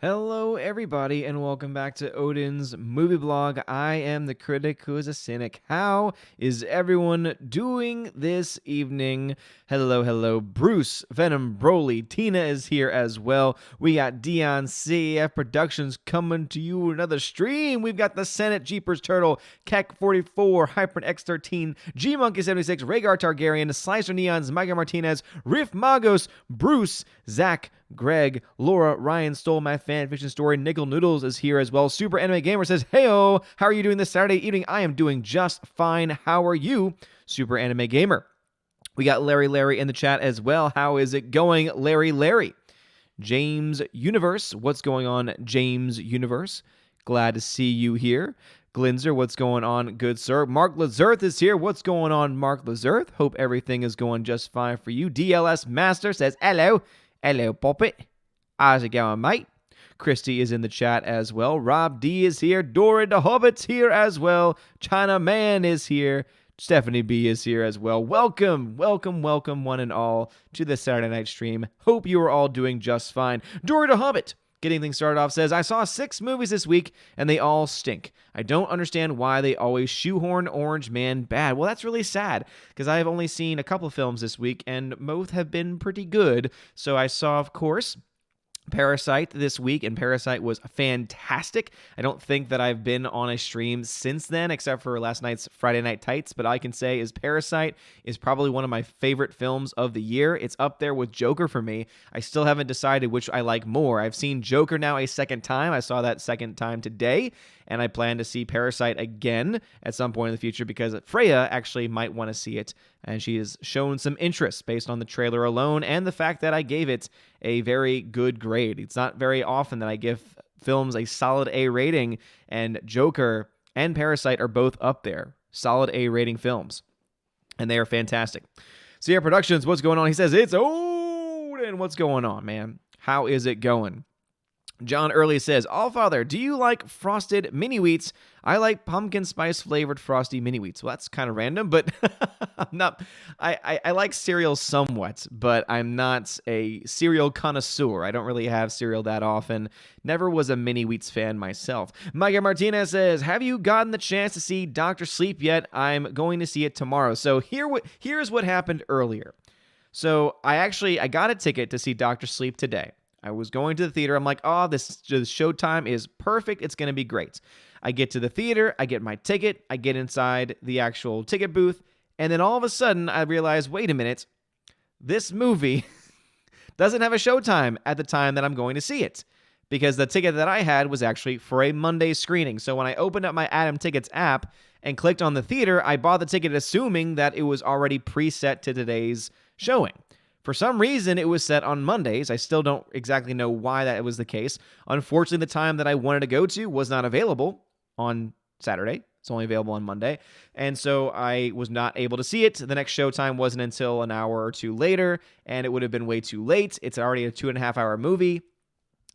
Hello, everybody, and welcome back to Odin's Movie Blog. I am the critic who is a cynic. How is everyone doing this evening? Hello, Bruce, Venom, Broly, Tina is here as well. We got Dion CF Productions coming to you another stream. We've got the Senate, Jeepers Turtle, Keck 44, Hypern X13, G Monkey 76, Rhaegar Targaryen, Slicer Neons, Micah Martinez, Riff Magos, Bruce, Zach, Greg, Laura, Ryan stole my fan fiction story. Nickel Noodles is here as well. Super Anime Gamer says, "Heyo, how are you doing this Saturday evening? I am doing just fine. How are you, Super Anime Gamer?" We got Larry in the chat as well. How is it going, Larry? James Universe, what's going on, James Universe? Glad to see you here. Glinzer, what's going on, good sir? Mark Lazerth is here. What's going on, Mark Lazerth? Hope everything is going just fine for you. DLS Master says, "Hello. Hello, Poppet. How's it going, mate?" Christy is in the chat as well. Rob D is here. Dora the Hobbit's here as well. China Man is here. Stephanie B is here as well. Welcome, one and all to the Saturday night stream. Hope you are all doing just fine. Dora the Hobbit, getting things started off, says, "I saw 6 movies this week, and they all stink. I don't understand why they always shoehorn Orange Man bad." Well, that's really sad, because I've only seen a couple films this week, and both have been pretty good. So I saw, of course, Parasite this week, and Parasite was fantastic. I don't think that I've been on a stream since then, except for last night's Friday Night Tights, but I can say is Parasite is probably one of my favorite films of the year. It's up there with Joker for me. I still haven't decided which I like more. I've seen Joker now a second time. I saw that second time today, and I plan to see Parasite again at some point in the future because Freya actually might want to see it, and she has shown some interest based on the trailer alone and the fact that I gave it a very good grade. It's not very often that I give films a solid A rating, and Joker and Parasite are both up there. Solid A rating films, and they are fantastic. Sierra Productions, what's going on? He says, "It's old." And what's going on, man? How is it going? John Early says, "Allfather, do you like frosted mini wheats? I like pumpkin spice flavored frosty mini wheats." Well, that's kind of random, but I'm not. I like cereal somewhat, but I'm not a cereal connoisseur. I don't really have cereal that often. Never was a mini wheats fan myself. Micah Martinez says, "Have you gotten the chance to see Dr. Sleep yet? I'm going to see it tomorrow." So here's what happened earlier. So I got a ticket to see Dr. Sleep today. I was going to the theater. I'm like, oh, this showtime is perfect. It's going to be great. I get to the theater. I get my ticket. I get inside the actual ticket booth. And then all of a sudden, I realize, wait a minute, this movie doesn't have a showtime at the time that I'm going to see it, because the ticket that I had was actually for a Monday screening. So when I opened up my Atom Tickets app and clicked on the theater, I bought the ticket assuming that it was already preset to today's showing. For some reason, it was set on Mondays. I still don't exactly know why that was the case. Unfortunately, the time that I wanted to go to was not available on Saturday. It's only available on Monday. And so I was not able to see it. The next showtime wasn't until an hour or two later, and it would have been way too late. It's already a 2.5-hour movie,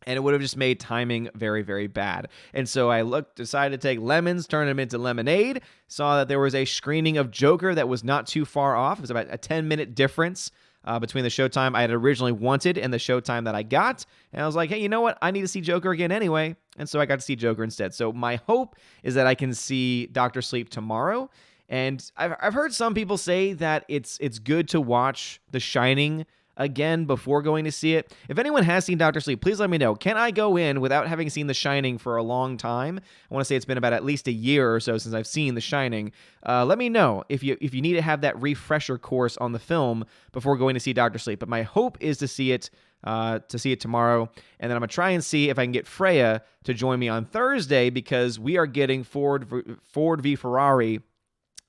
and it would have just made timing very, very bad. And so I decided to take lemons, turn them into lemonade, saw that there was a screening of Joker that was not too far off. It was about a 10-minute difference between the showtime I had originally wanted and the showtime that I got. And I was like, hey, you know what? I need to see Joker again anyway. And so I got to see Joker instead. So my hope is that I can see Dr. Sleep tomorrow. And I've heard some people say that it's good to watch The Shining again before going to see it. If anyone has seen Dr. Sleep, please let me know. Can I go in without having seen The Shining for a long time? I want to say it's been about at least a year or so since I've seen The Shining. Let me know if you need to have that refresher course on the film before going to see Dr. Sleep. But my hope is to see it tomorrow, and then I'm gonna try and see if I can get Freya to join me on Thursday, because we are getting Ford v Ferrari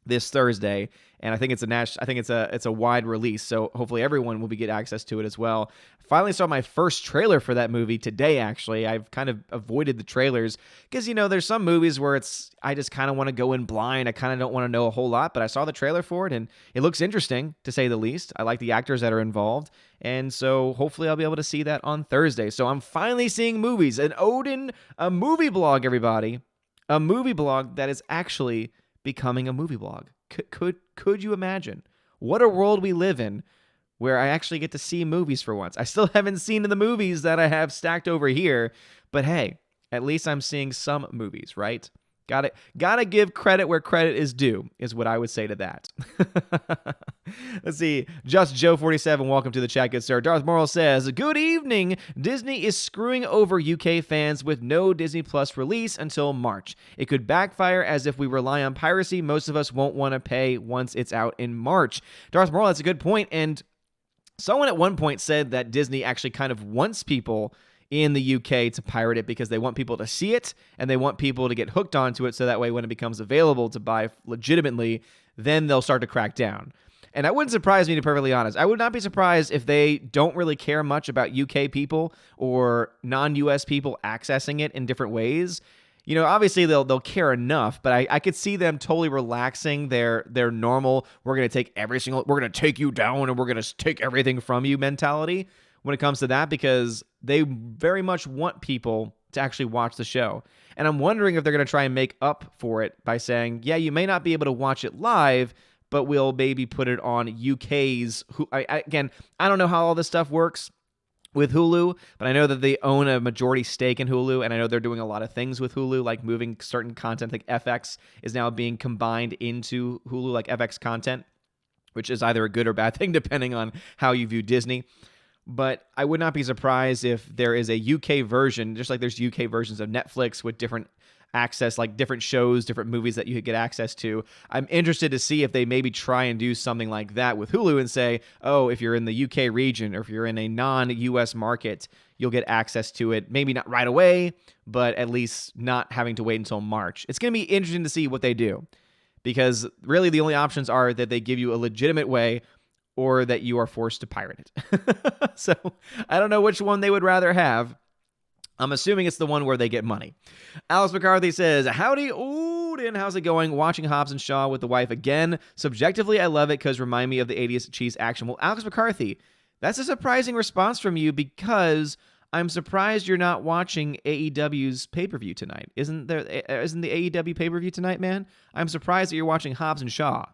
this Thursday, and I think it's a wide release, so hopefully everyone will get access to it as well. Finally saw my first trailer for that movie today, actually. I've kind of avoided the trailers because, there's some movies where I just kind of want to go in blind. I kind of don't want to know a whole lot, but I saw the trailer for it, and it looks interesting, to say the least. I like the actors that are involved, and so hopefully I'll be able to see that on Thursday. So I'm finally seeing movies. And Odin, a movie blog, everybody. A movie blog that is actually becoming a movie blog. Could you imagine what a world we live in where I actually get to see movies for once. I still haven't seen the movies that I have stacked over here, but hey, at least I'm seeing some movies, right? Gotta give credit where credit is due, is what I would say to that. Let's see. Just Joe 47, welcome to the chat, good sir. Darth Morrill says, good evening. Disney is screwing over UK fans with no Disney Plus release until March. It could backfire, as if we rely on piracy, most of us won't want to pay once it's out in March. Darth Morrill, that's a good point, and someone at one point said that Disney actually kind of wants people in the UK to pirate it because they want people to see it and they want people to get hooked onto it, so that way when it becomes available to buy legitimately, then they'll start to crack down. And that wouldn't surprise me, to be perfectly honest. I would not be surprised if they don't really care much about UK people or non-US people accessing it in different ways. You know, obviously they'll care enough, but I could see them totally relaxing their normal, we're going to take you down and we're going to take everything from you mentality when it comes to that, because they very much want people to actually watch the show. And I'm wondering if they're going to try and make up for it by saying, yeah, you may not be able to watch it live, but we'll maybe put it on UK's. Again, I don't know how all this stuff works with Hulu, but I know that they own a majority stake in Hulu, and I know they're doing a lot of things with Hulu, like moving certain content, like FX is now being combined into Hulu, like FX content, which is either a good or bad thing, depending on how you view Disney. But I would not be surprised if there is a UK version, just like there's UK versions of Netflix with different access, like different shows, different movies that you could get access to. I'm interested to see if they maybe try and do something like that with Hulu and say, oh, if you're in the UK region or if you're in a non-US market, you'll get access to it. Maybe not right away, but at least not having to wait until March. It's going to be interesting to see what they do, because really the only options are that they give you a legitimate way or that you are forced to pirate it. So I don't know which one they would rather have. I'm assuming it's the one where they get money. Alice McCarthy says, howdy, Odin. How's it going? Watching Hobbs and Shaw with the wife again. Subjectively, I love it because remind me of the 80s cheese action. Well, Alex McCarthy, that's a surprising response from you, because I'm surprised you're not watching AEW's pay-per-view tonight. Isn't the AEW pay-per-view tonight, man? I'm surprised that you're watching Hobbs and Shaw,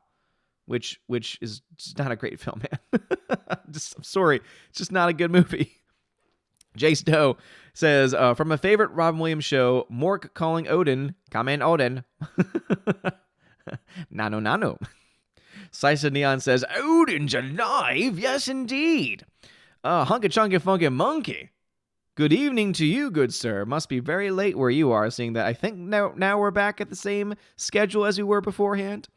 which is just not a great film, man. I'm sorry. It's just not a good movie. Jace Doe says, from a favorite Robin Williams show, Mork calling Odin, Kamen Odin. Nano. Sisa Neon says, Odin's alive? Yes, indeed. Hunka Chunky Funky Monkey. Good evening to you, good sir. Must be very late where you are, seeing that I think now we're back at the same schedule as we were beforehand.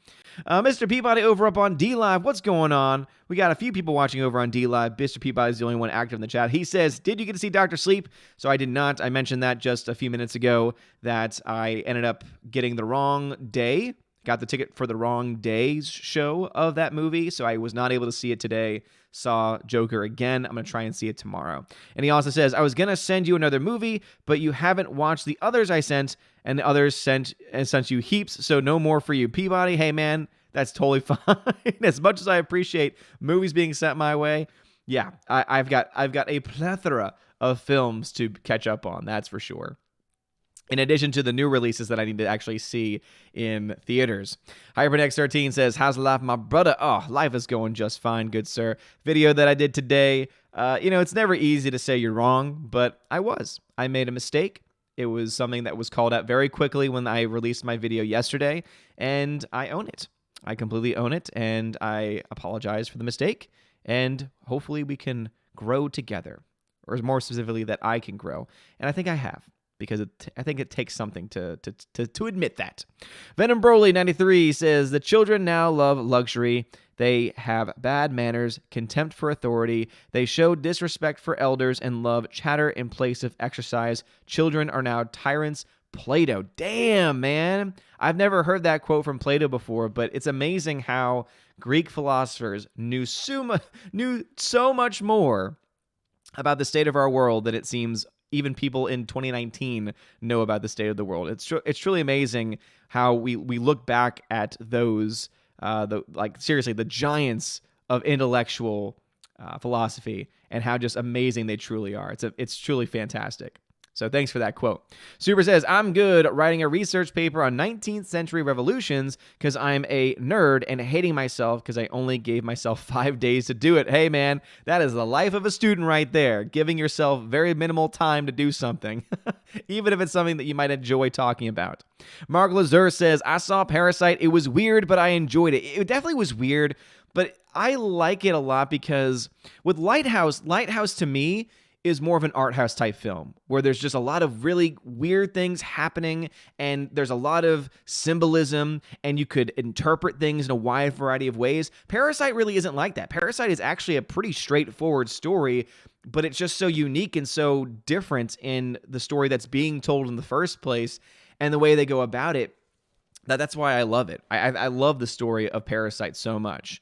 Mr. Peabody over up on D-Live, what's going on? We got a few people watching over on D-Live. Mr. Peabody's the only one active in the chat. He says, did you get to see Dr. Sleep? So I did not. I mentioned that just a few minutes ago, that I ended up getting the wrong day. Got the ticket for the wrong day's show of that movie, so I was not able to see it today. Saw Joker again. I'm going to try and see it tomorrow. And he also says, I was going to send you another movie, but you haven't watched the others I sent, and the others sent you heaps, so no more for you. Peabody, hey man, that's totally fine. As much as I appreciate movies being sent my way, yeah, I've got a plethora of films to catch up on, that's for sure, in addition to the new releases that I need to actually see in theaters. HyperNex13 says, how's life, my brother? Oh, life is going just fine, good sir. Video that I did today, it's never easy to say you're wrong, but I made a mistake. It was something that was called out very quickly when I released my video yesterday, and I own it. I completely own it, and I apologize for the mistake, and hopefully we can grow together, or more specifically, that I can grow, and I think I have, because I think it takes something to admit that. Venom Broly 93 says, the children now love luxury. They have bad manners, contempt for authority. They show disrespect for elders and love chatter in place of exercise. Children are now tyrants. Plato. Damn, man. I've never heard that quote from Plato before, but it's amazing how Greek philosophers knew so much more about the state of our world than it seems even people in 2019 know about the state of the world. It's truly amazing how we look back at those, seriously, the giants of intellectual philosophy, and how just amazing they truly are. It's truly fantastic. So thanks for that quote. Super says, I'm good writing a research paper on 19th century revolutions because I'm a nerd and hating myself because I only gave myself 5 days to do it. Hey, man, that is the life of a student right there, giving yourself very minimal time to do something, even if it's something that you might enjoy talking about. Mark Lazur says, I saw Parasite. It was weird, but I enjoyed it. It definitely was weird, but I like it a lot because with Lighthouse to me is more of an art house type film where there's just a lot of really weird things happening and there's a lot of symbolism and you could interpret things in a wide variety of ways. Parasite really isn't like that. Parasite is actually a pretty straightforward story, but it's just so unique and so different in the story that's being told in the first place and the way they go about it. That's why I love it. I love the story of Parasite so much.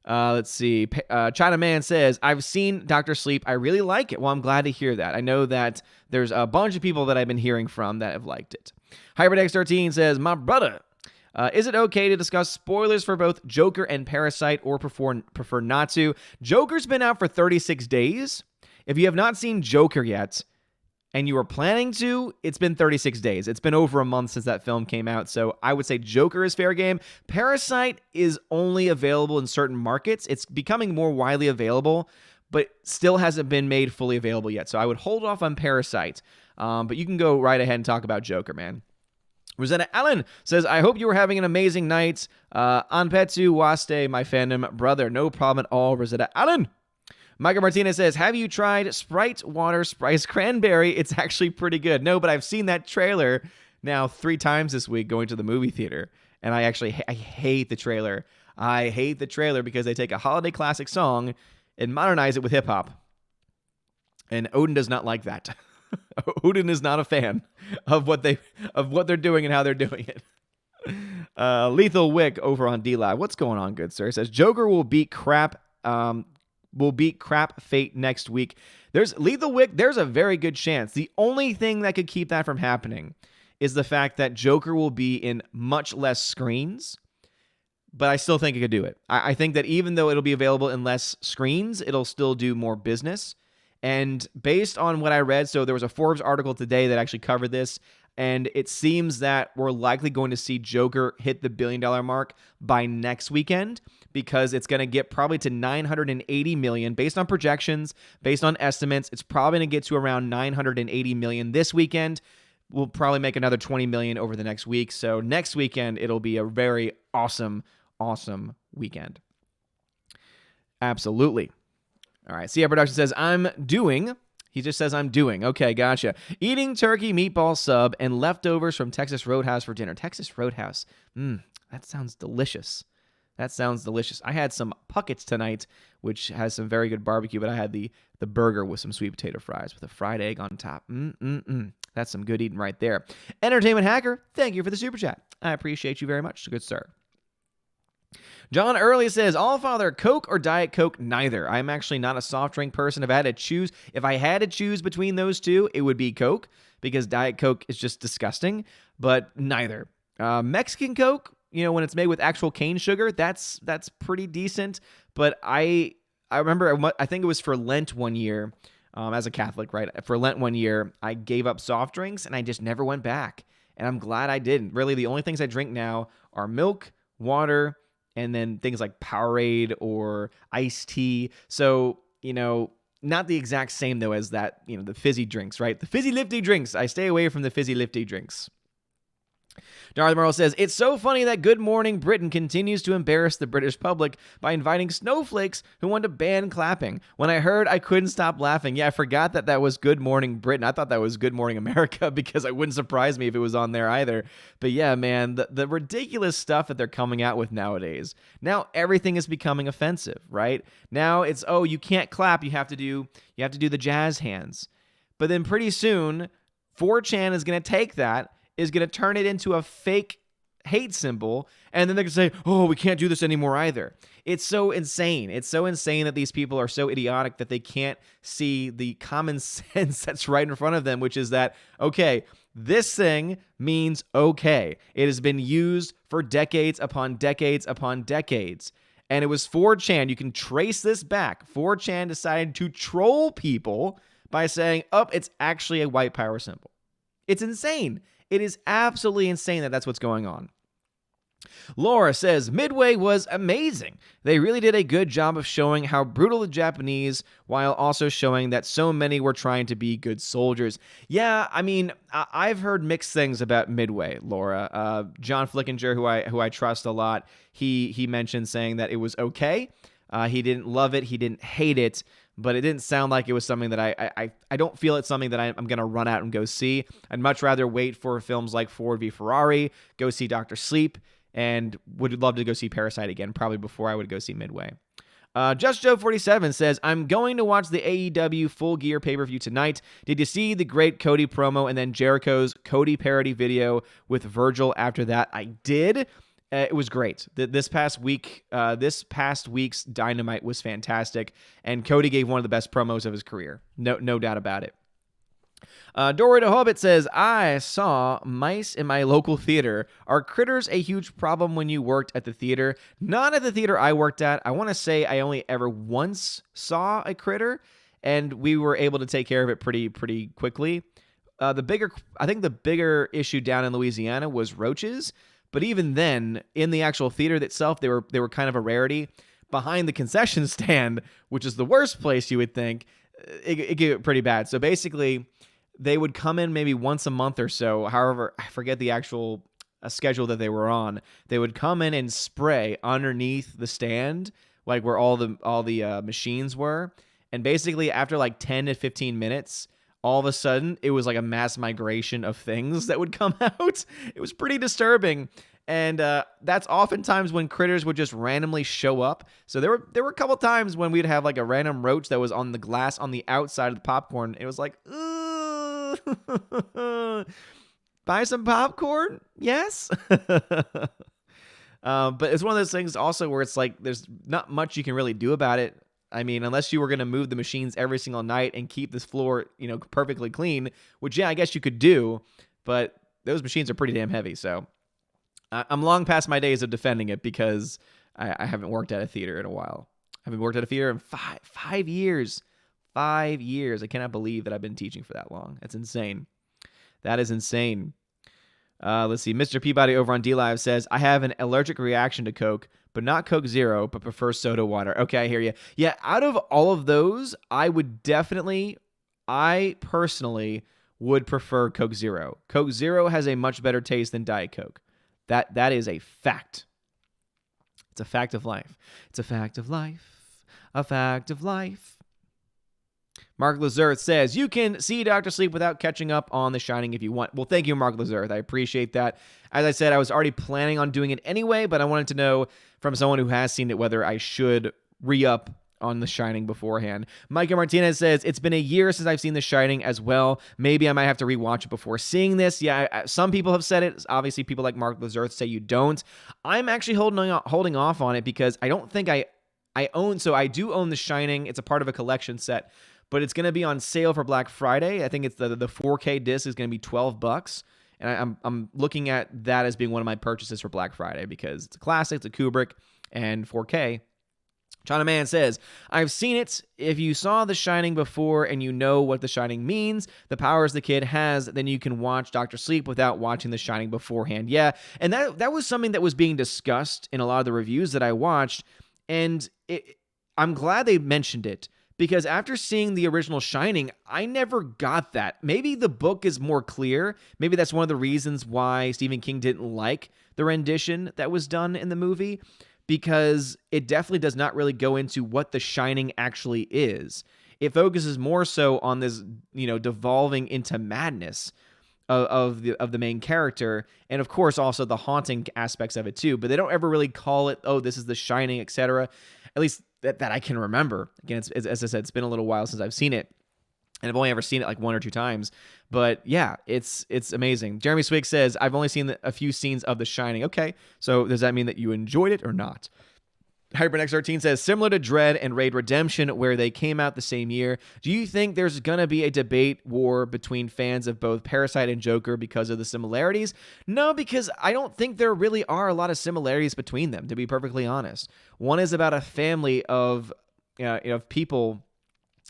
Let's see. China Man says, I've seen Dr. Sleep. I really like it. Well, I'm glad to hear that. I know that there's a bunch of people that I've been hearing from that have liked it. HyperDex13 says, my brother, is it okay to discuss spoilers for both Joker and Parasite or prefer not to? Joker's been out for 36 days. If you have not seen Joker yet, and you were planning to, it's been 36 days. It's been over a month since that film came out, so I would say Joker is fair game. Parasite is only available in certain markets. It's becoming more widely available, but still hasn't been made fully available yet, so I would hold off on Parasite, but you can go right ahead and talk about Joker, man. Rosetta Allen says, I hope you were having an amazing night. Anpetu Waste, my fandom brother. No problem at all, Rosetta Allen. Michael Martinez says, have you tried Sprite Water Spice Cranberry? It's actually pretty good. No, but I've seen that trailer now 3 times this week going to the movie theater, and I hate the trailer. I hate the trailer because they take a holiday classic song and modernize it with hip-hop, and Odin does not like that. Odin is not a fan of what they're doing and how they're doing it. Lethal Wick over on D-Live. What's going on, good sir? Says, Joker will beat crap fate next week. There's Lethal Wick. There's a very good chance. The only thing that could keep that from happening is the fact that Joker will be in much less screens, but I still think it could do it. I think that even though it'll be available in less screens, it'll still do more business. And based on what I read, so there was a Forbes article today that actually covered this, and it seems that we're likely going to see Joker hit the $1 billion mark by next weekend because it's going to get probably to $980 million based on projections, based on estimates. It's probably going to get to around $980 million this weekend. We'll probably make another $20 million over the next week. So next weekend, it'll be a very awesome weekend. Absolutely. All right. CI Production says, He just says, I'm doing. Okay, gotcha. Eating turkey meatball sub and leftovers from Texas Roadhouse for dinner. Texas Roadhouse. That sounds delicious. I had some Puckett's tonight, which has some very good barbecue, but I had the burger with some sweet potato fries with a fried egg on top. That's some good eating right there. Entertainment Hacker, thank you for the super chat. I appreciate you very much. Good sir. John Early says, Allfather, Coke or Diet Coke? Neither. I'm actually not a soft drink person. If I had to choose between those two, it would be Coke because Diet Coke is just disgusting, but neither. Mexican Coke, when it's made with actual cane sugar, that's pretty decent, but I remember, I think it was for Lent one year, as a Catholic, right? For Lent one year, I gave up soft drinks and I just never went back, and I'm glad I didn't. Really, the only things I drink now are milk, water, and then things like Powerade or iced tea. So, not the exact same, though, as that, the fizzy drinks, right? The fizzy lifty drinks. I stay away from the fizzy lifty drinks. Darth Merle says, it's so funny that Good Morning Britain continues to embarrass the British public by inviting snowflakes who want to ban clapping. When I heard, I couldn't stop laughing. Yeah, I forgot that was Good Morning Britain. I thought that was Good Morning America because it wouldn't surprise me if it was on there either. But yeah, man, the ridiculous stuff that they're coming out with nowadays. Now everything is becoming offensive, right? Now it's, you can't clap. You have to do the jazz hands. But then pretty soon, 4chan is going to take that, is going to turn it into a fake hate symbol, and then they're going to say, we can't do this anymore either. It's so insane. It's so insane that these people are so idiotic that they can't see the common sense that's right in front of them, which is that, okay, this thing means okay. It has been used for decades upon decades upon decades. And it was 4chan. You can trace this back. 4chan decided to troll people by saying, oh, it's actually a white power symbol. It's insane. It is absolutely insane that that's what's going on. Laura says, Midway was amazing. They really did a good job of showing how brutal the Japanese, while also showing that so many were trying to be good soldiers. Yeah, I mean, I've heard mixed things about Midway, Laura. John Flickinger, who I trust a lot, he mentioned saying that it was okay. He didn't love it. He didn't hate it. But it didn't sound like it was something that I don't feel it's something that I'm going to run out and go see. I'd much rather wait for films like Ford v Ferrari, go see Dr. Sleep, and would love to go see Parasite again, probably before I would go see Midway. Just Joe 47 says, I'm going to watch the AEW Full Gear pay-per-view tonight. Did you see the great Cody promo and then Jericho's Cody parody video with Virgil after that? I did. It was great. This past week's Dynamite was fantastic, and Cody gave one of the best promos of his career. No doubt about it. Dory the Hobbit says, I saw mice in my local theater. Are critters a huge problem when you worked at the theater? Not at the theater I worked at. I want to say I only ever once saw a critter, and we were able to take care of it pretty quickly. I think the bigger issue down in Louisiana was roaches, but even then, in the actual theater itself, they were kind of a rarity. Behind the concession stand, which is the worst place you would think, it get pretty bad. So basically, they would come in maybe once a month or so. However, I forget the actual schedule that they were on. They would come in and spray underneath the stand, like where all the machines were. And basically, after like 10 to 15 minutes, all of a sudden, it was like a mass migration of things that would come out. It was pretty disturbing. And that's oftentimes when critters would just randomly show up. So there were a couple times when we'd have like a random roach that was on the glass on the outside of the popcorn. It was like, buy some popcorn? Yes. But it's one of those things also where it's like there's not much you can really do about it. I mean, unless you were going to move the machines every single night and keep this floor, perfectly clean, which, yeah, I guess you could do, but those machines are pretty damn heavy. So I'm long past my days of defending it because I haven't worked at a theater in a while. I haven't worked at a theater in 5 years. 5 years. I cannot believe that I've been teaching for that long. That's insane. That is insane. Let's see. Mr. Peabody over on DLive says, I have an allergic reaction to Coke, but not Coke Zero, but prefer soda water. Okay, I hear you. Yeah, out of all of those, I personally would prefer Coke Zero. Coke Zero has a much better taste than Diet Coke. That is a fact. It's a fact of life. It's a fact of life. A fact of life. Mark Lazarth says, you can see Dr. Sleep without catching up on The Shining if you want. Well, thank you, Mark Lazarth. I appreciate that. As I said, I was already planning on doing it anyway, but I wanted to know from someone who has seen it whether I should re-up on The Shining beforehand. Micah Martinez says, it's been a year since I've seen The Shining as well. Maybe I might have to rewatch it before seeing this. Yeah, some people have said it. Obviously, people like Mark Lazarth say you don't. I'm actually holding off on it because I don't think I own... So I do own The Shining. It's a part of a collection set, but it's going to be on sale for Black Friday. I think it's the 4K disc is going to be $12. And I'm looking at that as being one of my purchases for Black Friday because it's a classic, it's a Kubrick, and 4K. China Man says, I've seen it. If you saw The Shining before and you know what The Shining means, the powers the kid has, then you can watch Dr. Sleep without watching The Shining beforehand. Yeah, and that was something that was being discussed in a lot of the reviews that I watched, and I'm glad they mentioned it. Because after seeing the original Shining, I never got that. Maybe the book is more clear. Maybe that's one of the reasons why Stephen King didn't like the rendition that was done in the movie, because it definitely does not really go into what the Shining actually is. It focuses more so on this, devolving into madness of the main character, and of course also the haunting aspects of it too. But they don't ever really call it, oh, this is the Shining, etc. At least that I can remember. Again, as I said, it's been a little while since I've seen it, and I've only ever seen it like 1 or 2 times. But yeah, it's amazing. Jeremy Swig says, I've only seen a few scenes of The Shining. Okay, so does that mean that you enjoyed it or not? HyperNex13 says, similar to Dread and Raid Redemption, where they came out the same year, do you think there's going to be a debate war between fans of both Parasite and Joker because of the similarities? No, because I don't think there really are a lot of similarities between them, to be perfectly honest. One is about a family of people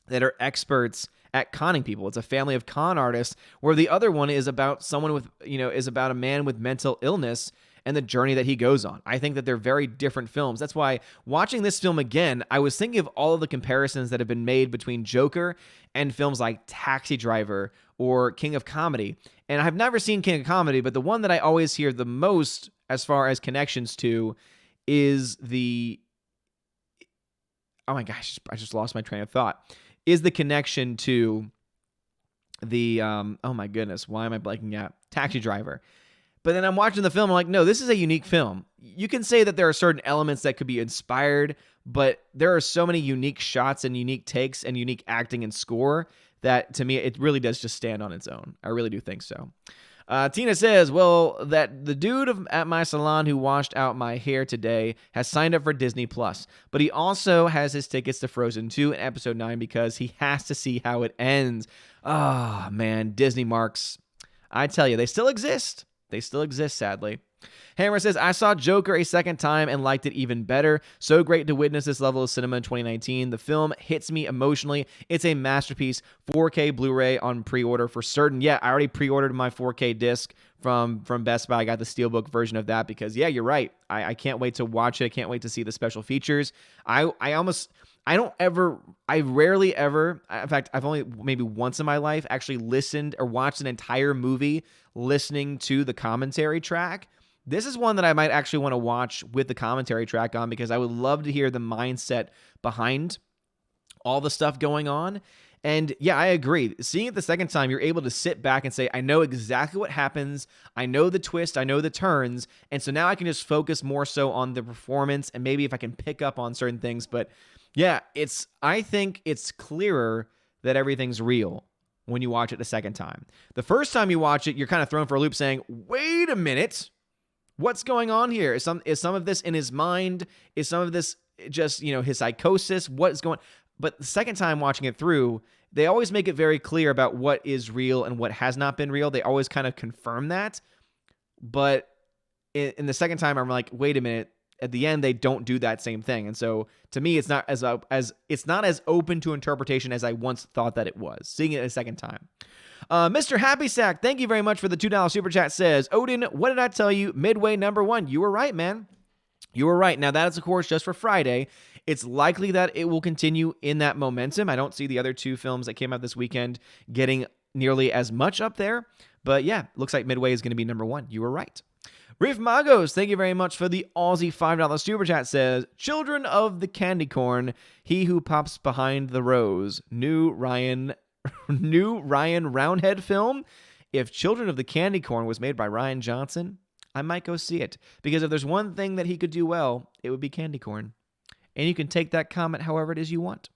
that are experts at conning people. It's a family of con artists, where the other one is about someone with, is about a man with mental illness and the journey that he goes on. I think that they're very different films. That's why watching this film again, I was thinking of all of the comparisons that have been made between Joker and films like Taxi Driver or King of Comedy. And I've never seen King of Comedy, but the one that I always hear the most as far as connections to is oh my gosh, I just lost my train of thought, is the connection to the, oh my goodness, why am I blanking out? Taxi Driver. But then I'm watching the film, I'm like, no, this is a unique film. You can say that there are certain elements that could be inspired, but there are so many unique shots and unique takes and unique acting and score that, to me, it really does just stand on its own. I really do think so. Tina says, well, that the dude at my salon who washed out my hair today has signed up for Disney+, but he also has his tickets to Frozen 2 and Episode 9 because he has to see how it ends. Oh, man, Disney marks. I tell you, they still exist. They still exist, sadly. Hammer says, I saw Joker a second time and liked it even better. So great to witness this level of cinema in 2019. The film hits me emotionally. It's a masterpiece. 4K Blu-ray on pre-order for certain. Yeah, I already pre-ordered my 4K disc from Best Buy. I got the Steelbook version of that because, yeah, you're right. I can't wait to watch it. I can't wait to see the special features. I rarely ever, in fact, I've only maybe once in my life actually listened or watched an entire movie listening to the commentary track. This is one that I might actually want to watch with the commentary track on because I would love to hear the mindset behind all the stuff going on. And yeah, I agree. Seeing it the second time, you're able to sit back and say, I know exactly what happens. I know the twist. I know the turns. And so now I can just focus more so on the performance and maybe if I can pick up on certain things. But yeah, I think it's clearer that everything's real when you watch it the second time. The first time you watch it, you're kind of thrown for a loop saying, wait a minute. What's going on here? Is some of this in his mind? Is some of this just, his psychosis? What is going on? But the second time watching it through, they always make it very clear about what is real and what has not been real. They always kind of confirm that. But in the second time, I'm like, wait a minute. At the end, they don't do that same thing. And so to me, it's not as open to interpretation as I once thought that it was, seeing it a second time. Mr. Happy Sack, thank you very much for the $2 super chat, says, Odin, what did I tell you? Midway #1. You were right, man. You were right. Now, that is, of course, just for Friday. It's likely that it will continue in that momentum. I don't see the other two films that came out this weekend getting nearly as much up there. But yeah, looks like Midway is going to be #1. You were right. Riff Magos, thank you very much for the Aussie $5 super chat, says, Children of the Candy Corn, he who pops behind the rose. New Ryan Roundhead film. If Children of the Candy Corn was made by Rian Johnson, I might go see it. Because if there's one thing that he could do well, it would be candy corn. And you can take that comment however it is you want.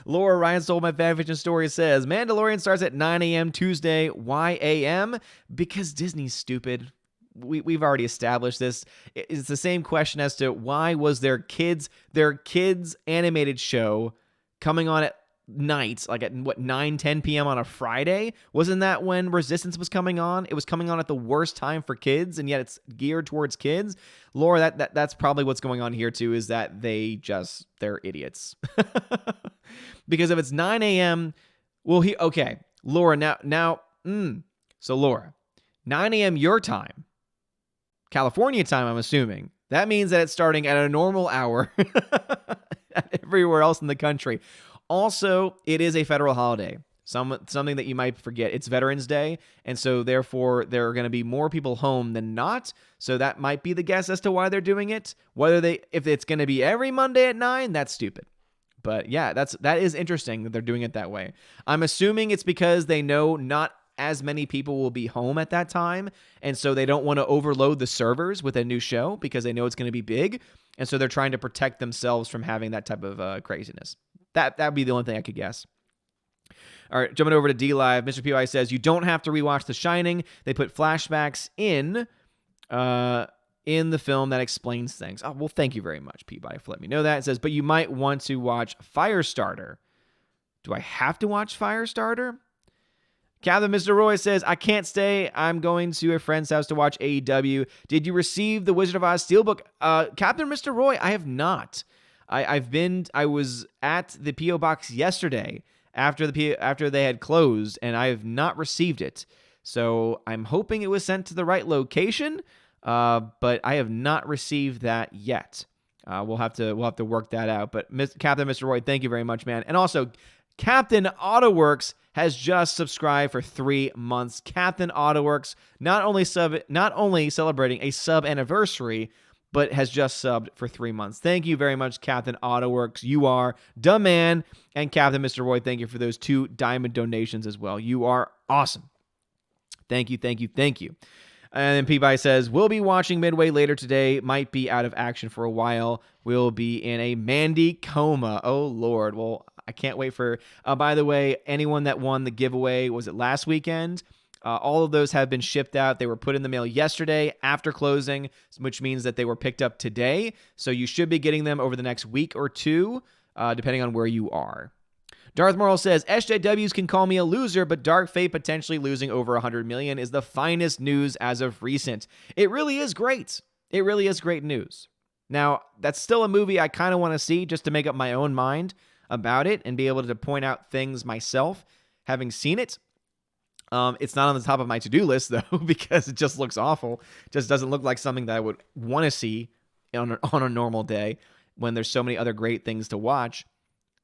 Laura Ryan Stole My Fanfiction Story says, Mandalorian starts at 9 a.m. Tuesday. Why a.m.? Because Disney's stupid. We've already established this. It's the same question as to why was their kids animated show coming on at night, like at 9-10 p.m. on a Friday? Wasn't that when Resistance was coming on? It was coming on at the worst time for kids, and yet it's geared towards kids. Laura, that's probably what's going on here too, is that they're idiots. Because if it's 9 a.m., okay, Laura, so Laura, 9 a.m. your time, California time, I'm assuming. That means that it's starting at a normal hour everywhere else in the country. Also, it is a federal holiday, something that you might forget. It's Veterans Day, and so therefore there are going to be more people home than not. So that might be the guess as to why they're doing it. If it's going to be every Monday at 9, that's stupid. But yeah, that is interesting that they're doing it that way. I'm assuming it's because they know not as many people will be home at that time, and so they don't want to overload the servers with a new show because they know it's going to be big, and so they're trying to protect themselves from having that type of craziness. That would be the only thing I could guess. All right, jumping over to D-Live, Mr. PY says, you don't have to rewatch The Shining. They put flashbacks in the film that explains things. Oh, well, thank you very much, PY, for letting me know that. It says, but you might want to watch Firestarter. Do I have to watch Firestarter? Captain Mr. Roy says, I can't stay. I'm going to a friend's house to watch AEW. Did you receive the Wizard of Oz Steelbook? Captain Mr. Roy, I have not. I was at the P.O. Box yesterday, after they had closed, and I have not received it. So I'm hoping it was sent to the right location, but I have not received that yet. We'll have to work that out. But Captain Mr. Roy, thank you very much, man. And also, Captain Autoworks has just subscribed for 3 months. Captain Autoworks not only celebrating a sub anniversary, but has just subbed for 3 months. Thank you very much, Captain Autoworks. You are the man. And Captain Mr. Roy, thank you for those 2 diamond donations as well. You are awesome. Thank you, thank you, thank you. And then Peabody says, we'll be watching Midway later today. Might be out of action for a while. We'll be in a Mandy coma. Oh, Lord. Well, I can't wait for... by the way, anyone that won the giveaway, was it last weekend? All of those have been shipped out. They were put in the mail yesterday after closing, which means that they were picked up today. So you should be getting them over the next week or 2, depending on where you are. Darth Morrill says, SJWs can call me a loser, but Dark Fate potentially losing over 100 million is the finest news as of recent. It really is great. It really is great news. Now, that's still a movie I kind of want to see just to make up my own mind about it and be able to point out things myself, having seen it. It's not on the top of my to-do list, though, because it just looks awful. It just doesn't look like something that I would want to see on a normal day when there's so many other great things to watch.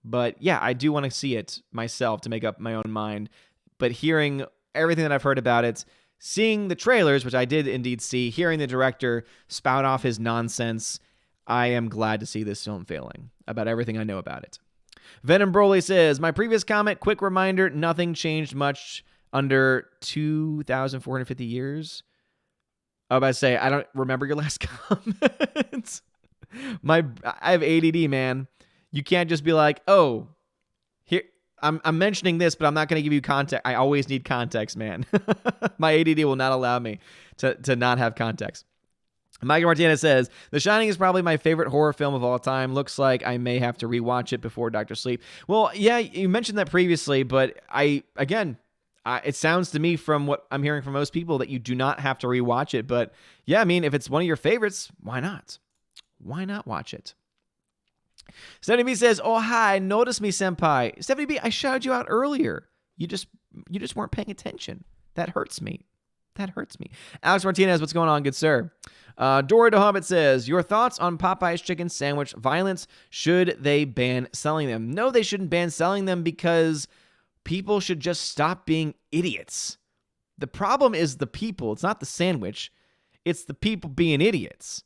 But yeah, I do want to see it myself to make up my own mind. But hearing everything that I've heard about it, seeing the trailers, which I did indeed see, hearing the director spout off his nonsense, I am glad to see this film failing about everything I know about it. Venom Broly says, my previous comment, quick reminder, nothing changed much under 2,450 years. I was about to say, I don't remember your last comment. I have ADD, man. You can't just be like, oh, here I'm mentioning this, but I'm not going to give you context. I always need context, man. My ADD will not allow me to not have context. Mike Martinez says, The Shining is probably my favorite horror film of all time. Looks like I may have to rewatch it before Dr. Sleep. Well, yeah, you mentioned that previously, but it sounds to me from what I'm hearing from most people that you do not have to rewatch it. But yeah, I mean, if it's one of your favorites, why not? Why not watch it? Stephanie B says, oh, hi, notice me, senpai. Stephanie B, I shouted you out earlier. You just weren't paying attention. That hurts me. Alex Martinez, what's going on, good sir? Dora DeHobbit says, your thoughts on Popeye's chicken sandwich violence? Should they ban selling them? No, they shouldn't ban selling them because people should just stop being idiots. The problem is the people. It's not the sandwich. It's the people being idiots.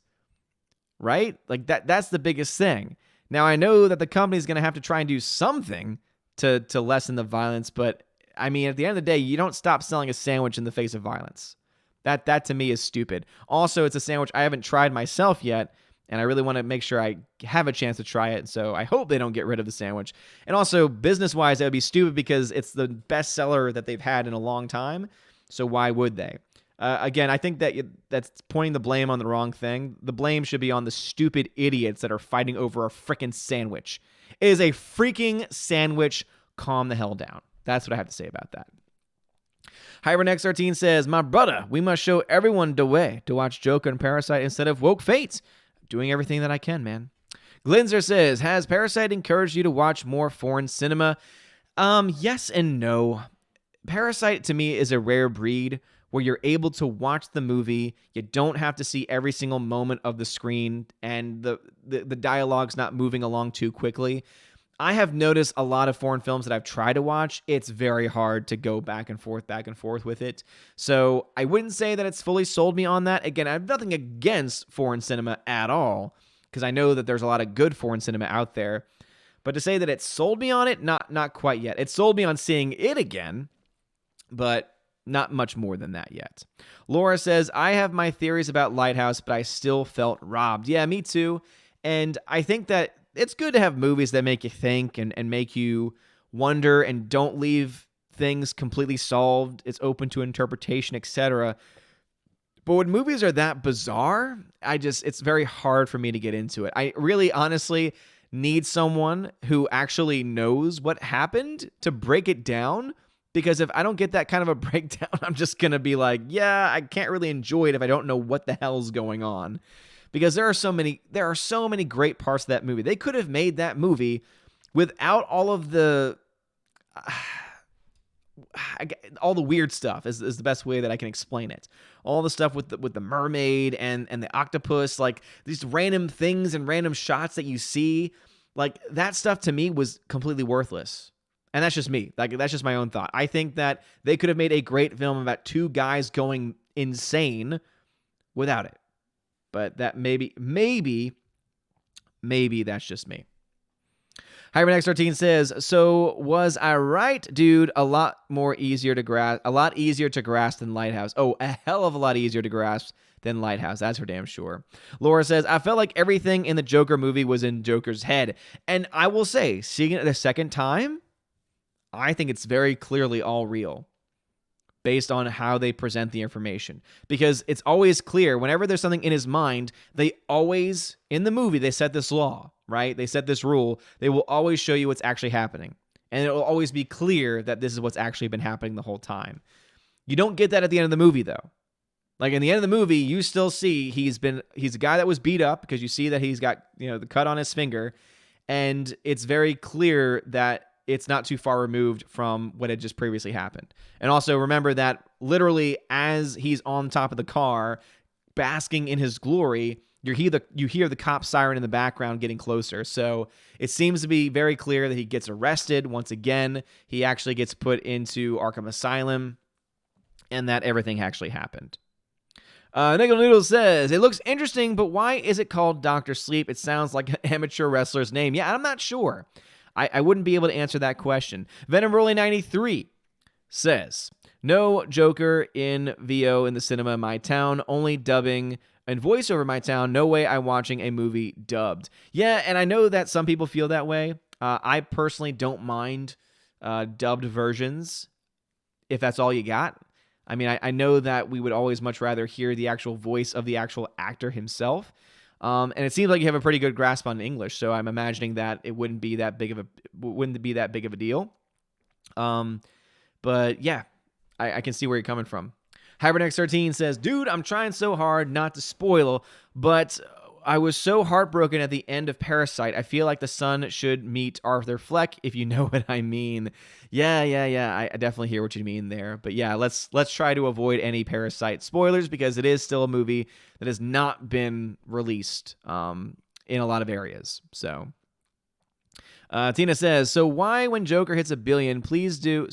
Right? Like that's the biggest thing. Now, I know that the company is going to have to try and do something to lessen the violence, but I mean, at the end of the day, you don't stop selling a sandwich in the face of violence. That to me is stupid. Also, it's a sandwich I haven't tried myself yet, and I really want to make sure I have a chance to try it, so I hope they don't get rid of the sandwich. And also, business-wise, that would be stupid because it's the best seller that they've had in a long time, so why would they? Again, I think that's pointing the blame on the wrong thing. The blame should be on the stupid idiots that are fighting over a freaking sandwich. It is a freaking sandwich. Calm the hell down. That's what I have to say about that. HyperNex13 says, my brother, we must show everyone the way to watch Joker and Parasite instead of Woke Fate. Doing everything that I can, man. Glinzer says, has Parasite encouraged you to watch more foreign cinema? Yes and no. Parasite, to me, is a rare breed where you're able to watch the movie. You don't have to see every single moment of the screen, and the dialogue's not moving along too quickly. I have noticed a lot of foreign films that I've tried to watch, it's very hard to go back and forth with it. So I wouldn't say that it's fully sold me on that. Again, I have nothing against foreign cinema at all, because I know that there's a lot of good foreign cinema out there. But to say that it sold me on it, not quite yet. It sold me on seeing it again, but not much more than that yet. Laura says, I have my theories about Lighthouse, but I still felt robbed. Yeah, me too. And I think that it's good to have movies that make you think and make you wonder and don't leave things completely solved. It's open to interpretation, etc. But when movies are that bizarre, it's very hard for me to get into it. I really honestly need someone who actually knows what happened to break it down. Because if I don't get that kind of a breakdown, I'm just going to be like, yeah, I can't really enjoy it if I don't know what the hell's going on. Because there are so many great parts of that movie. They could have made that movie without all of the all the weird stuff is the best way that I can explain it. All the stuff with the mermaid and the octopus, like these random things and random shots that you see, like that stuff to me was completely worthless. And that's just me. Like that's just my own thought. I think that they could have made a great film about two guys going insane without it. But that maybe that's just me. Hypernex13 says, so was I right, dude? A lot easier to grasp than Lighthouse. Oh, a hell of a lot easier to grasp than Lighthouse. That's for damn sure. Laura says, I felt like everything in the Joker movie was in Joker's head. And I will say, seeing it the second time, I think it's very clearly all real based on how they present the information. Because it's always clear, whenever there's something in his mind, they always, in the movie, they set this law, right? They set this rule. They will always show you what's actually happening. And it will always be clear that this is what's actually been happening the whole time. You don't get that at the end of the movie, though. Like, in the end of the movie, you still see he's a guy that was beat up because you see that he's got, the cut on his finger. And it's very clear that it's not too far removed from what had just previously happened. And also remember that literally as he's on top of the car, basking in his glory, you hear the cop siren in the background getting closer. So it seems to be very clear that he gets arrested once again. He actually gets put into Arkham Asylum, and that everything actually happened. Nickel Noodle says, it looks interesting, but why is it called Dr. Sleep? It sounds like an amateur wrestler's name. Yeah, I'm not sure. I wouldn't be able to answer that question. Venom Rolling 93 says, no Joker in VO in the cinema in my town, only dubbing and voiceover in my town. No way I'm watching a movie dubbed. Yeah, and I know that some people feel that way. I personally don't mind dubbed versions if that's all you got. I mean, I know that we would always much rather hear the actual voice of the actual actor himself. And it seems like you have a pretty good grasp on English, so I'm imagining that it wouldn't be that big of a deal. But yeah, I can see where you're coming from. Hypernex13 says, dude, I'm trying so hard not to spoil, but I was so heartbroken at the end of Parasite. I feel like the son should meet Arthur Fleck, if you know what I mean. Yeah. I definitely hear what you mean there. But yeah, let's try to avoid any Parasite spoilers because it is still a movie that has not been released in a lot of areas. So Tina says, so when Joker hits $1 billion, please do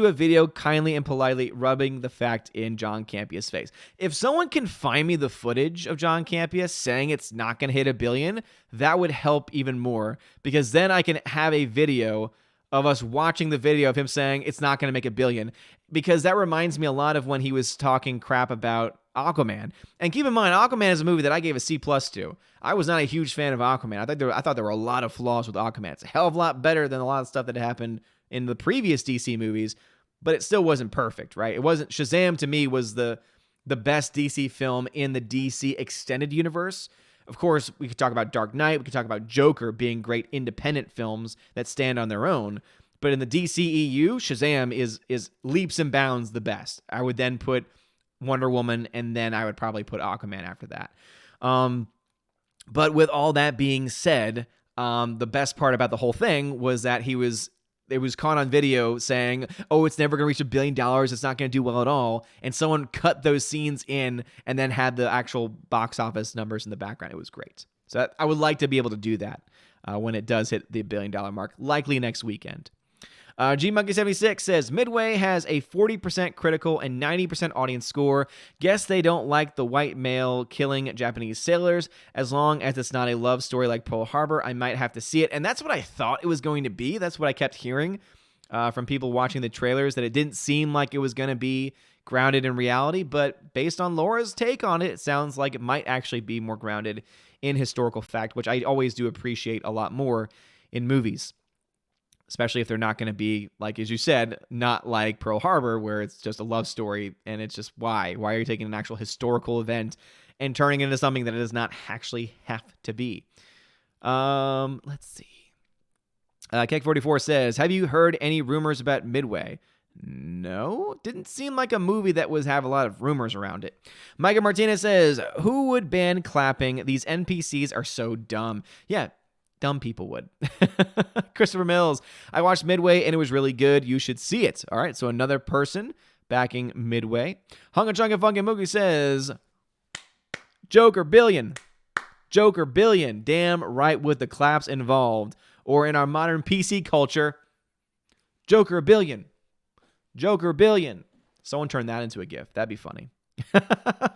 a video kindly and politely rubbing the fact in John Campia's face. If someone can find me the footage of John Campia saying it's not going to hit $1 billion, that would help even more because then I can have a video of us watching the video of him saying it's not going to make $1 billion, because that reminds me a lot of when he was talking crap about Aquaman. And keep in mind, Aquaman is a movie that I gave a C+ to. I was not a huge fan of Aquaman. I thought there were a lot of flaws with Aquaman. It's a hell of a lot better than a lot of stuff that happened in the previous DC movies, but it still wasn't perfect, right? It wasn't. Shazam to me was the best DC film in the DC extended universe. Of course, we could talk about Dark Knight. We could talk about Joker being great independent films that stand on their own. But in the DCEU, Shazam is leaps and bounds the best. I would then put Wonder Woman, and then I would probably put Aquaman after that. But with all that being said, the best part about the whole thing was that it was caught on video saying, oh, it's never going to reach $1 billion. It's not going to do well at all. And someone cut those scenes in and then had the actual box office numbers in the background. It was great. So I would like to be able to do that when it does hit the $1 billion mark, likely next weekend. GMonkey76 says, Midway has a 40% critical and 90% audience score. Guess they don't like the white male killing Japanese sailors. As long as it's not a love story like Pearl Harbor, I might have to see it. And that's what I thought it was going to be. That's what I kept hearing from people watching the trailers, that it didn't seem like it was going to be grounded in reality. But based on Laura's take on it, it sounds like it might actually be more grounded in historical fact, which I always do appreciate a lot more in movies. Especially if they're not going to be, like, as you said, not like Pearl Harbor, where it's just a love story, and it's just, why? Why are you taking an actual historical event and turning it into something that it does not actually have to be? Let's see. Keg44 says, have you heard any rumors about Midway? No, didn't seem like a movie that would have a lot of rumors around it. Micah Martinez says, who would ban clapping? These NPCs are so dumb. Yeah. Dumb people would. Christopher Mills, I watched Midway and it was really good. You should see it. All right, so another person backing Midway. Hunga Chunga Funkin' Mookie says, Joker billion. Joker billion. Damn right with the claps involved. Or in our modern PC culture, Joker billion. Joker billion. Someone turn that into a GIF. That'd be funny.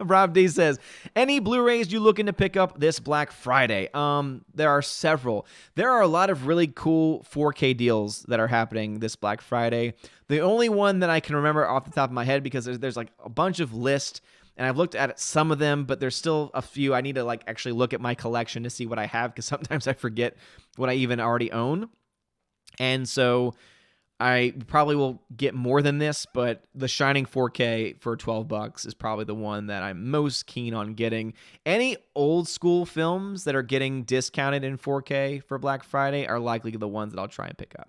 Rob D says, any Blu-rays you looking to pick up this Black Friday? There are several. There are a lot of really cool 4K deals that are happening this Black Friday. The only one that I can remember off the top of my head, because there's like a bunch of lists, and I've looked at some of them, but there's still a few. I need to like actually look at my collection to see what I have, because sometimes I forget what I even already own. And so I probably will get more than this, but The Shining 4K for $12 is probably the one that I'm most keen on getting. Any old school films that are getting discounted in 4K for Black Friday are likely the ones that I'll try and pick up.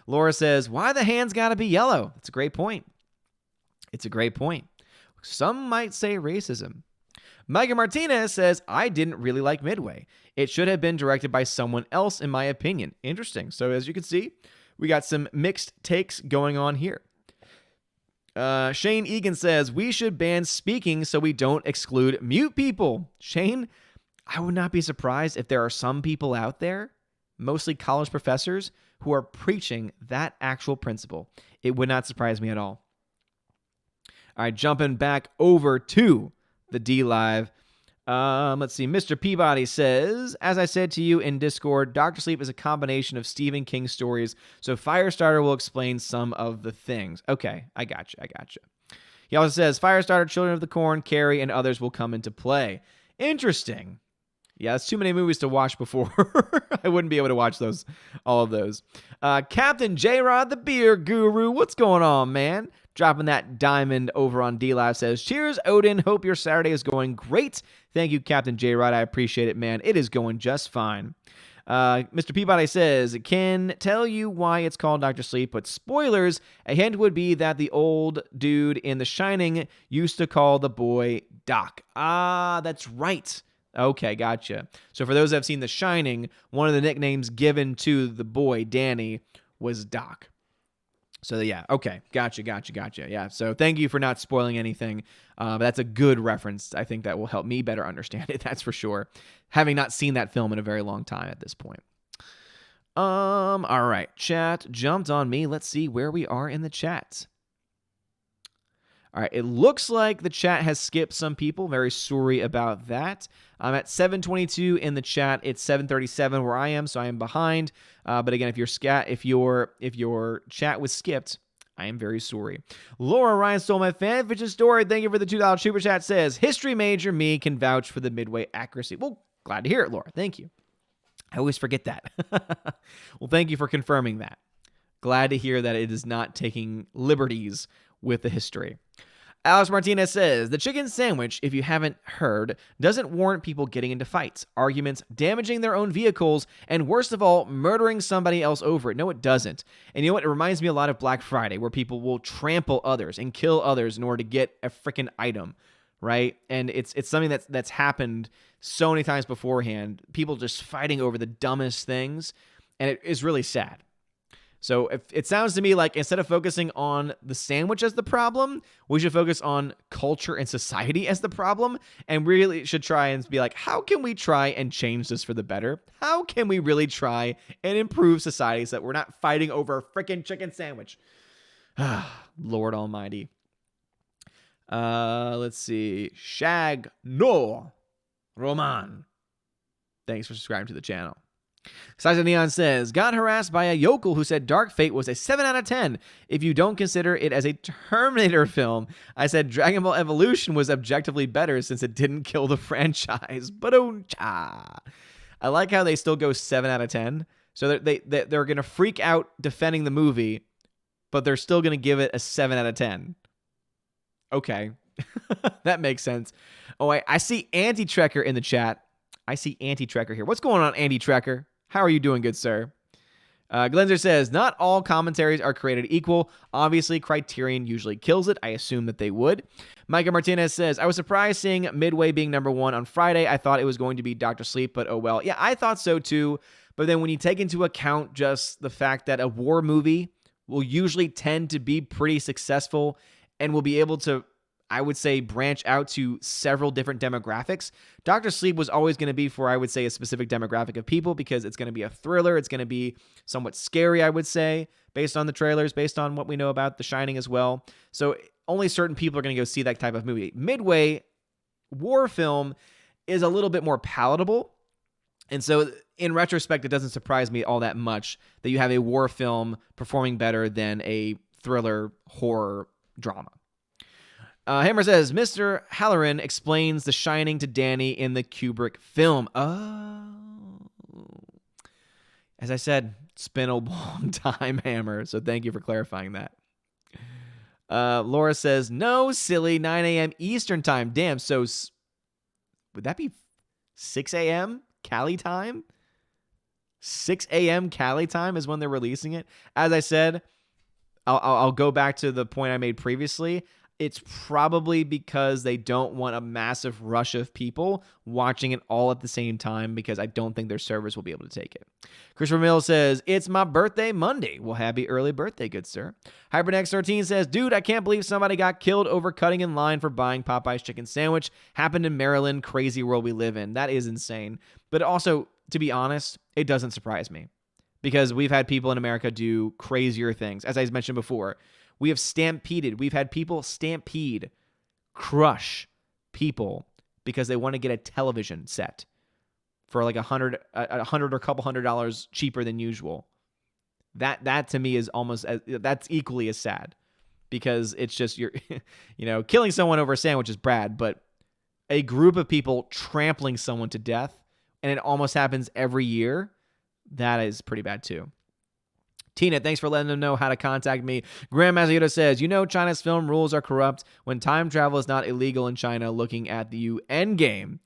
Laura says, why the hands gotta be yellow? That's a great point. It's a great point. Some might say racism. Megan Martinez says, I didn't really like Midway. It should have been directed by someone else, in my opinion. Interesting. So as you can see, we got some mixed takes going on here. Shane Egan says, we should ban speaking so we don't exclude mute people. Shane, I would not be surprised if there are some people out there, mostly college professors, who are preaching that actual principle. It would not surprise me at all. All right, jumping back over to the D Live. Let's see. Mr. Peabody says, as I said to you in Discord, Dr. Sleep is a combination of Stephen King stories, so Firestarter will explain some of the things. Okay, I gotcha. He also says, Firestarter, Children of the Corn, Carrie, and others will come into play. Interesting. Yeah, that's too many movies to watch before. I wouldn't be able to watch all of those. Captain J-Rod, the beer guru. What's going on, man? Dropping that diamond over on D-Live says, cheers, Odin. Hope your Saturday is going great. Thank you, Captain J-Rod. I appreciate it, man. It is going just fine. Mr. Peabody says, can tell you why it's called Dr. Sleep, but spoilers, a hint would be that the old dude in The Shining used to call the boy Doc. Ah, that's right. Okay, gotcha. So for those that have seen The Shining, one of the nicknames given to the boy, Danny, was Doc. So yeah, okay, gotcha. Yeah, so thank you for not spoiling anything. But that's a good reference. I think that will help me better understand it, that's for sure. Having not seen that film in a very long time at this point. All right, chat jumped on me. Let's see where we are in the chat. All right, it looks like the chat has skipped some people. Very sorry about that. I'm at 722 in the chat. It's 737 where I am, so I am behind. But again, if your chat was skipped, I am very sorry. Laura Ryan stole my fanfiction story. Thank you for the $2 super chat. Says, history major me can vouch for the Midway accuracy. Well, glad to hear it, Laura. Thank you. I always forget that. Well, thank you for confirming that. Glad to hear that it is not taking liberties with the history. Alex Martinez says, the chicken sandwich, if you haven't heard, doesn't warrant people getting into fights, arguments, damaging their own vehicles, and worst of all, murdering somebody else over it. No, it doesn't. And you know what? It reminds me a lot of Black Friday, where people will trample others and kill others in order to get a freaking item, right? And it's something that's happened so many times beforehand. People just fighting over the dumbest things, and it is really sad. So it sounds to me like instead of focusing on the sandwich as the problem, we should focus on culture and society as the problem, and really should try and be like, how can we try and change this for the better? How can we really try and improve society so that we're not fighting over a freaking chicken sandwich? Lord Almighty. Let's see. Shag No Roman. Thanks for subscribing to the channel. Size of Neon says, got harassed by a yokel who said Dark Fate was a 7 out of 10 if you don't consider it as a Terminator film. I said Dragon Ball Evolution was objectively better since it didn't kill the franchise. Ba-dum-cha. I like how they still go 7 out of 10. So they're going to freak out defending the movie, but they're still going to give it a 7 out of 10. Okay. That makes sense. Oh, I see Anti-Trekker in the chat. I see Anti-Trekker here. What's going on, Anti-Trekker? How are you doing, good sir? Glenzer says, not all commentaries are created equal. Obviously, Criterion usually kills it. I assume that they would. Micah Martinez says, I was surprised seeing Midway being number one on Friday. I thought it was going to be Dr. Sleep, but oh well. Yeah, I thought so too. But then when you take into account just the fact that a war movie will usually tend to be pretty successful and will be able to, I would say, branch out to several different demographics. Dr. Sleep was always going to be for, I would say, a specific demographic of people because it's going to be a thriller. It's going to be somewhat scary, I would say, based on the trailers, based on what we know about The Shining as well. So only certain people are going to go see that type of movie. Midway, war film, is a little bit more palatable. And so in retrospect, it doesn't surprise me all that much that you have a war film performing better than a thriller horror drama. Hammer says, Mr. Halloran explains The Shining to Danny in the Kubrick film. Oh. As I said, it's been a long time, Hammer, so thank you for clarifying that. Laura says, no, silly, 9 a.m. Eastern time. Damn, so would that be 6 a.m. Cali time? 6 a.m. Cali time is when they're releasing it. As I said, I'll go back to the point I made previously. It's probably because they don't want a massive rush of people watching it all at the same time because I don't think their servers will be able to take it. Christopher Mills says, it's my birthday Monday. Well, happy early birthday, good sir. HyperNext13 says, dude, I can't believe somebody got killed over cutting in line for buying Popeye's chicken sandwich. Happened in Maryland, crazy world we live in. That is insane. But also, to be honest, it doesn't surprise me because we've had people in America do crazier things. As I mentioned before, we have stampeded. We've had people stampede, crush people because they want to get a television set for like $100 or a couple $100 cheaper than usual. That to me is that's equally as sad because it's just you're killing someone over a sandwich is bad, but a group of people trampling someone to death and it almost happens every year, that is pretty bad too. Tina, thanks for letting them know how to contact me. Grandmaster Yoda says, China's film rules are corrupt when time travel is not illegal in China, looking at the UN game.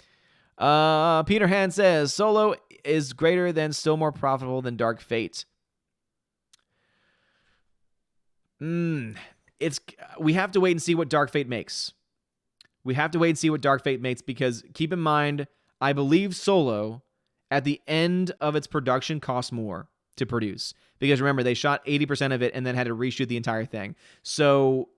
Peter Han says, Solo is greater than, still more profitable than Dark Fate. We have to wait and see what Dark Fate makes. Because keep in mind, I believe Solo, at the end of its production, costs more to produce. Because remember, they shot 80% of it and then had to reshoot the entire thing. So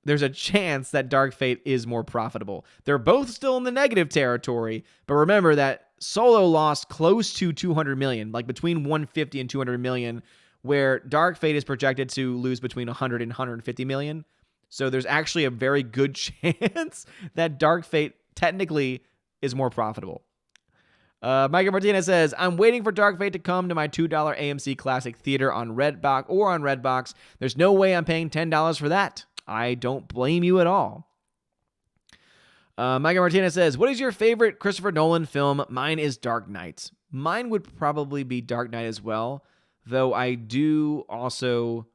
there's a chance that Dark Fate is more profitable. They're both still in the negative territory, but remember that Solo lost close to 200 million, like between 150 and 200 million, where Dark Fate is projected to lose between 100 and 150 million. So there's actually a very good chance that Dark Fate technically is more profitable. Micah Martinez says, I'm waiting for Dark Fate to come to my $2 AMC Classic Theater on Redbox. There's no way I'm paying $10 for that. I don't blame you at all. Micah Martinez says, what is your favorite Christopher Nolan film? Mine is Dark Knight. Mine would probably be Dark Knight as well, though I do also...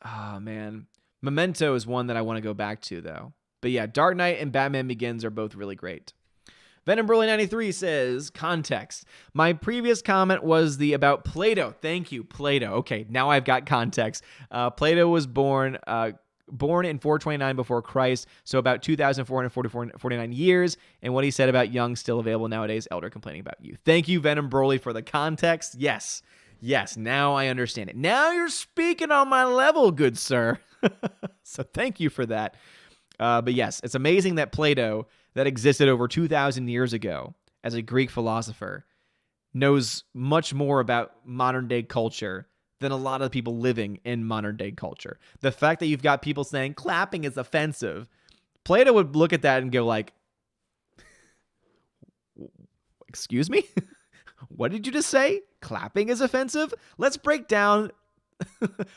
Oh, man. Memento is one that I want to go back to, though. But yeah, Dark Knight and Batman Begins are both really great. Venom Burley 93 says, context. My previous comment was about Plato. Thank you, Plato. Okay, now I've got context. Plato was born in 429 before Christ, so about 2,449 years, and what he said about young still available nowadays, elder complaining about youth. Thank you, Venom Burley, for the context. Yes, now I understand it. Now you're speaking on my level, good sir. So thank you for that. But yes, it's amazing that Plato, that existed over 2,000 years ago as a Greek philosopher, knows much more about modern-day culture than a lot of people living in modern-day culture. The fact that you've got people saying clapping is offensive, Plato would look at that and go like, excuse me? What did you just say? Clapping is offensive? Let's break down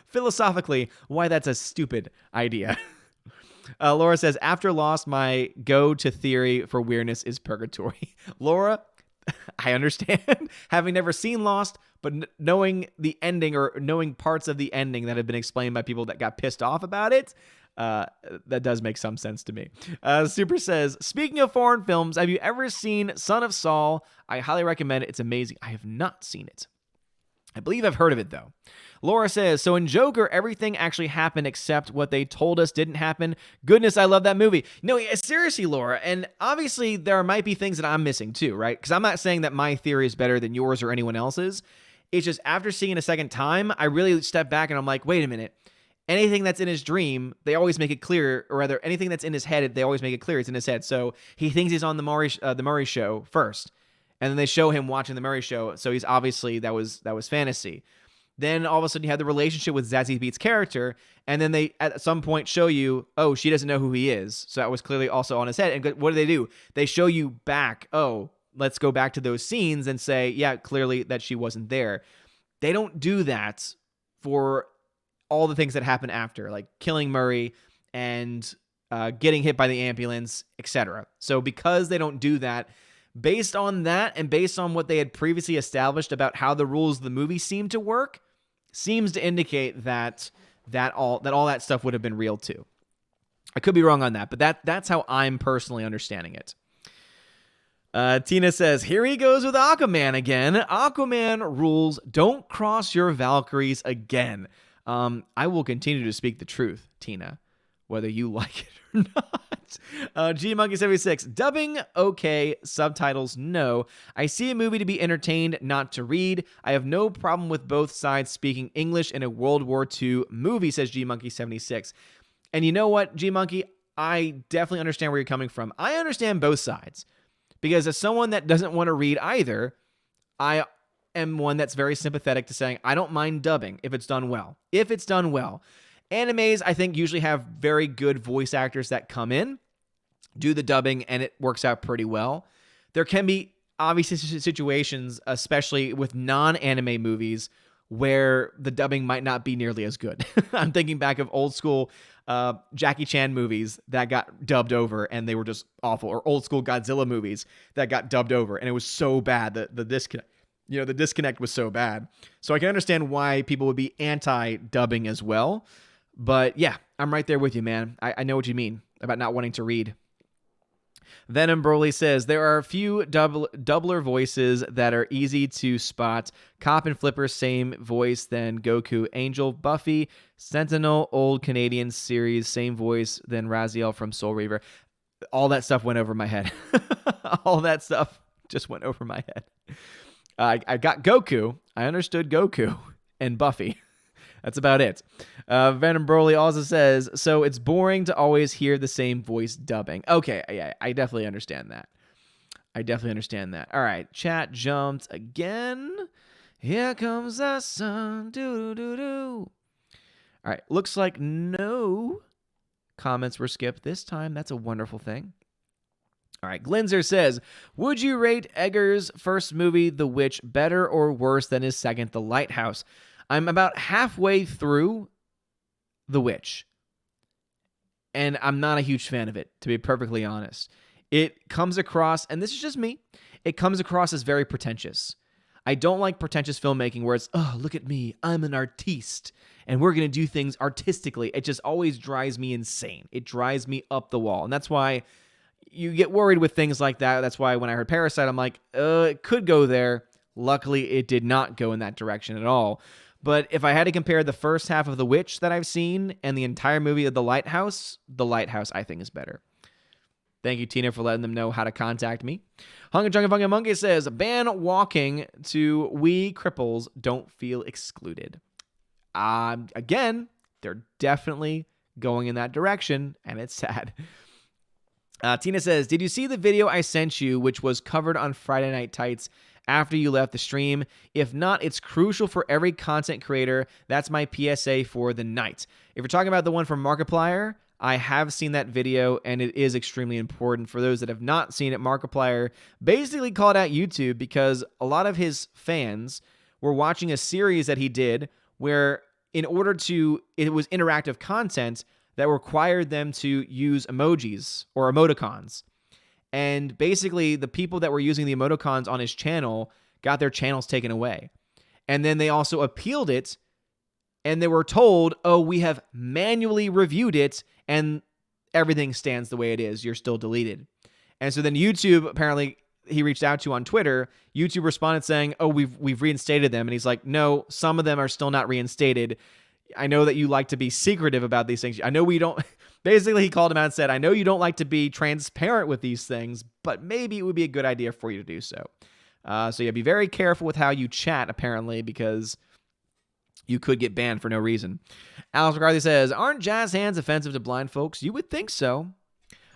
philosophically why that's a stupid idea. Laura says, after Lost, my go-to theory for weirdness is purgatory. Laura, I understand. Having never seen Lost, but knowing the ending or knowing parts of the ending that have been explained by people that got pissed off about it, that does make some sense to me. Super says, speaking of foreign films, have you ever seen Son of Saul? I highly recommend it. It's amazing. I have not seen it. I believe I've heard of it, though. Laura says, so in Joker, everything actually happened except what they told us didn't happen. Goodness, I love that movie. No, seriously, Laura, and obviously there might be things that I'm missing too, right? Because I'm not saying that my theory is better than yours or anyone else's. It's just after seeing it a second time, I really step back and I'm like, wait a minute. Anything that's in his dream, they always make it clear, or rather, anything that's in his head, they always make it clear it's in his head. So he thinks he's on the Murray Show first, and then they show him watching the Murray Show. So he's obviously that was fantasy. Then all of a sudden you have the relationship with Zazie Beetz' character, and then they at some point show you, oh, she doesn't know who he is. So that was clearly also on his head. And what do? They show you back. Oh, let's go back to those scenes and say, yeah, clearly that she wasn't there. They don't do that for all the things that happen after, like killing Murray and getting hit by the ambulance, etc. So because they don't do that, based on that and based on what they had previously established about how the rules of the movie seem to work, seems to indicate that all that stuff would have been real too. I could be wrong on that, but that's how I'm personally understanding it. Tina says, here he goes with Aquaman again. Aquaman rules. Don't cross your Valkyries again. I will continue to speak the truth, Tina, whether you like it or not. GMonkey76, dubbing, okay. Subtitles, no. I see a movie to be entertained, not to read. I have no problem with both sides speaking English in a World War II movie, says GMonkey76. And you know what, GMonkey? I definitely understand where you're coming from. I understand both sides. Because as someone that doesn't want to read either, I am one that's very sympathetic to saying, I don't mind dubbing if it's done well. If it's done well. Animes, I think, usually have very good voice actors that come in, do the dubbing, and it works out pretty well. There can be obviously situations, especially with non-anime movies, where the dubbing might not be nearly as good. I'm thinking back of old school Jackie Chan movies that got dubbed over and they were just awful, or old school Godzilla movies that got dubbed over and it was so bad that the disconnect was so bad. So I can understand why people would be anti-dubbing as well. But yeah, I'm right there with you, man. I know what you mean about not wanting to read. Venom Broly says, there are a few doubler voices that are easy to spot. Cop and Flipper, same voice, then Goku. Angel, Buffy, Sentinel, old Canadian series, same voice, then Raziel from Soul Reaver. All that stuff went over my head. All that stuff just went over my head. I got Goku. I understood Goku and Buffy. That's about it. Venom Broly also says, so it's boring to always hear the same voice dubbing. Okay, yeah, I definitely understand that. All right, chat jumped again. Here comes the sun. Do. All right, looks like no comments were skipped this time. That's a wonderful thing. All right, Glinzer says, would you rate Eggers' first movie, The Witch, better or worse than his second, The Lighthouse? I'm about halfway through The Witch, and I'm not a huge fan of it, to be perfectly honest. It comes across, and this is just me, it comes across as very pretentious. I don't like pretentious filmmaking where it's, oh, look at me, I'm an artiste, and we're going to do things artistically. It just always drives me insane. It drives me up the wall, and that's why you get worried with things like that. That's why when I heard Parasite, I'm like, it could go there. Luckily, it did not go in that direction at all. But if I had to compare the first half of The Witch that I've seen and the entire movie of The Lighthouse I think is better. Thank you, Tina, for letting them know how to contact me. Hunga Junga Funga Monkey says, ban walking to we cripples don't feel excluded. Again, they're definitely going in that direction, and it's sad. Tina says, did you see the video I sent you, which was covered on Friday Night Tights after you left the stream? If not, it's crucial for every content creator. That's my PSA for the night. If you're talking about the one from Markiplier, I have seen that video, and it is extremely important. For those that have not seen it, Markiplier basically called out YouTube because a lot of his fans were watching a series that he did where it was interactive content that required them to use emojis or emoticons. And basically, the people that were using the emoticons on his channel got their channels taken away. And then they also appealed it, and they were told, oh, we have manually reviewed it, and everything stands the way it is. You're still deleted. And so then YouTube, apparently, he reached out to on Twitter, YouTube responded saying, "Oh, we've reinstated them," and he's like, "No, some of them are still not reinstated. I know that you like to be secretive about these things. I know we don't." Basically, he called him out and said, "I know you don't like to be transparent with these things, but maybe it would be a good idea for you to do so." So yeah, be very careful with how you chat, apparently, because you could get banned for no reason. Alex McCarthy says, "Aren't jazz hands offensive to blind folks? You would think so."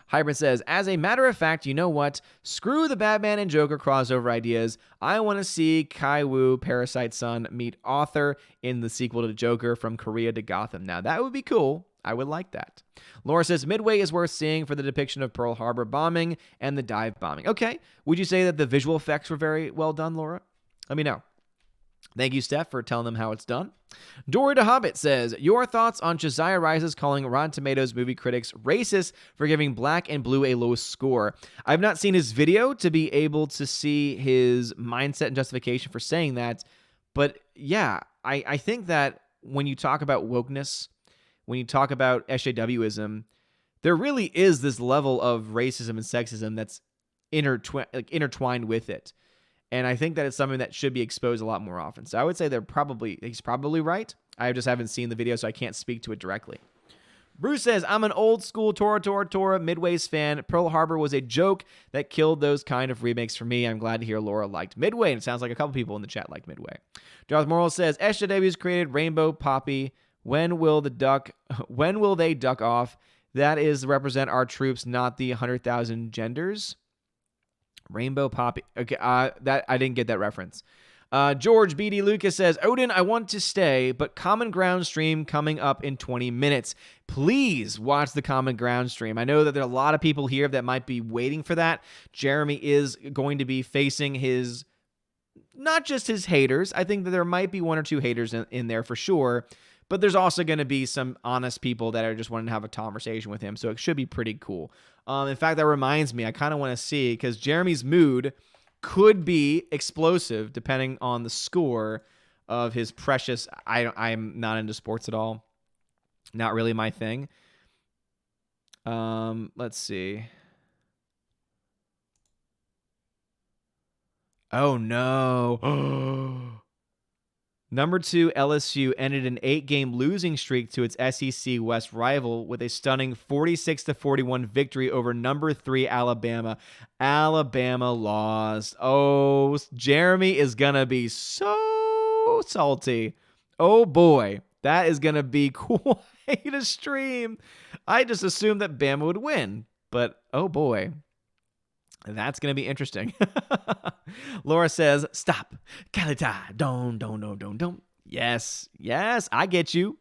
Hybrid says, "As a matter of fact, you know what? Screw the Batman and Joker crossover ideas. I want to see Kai Wu, Parasite's son, meet Arthur in the sequel to Joker from Korea to Gotham. Now, that would be cool. I would like that." Laura says, "Midway is worth seeing for the depiction of Pearl Harbor bombing and the dive bombing." Okay. Would you say that the visual effects were very well done, Laura? Let me know. Thank you, Steph, for telling them how it's done. Dory the Hobbit says, "Your thoughts on Josiah Rises calling Rotten Tomatoes movie critics racist for giving Black and Blue a low score." I've not seen his video to be able to see his mindset and justification for saying that. But yeah, I think that when you talk about wokeness, when you talk about SJWism, there really is this level of racism and sexism that's intertwined with it. And I think that it's something that should be exposed a lot more often. So I would say he's probably right. I just haven't seen the video, so I can't speak to it directly. Bruce says, "I'm an old school Tora Midway's fan. Pearl Harbor was a joke that killed those kind of remakes for me. I'm glad to hear Laura liked Midway." And it sounds like a couple people in the chat liked Midway. Darth Morrill says, "SJW's created Rainbow Poppy. When will they duck off? That is represent our troops, not the 100,000 genders." Rainbow Poppy. Okay, that I didn't get that reference. George B.D. Lucas says, "Odin, I want to stay, but Common Ground stream coming up in 20 minutes. Please watch the Common Ground stream." I know that there are a lot of people here that might be waiting for that. Jeremy is going to be facing not just his haters. I think that there might be one or two haters in there for sure. But there's also going to be some honest people that are just wanting to have a conversation with him. So it should be pretty cool. In fact, that reminds me, I kind of want to see, because Jeremy's mood could be explosive depending on the score of his precious. I'm not into sports at all. Not really my thing. Let's see. Oh, no. Number 2, LSU ended an 8-game losing streak to its SEC West rival with a stunning 46-41 victory over number 3 Alabama. Alabama lost. Oh, Jeremy is going to be so salty. Oh, boy. That is going to be quite a stream. I just assumed that Bama would win, but oh, boy. That's going to be interesting. Laura says, "Stop. Kalita. Don't. Yes, I get you."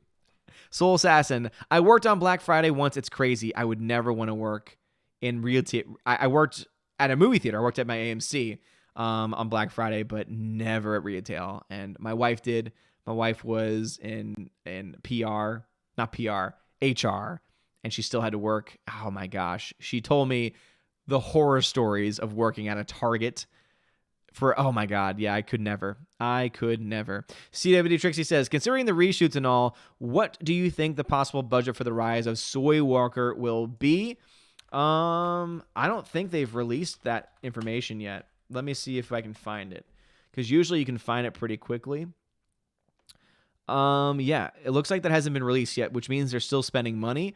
Soul Assassin, "I worked on Black Friday once. It's crazy. I would never want to work in real theater. I worked at a movie theater. I worked at my AMC on Black Friday, but never at retail. And my wife did. My wife was in PR, not PR, HR, and she still had to work. Oh, my gosh. She told me the horror stories of working at a Target oh my God. Yeah, I could never. CWD Trixie says, "Considering the reshoots and all, what do you think the possible budget for the Rise of Soy Walker will be?" I don't think they've released that information yet. Let me see if I can find it, because usually you can find it pretty quickly. Yeah, it looks like that hasn't been released yet, which means they're still spending money.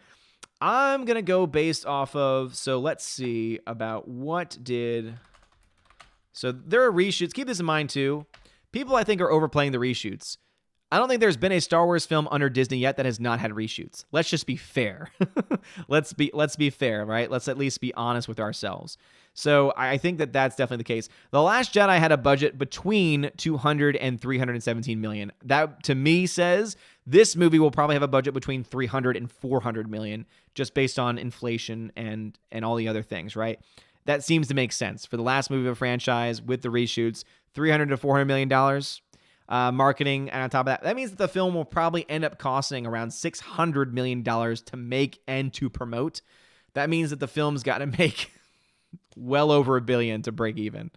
I'm going to go based off of, so let's see about so there are reshoots. Keep this in mind too. People, I think, are overplaying the reshoots. I don't think there's been a Star Wars film under Disney yet that has not had reshoots. Let's just be fair. Let's be fair, right? Let's at least be honest with ourselves. So I think that that's definitely the case. The Last Jedi had a budget between 200 and 317 million. That to me says this movie will probably have a budget between 300 and 400 million, just based on inflation and all the other things, right? That seems to make sense for the last movie of a franchise with the reshoots. $300 to $400 million. Marketing, and on top of that means that the film will probably end up costing around $600 million to make and to promote. That means that the film's got to make well over $1 billion to break even,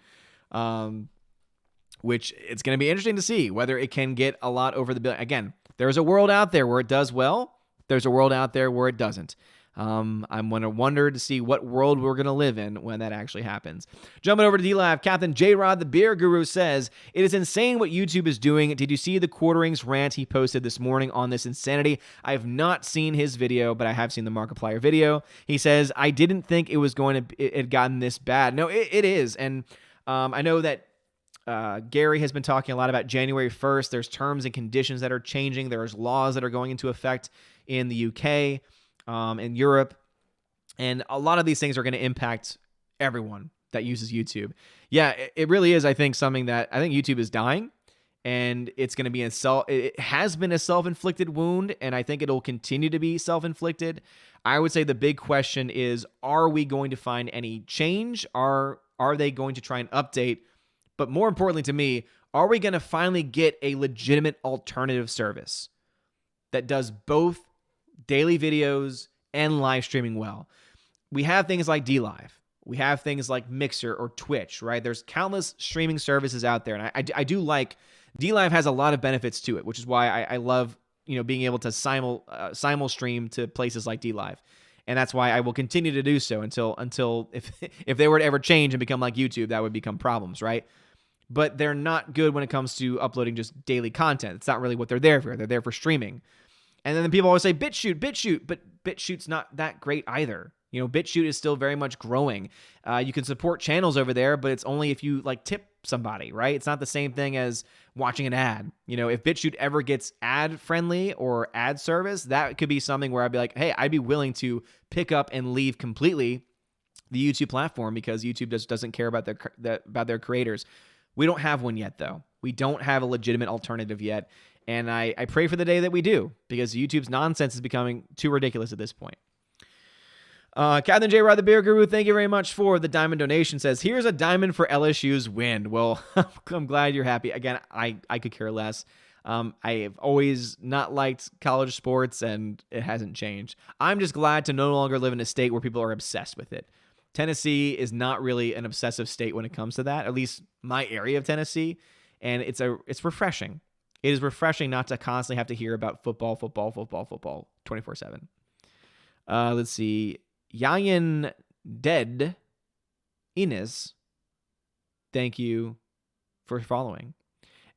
which it's going to be interesting to see whether it can get a lot over the billion. Again, there's a world out there where it does well. There's a world out there where it doesn't. I'm going to wonder to see what world we're going to live in when that actually happens. Jumping over to D-Live, Captain J-Rod, the beer guru, says, "It is insane what YouTube is doing. Did you see the quarterings rant he posted this morning on this insanity? I have not seen his video, but I have seen the Markiplier video." He says, "I didn't think it was it had gotten this bad." No, it is. And I know that Gary has been talking a lot about January 1st. There's terms and conditions that are changing. There's laws that are going into effect in the UK, in Europe. And a lot of these things are going to impact everyone that uses YouTube. Yeah, it really is, I think, something that I think YouTube is dying. And it's going to be it has been a self-inflicted wound, and I think it'll continue to be self-inflicted. I would say the big question is, are we going to find any change? Are they going to try and update? But more importantly to me, are we going to finally get a legitimate alternative service that does both daily videos and live streaming well? We have things like D-Live. We have things like Mixer or Twitch, right? There's countless streaming services out there. And I do like D-Live has a lot of benefits to it, which is why I love, being able to simul stream to places like D-Live. And that's why I will continue to do so until if they were to ever change and become like YouTube, that would become problems, right? But they're not good when it comes to uploading just daily content. It's not really what they're there for. They're there for streaming. And then people always say, BitChute, but BitChute's not that great either. BitChute is still very much growing. You can support channels over there, but it's only if you tip somebody, right? It's not the same thing as watching an ad. If BitChute ever gets ad friendly or ad service, that could be something where I'd be like, hey, I'd be willing to pick up and leave completely the YouTube platform because YouTube just doesn't care about their creators. We don't have one yet, though. We don't have a legitimate alternative yet. And I pray for the day that we do, because YouTube's nonsense is becoming too ridiculous at this point. Captain J. Rod, the beer guru, thank you very much for the diamond donation. Says, "Here's a diamond for LSU's win." Well, I'm glad you're happy. Again, I could care less. I have always not liked college sports, and it hasn't changed. I'm just glad to no longer live in a state where people are obsessed with it. Tennessee is not really an obsessive state when it comes to that, at least my area of Tennessee, and it's refreshing. It is refreshing not to constantly have to hear about football 24/7. Let's see. Yayan Dead Ines, thank you for following.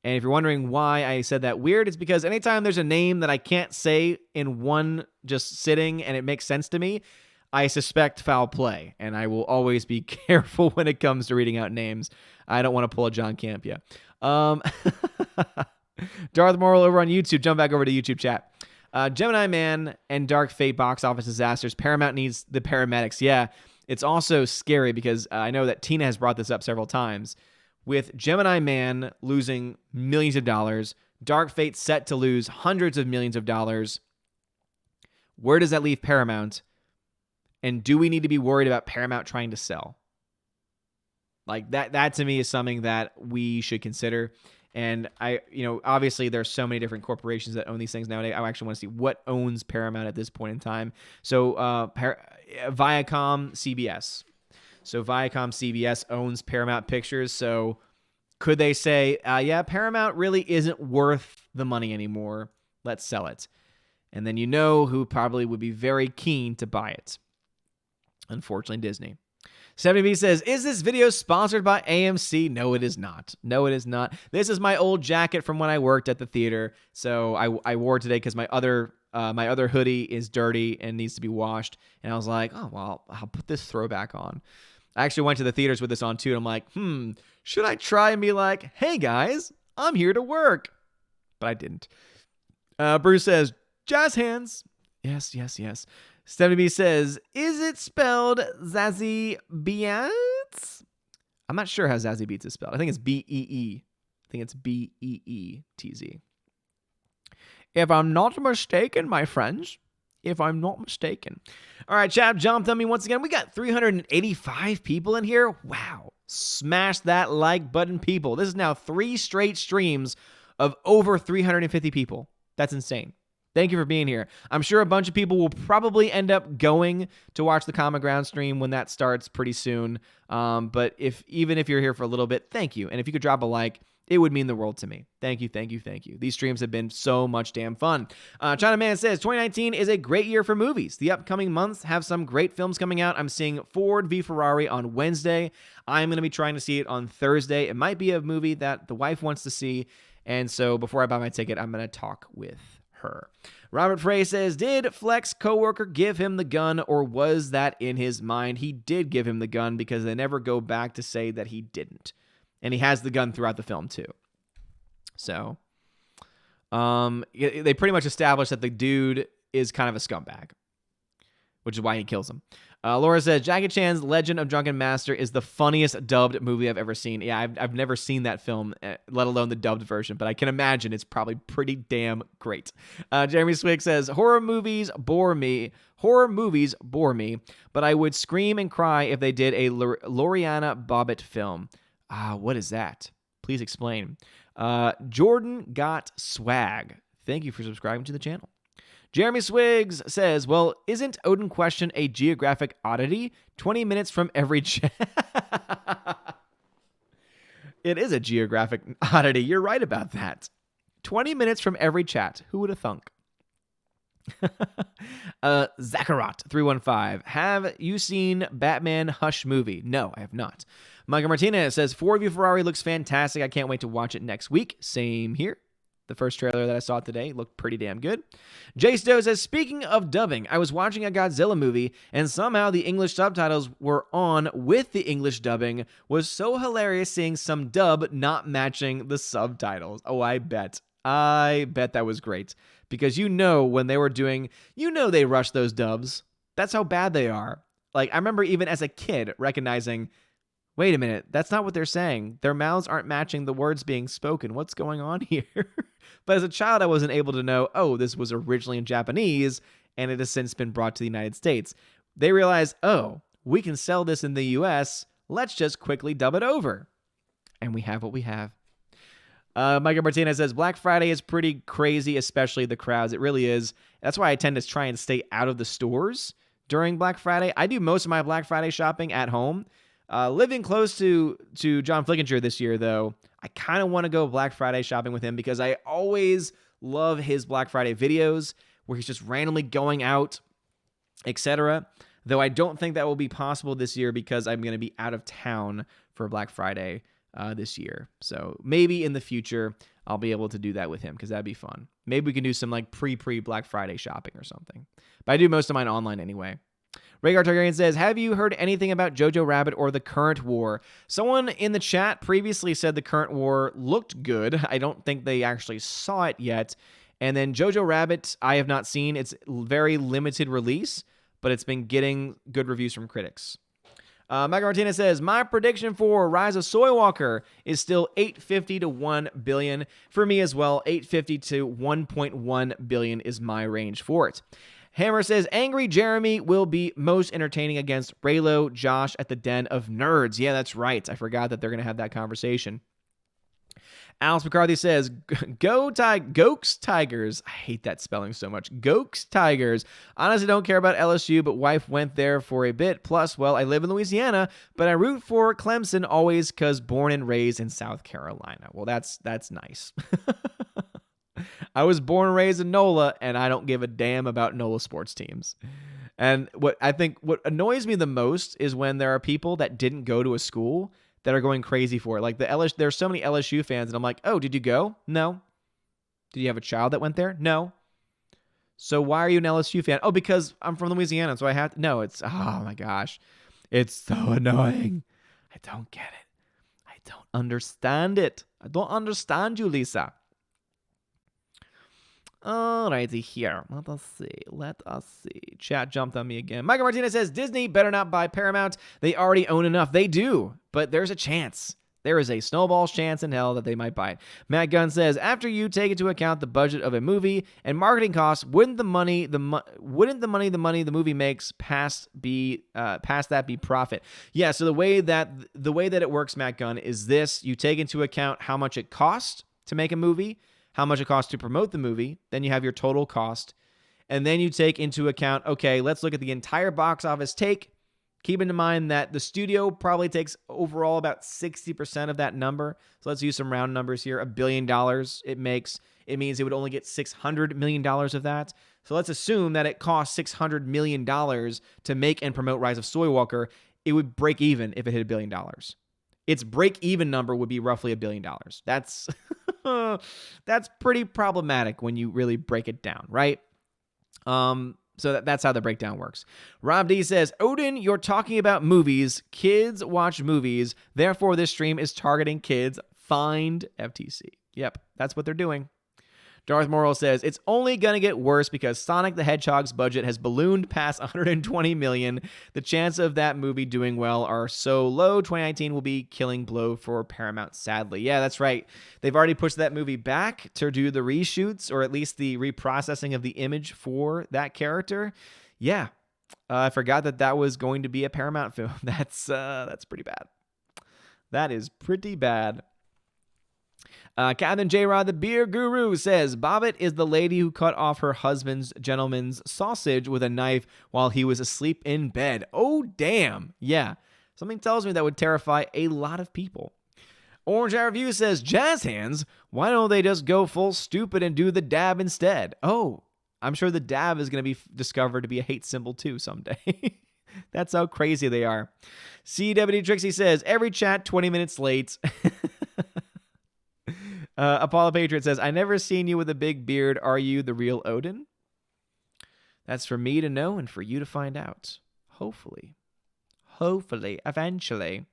And if you're wondering why I said that weird, it's because anytime there's a name that I can't say in one just sitting and it makes sense to me, I suspect foul play, and I will always be careful when it comes to reading out names. I don't want to pull a John Campia. Darth Moral over on YouTube. Jump back over to YouTube chat. Gemini Man and Dark Fate box office disasters. Paramount needs the paramedics. Yeah, it's also scary because I know that Tina has brought this up several times. With Gemini Man losing millions of dollars, Dark Fate set to lose hundreds of millions of dollars, where does that leave Paramount? And do we need to be worried about Paramount trying to sell? That to me is something that we should consider. And obviously there's so many different corporations that own these things nowadays. I actually want to see what owns Paramount at this point in time. So Viacom CBS. So Viacom CBS owns Paramount Pictures. So could they say, yeah, Paramount really isn't worth the money anymore. Let's sell it. And then who probably would be very keen to buy it. Unfortunately, Disney. 70B says, "Is this video sponsored by AMC?" No, it is not. No, it is not. This is my old jacket from when I worked at the theater. So I wore it today because my other hoodie is dirty and needs to be washed. And I was like, oh, well, I'll put this throwback on. I actually went to the theaters with this on too. And I'm like, should I try and be like, hey guys, I'm here to work? But I didn't. Bruce says, "Jazz hands." Yes. 70B says, "Is it spelled Zazie Beats?" I'm not sure how Zazie Beats is spelled. I think it's B-E-E. I think it's B-E-E-T-Z. If I'm not mistaken, my friends. If I'm not mistaken. All right, chat, jump on me once again. We got 385 people in here. Wow. Smash that like button, people. This is now 3 straight streams of over 350 people. That's insane. Thank you for being here. I'm sure a bunch of people will probably end up going to watch the Common Ground stream when that starts pretty soon. But even if you're here for a little bit, thank you. And if you could drop a like, It would mean the world to me. Thank you, thank you, thank you. These streams have been so much damn fun. China Man says, 2019 is a great year for movies. The upcoming months have some great films coming out. I'm seeing Ford v Ferrari on Wednesday. I'm going to be trying to see it on Thursday. It might be a movie that the wife wants to see. And so before I buy my ticket, I'm going to talk with her. Robert Frey says, did Fleck's coworker give him the gun, or was that in his mind? He did give him the gun because they never go back to say that he didn't. And he has the gun throughout the film, too. So, they pretty much established that the dude is kind of a scumbag, which is why he kills him. Laura says, Jackie Chan's Legend of Drunken Master is the funniest dubbed movie I've ever seen. Yeah, I've never seen that film, let alone the dubbed version, but I can imagine it's probably pretty damn great. Jeremy Swig says, horror movies bore me, but I would scream and cry if they did a Loriana Bobbitt film. What is that? Please explain. Jordan got swag. Thank you for subscribing to the channel. Jeremy Swigs says, well, isn't Odin Question a geographic oddity? 20 minutes from every chat. It is a geographic oddity. You're right about that. 20 minutes from every chat. Who would have thunk? Zacharat315. Have you seen Batman Hush movie? No, I have not. Michael Martinez says, Ford v Ferrari looks fantastic. I can't wait to watch it next week. Same here. The first trailer that I saw today looked pretty damn good. Jay Stowe says, speaking of dubbing, I was watching a Godzilla movie and somehow the English subtitles were on with the English dubbing. Was so hilarious seeing some dub not matching the subtitles. Oh, I bet that was great. Because when they were doing, they rushed those dubs. That's how bad they are. Like, I remember even as a kid recognizing, wait a minute, that's not what they're saying. Their mouths aren't matching the words being spoken. What's going on here? But as a child, I wasn't able to know, oh, this was originally in Japanese, and it has since been brought to the United States. They realized, oh, we can sell this in the US. Let's just quickly dub it over. And we have what we have. Michael Martinez says, Black Friday is pretty crazy, especially the crowds. It really is. That's why I tend to try and stay out of the stores during Black Friday. I do most of my Black Friday shopping at home. Living close to John Flickinger this year, though, I kind of want to go Black Friday shopping with him because I always love his Black Friday videos where he's just randomly going out, etc. Though I don't think that will be possible this year because I'm going to be out of town for Black Friday this year. So maybe in the future, I'll be able to do that with him because that'd be fun. Maybe we can do some like pre-Black Friday shopping or something. But I do most of mine online anyway. Rhaegar Targaryen says, have you heard anything about Jojo Rabbit or the current war? Someone in the chat previously said the current war looked good. I don't think they actually saw it yet. And then Jojo Rabbit, I have not seen. It's very limited release, but it's been getting good reviews from critics. Michael Martinez says, my prediction for Rise of Soywalker is still 850 to 1 billion. For me as well, 850 to 1.1 billion is my range for it. Hammer says, Angry Jeremy will be most entertaining against Raylo Josh at the Den of Nerds. Yeah, that's right. I forgot that they're going to have that conversation. Alice McCarthy says, Gokes Tigers. I hate that spelling so much. Gokes Tigers. Honestly, don't care about LSU, but wife went there for a bit. Plus, well, I live in Louisiana, but I root for Clemson always because born and raised in South Carolina. Well, that's nice. I was born and raised in NOLA, and I don't give a damn about NOLA sports teams. And what annoys me the most is when there are people that didn't go to a school that are going crazy for it. Like there's so many LSU fans, and I'm like, oh, did you go? No. Did you have a child that went there? No. So why are you an LSU fan? Oh, because I'm from Louisiana, so I have to. No, it's, oh my gosh. It's so annoying. I don't get it. I don't understand it. I don't understand you, Lisa. Alrighty here. Let us see. Chat jumped on me again. Michael Martinez says, Disney better not buy Paramount. They already own enough. They do, but there's a chance. There is a snowball's chance in hell that they might buy it. Matt Gunn says, after you take into account the budget of a movie and marketing costs, wouldn't the money the movie makes past that be profit? Yeah, so the way that it works, Matt Gunn, is this. You take into account how much it costs to make a movie, how much it costs to promote the movie, then you have your total cost, and then you take into account, okay, let's look at the entire box office take, Keep in mind that the studio probably takes overall about 60% of that number. So let's use some round numbers here. $1 billion it makes. It means it would only get $600 million of that. So let's assume that it costs $600 million to make and promote Rise of Skywalker. It would break even if it hit $1 billion. Its break-even number would be roughly $1 billion. That's that's pretty problematic when you really break it down, right? So that's how the breakdown works. Rob D says, Odin, you're talking about movies. Kids watch movies. Therefore, this stream is targeting kids. Find FTC. Yep, that's what they're doing. Darth Morrill says, it's only going to get worse because Sonic the Hedgehog's budget has ballooned past $120 million. The chance of that movie doing well are so low. 2019 will be killing blow for Paramount, sadly. Yeah, that's right. They've already pushed that movie back to do the reshoots, or at least the reprocessing of the image for that character. Yeah, I forgot that was going to be a Paramount film. That's pretty bad. That is pretty bad. Captain J-Rod, the beer guru, says, Bobbit is the lady who cut off her husband's gentleman's sausage with a knife while he was asleep in bed. Oh, damn. Yeah. Something tells me that would terrify a lot of people. Orange Eye Review says, jazz hands, why don't they just go full stupid and do the dab instead? Oh, I'm sure the dab is going to be discovered to be a hate symbol too someday. That's how crazy they are. CWD Trixie says, every chat 20 minutes late. Apollo Patriot says, I never seen you with a big beard. Are you the real Odin? That's for me to know and for you to find out. Hopefully. Eventually.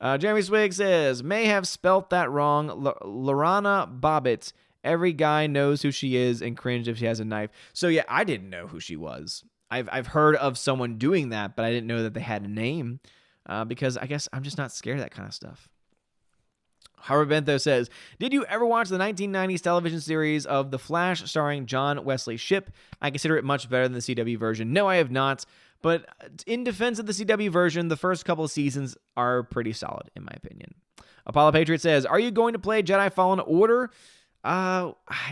Jeremy Swig says, may have spelt that wrong. Lorana Bobbitt. Every guy knows who she is and cringe if she has a knife. So yeah, I didn't know who she was. I've heard of someone doing that, but I didn't know that they had a name because I guess I'm just not scared of that kind of stuff. Howard Bentho says, did you ever watch the 1990s television series of The Flash starring John Wesley Shipp? I consider it much better than the CW version. No, I have not. But in defense of the CW version, the first couple of seasons are pretty solid, in my opinion. Apollo Patriot says, are you going to play Jedi Fallen Order?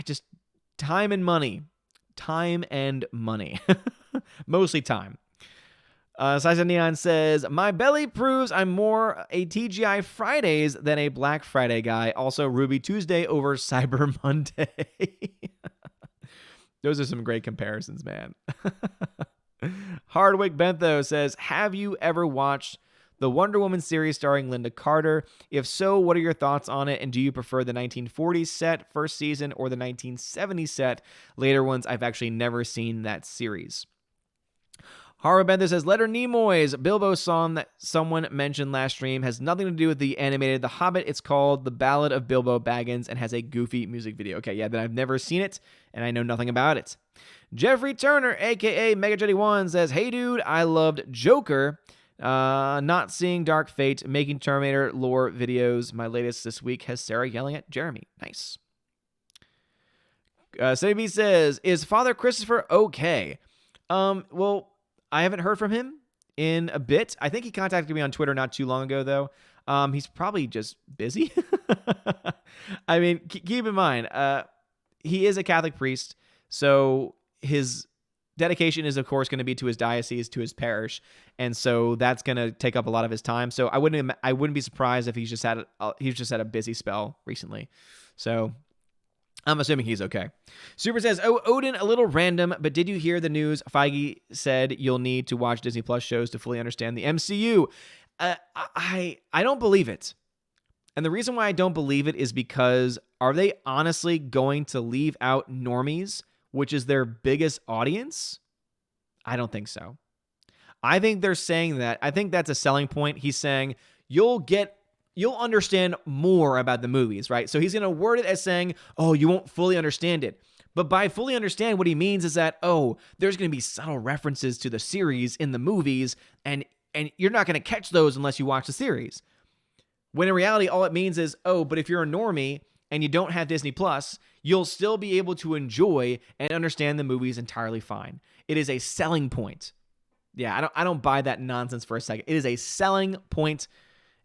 Just time and money. Time and money. Mostly time. Siza Neon says, my belly proves I'm more a TGI Fridays than a Black Friday guy. Also, Ruby Tuesday over Cyber Monday. Those are some great comparisons, man. Hardwick Bentho says, have you ever watched the Wonder Woman series starring Linda Carter? If so, what are your thoughts on it? And do you prefer the 1940s set first season or the 1970s set later ones? I've actually never seen that series. Hara Benther says, Leonard Nimoy's Bilbo song that someone mentioned last stream has nothing to do with the animated The Hobbit. It's called The Ballad of Bilbo Baggins and has a goofy music video. Okay, yeah, then I've never seen it, and I know nothing about it. Jeffrey Turner, a.k.a. MegaJetty1, says, hey, dude, I loved Joker. Not seeing Dark Fate, making Terminator lore videos. My latest this week has Sarah yelling at Jeremy. Nice. Sabi says, is Father Christopher okay? Well, I haven't heard from him in a bit. I think he contacted me on Twitter not too long ago, though. He's probably just busy. I mean, keep in mind, he is a Catholic priest, so his dedication is, of course, going to be to his diocese, to his parish, and so that's going to take up a lot of his time. So I wouldn't be surprised if he's just had a busy spell recently. So I'm assuming he's okay. Super says, oh, Odin, a little random, but did you hear the news? Feige said you'll need to watch Disney Plus shows to fully understand the MCU. I don't believe it. And the reason why I don't believe it is because are they honestly going to leave out normies, which is their biggest audience? I don't think so. I think they're saying that. I think that's a selling point. He's saying you'll understand more about the movies, right? So he's going to word it as saying, oh, you won't fully understand it. But by fully understand, what he means is that, oh, there's going to be subtle references to the series in the movies, and you're not going to catch those unless you watch the series. When in reality, all it means is, oh, but if you're a normie and you don't have Disney Plus, you'll still be able to enjoy and understand the movies entirely fine. It is a selling point. Yeah, I don't buy that nonsense for a second. It is a selling point.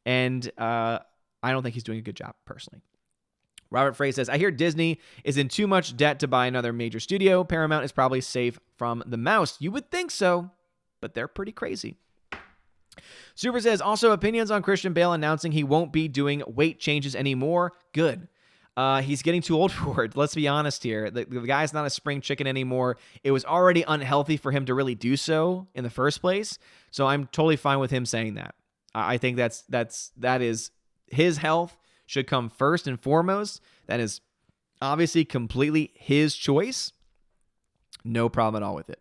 And I don't think he's doing a good job, personally. Robert Frey says, I hear Disney is in too much debt to buy another major studio. Paramount is probably safe from the mouse. You would think so, but they're pretty crazy. Super says, also opinions on Christian Bale announcing he won't be doing weight changes anymore. Good. He's getting too old for it. Let's be honest here. The guy's not a spring chicken anymore. It was already unhealthy for him to really do so in the first place. So I'm totally fine with him saying that. I think that is his health should come first and foremost. That is obviously completely his choice. No problem at all with it.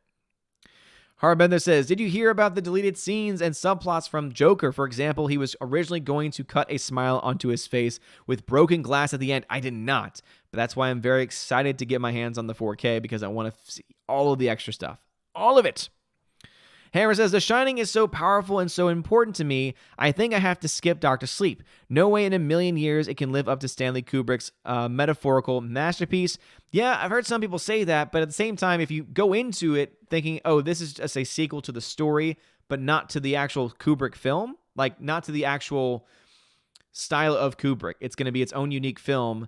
Harbender says, did you hear about the deleted scenes and subplots from Joker? For example, he was originally going to cut a smile onto his face with broken glass at the end. I did not, but that's why I'm very excited to get my hands on the 4K because I want to see all of the extra stuff. All of it. Hammer says, The Shining is so powerful and so important to me, I think I have to skip Dr. Sleep. No way in a million years it can live up to Stanley Kubrick's metaphorical masterpiece. Yeah, I've heard some people say that, but at the same time, if you go into it thinking, oh, this is just a sequel to the story, but not to the actual Kubrick film, like not to the actual style of Kubrick, it's going to be its own unique film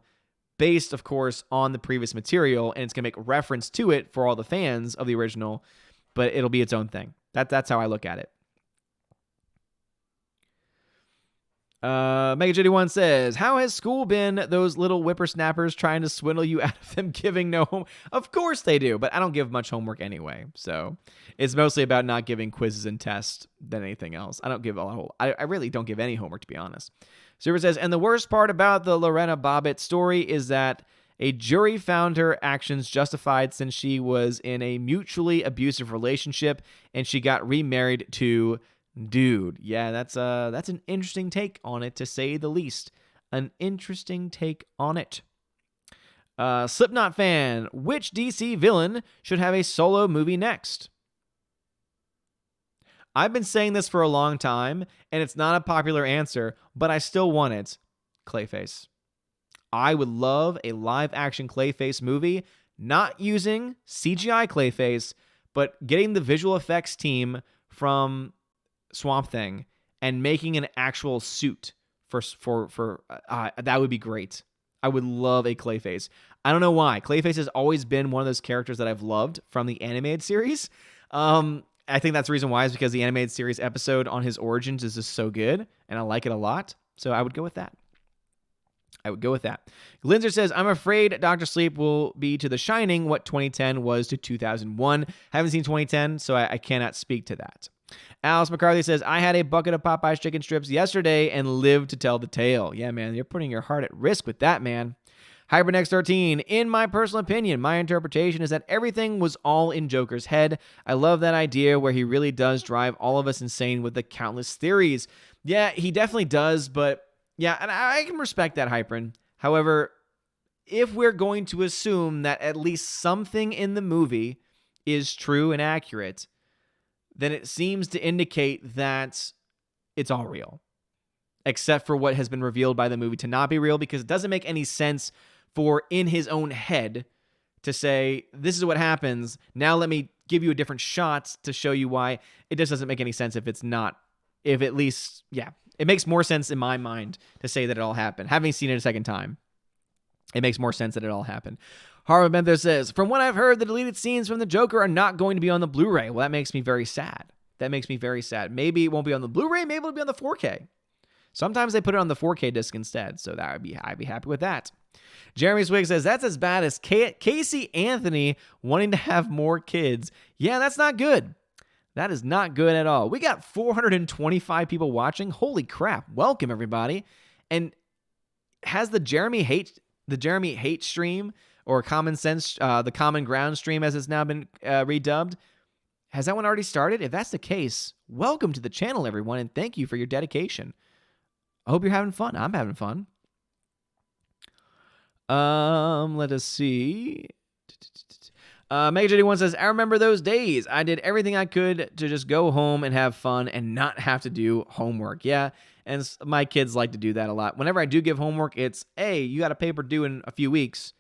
based, of course, on the previous material, and it's going to make reference to it for all the fans of the original, but it'll be its own thing. That's how I look at it. Mega JD1 says, how has school been? Those little whippersnappers trying to swindle you out of them giving no home. Of course they do, but I don't give much homework anyway. So it's mostly about not giving quizzes and tests than anything else. I don't give I really don't give any homework, to be honest. Super says, and the worst part about the Lorena Bobbitt story is that a jury found her actions justified since she was in a mutually abusive relationship and she got remarried to dude. Yeah, that's an interesting take on it, to say the least. An interesting take on it. Slipknot fan, which DC villain should have a solo movie next? I've been saying this for a long time, and it's not a popular answer, but I still want it. Clayface. I would love a live-action Clayface movie, not using CGI Clayface, but getting the visual effects team from Swamp Thing and making an actual suit for that would be great. I would love a Clayface. I don't know why. Clayface has always been one of those characters that I've loved from the animated series. I think that's the reason why is because the animated series episode on his origins is just so good, and I like it a lot. So I would go with that. Glinzer says, I'm afraid Dr. Sleep will be to The Shining what 2010 was to 2001. Haven't seen 2010, so I cannot speak to that. Alice McCarthy says, I had a bucket of Popeye's chicken strips yesterday and lived to tell the tale. Yeah, man, you're putting your heart at risk with that, man. HyperNext13, in my personal opinion, my interpretation is that everything was all in Joker's head. I love that idea where he really does drive all of us insane with the countless theories. Yeah, he definitely does, but yeah, and I can respect that, Hypern. However, if we're going to assume that at least something in the movie is true and accurate, then it seems to indicate that it's all real, except for what has been revealed by the movie to not be real, because it doesn't make any sense for in his own head to say, this is what happens, now let me give you a different shot to show you why. It just doesn't make any sense if it's not, if at least, yeah. It makes more sense in my mind to say that it all happened. Having seen it a second time, it makes more sense that it all happened. Harvard Benther says, from what I've heard, the deleted scenes from the Joker are not going to be on the Blu-ray. Well, that makes me very sad. Maybe it won't be on the Blu-ray. Maybe it'll be on the 4K. Sometimes they put it on the 4K disc instead, so I'd be happy with that. Jeremy Swig says, that's as bad as Casey Anthony wanting to have more kids. Yeah, that's not good. That is not good at all. We got 425 people watching. Holy crap. Welcome, everybody. And has the Jeremy Hate stream, or Common Sense, the Common Ground stream as it's now been redubbed, has that one already started? If that's the case, welcome to the channel, everyone, and thank you for your dedication. I hope you're having fun. I'm having fun. Let us see. Mega JD1 says, I remember those days. I did everything I could to just go home and have fun and not have to do homework. Yeah, and my kids like to do that a lot. Whenever I do give homework, it's, hey, you got a paper due in a few weeks,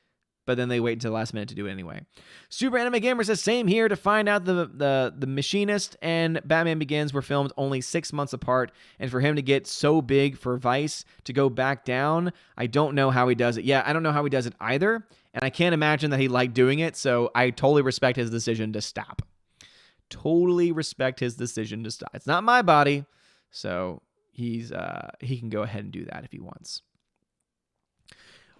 but then they wait until the last minute to do it anyway. Super Anime Gamer says, same here, to find out the Machinist and Batman Begins were filmed only 6 months apart, and for him to get so big for Vice to go back down, I don't know how he does it. Yeah, I don't know how he does it either. And I can't imagine that he liked doing it, so I totally respect his decision to stop. It's not my body, So he can go ahead and do that if he wants.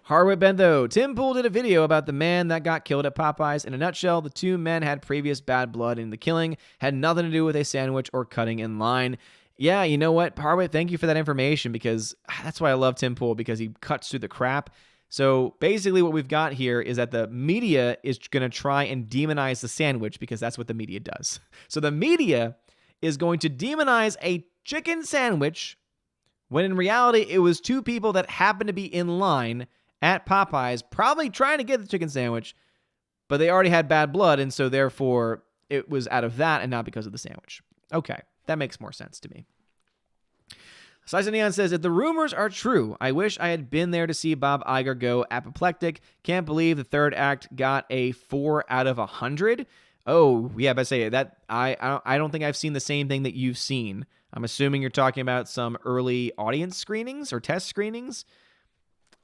Harwood Bentho. Tim Pool did a video about the man that got killed at Popeyes. In a nutshell, the two men had previous bad blood, and the killing had nothing to do with a sandwich or cutting in line. Yeah, you know what, Harwood, thank you for that information, because that's why I love Tim Pool, because he cuts through the crap. So basically what we've got here is that the media is going to try and demonize the sandwich, because that's what the media does. So the media is going to demonize a chicken sandwich when in reality it was two people that happened to be in line at Popeyes, probably trying to get the chicken sandwich, but they already had bad blood, and so therefore it was out of that and not because of the sandwich. Okay, that makes more sense to me. Slice of Neon says, if the rumors are true, I wish I had been there to see Bob Iger go apoplectic. Can't believe the third act got a 4 out of 100. Oh, yeah, but I say that I don't think I've seen the same thing that you've seen. I'm assuming you're talking about some early audience screenings or test screenings.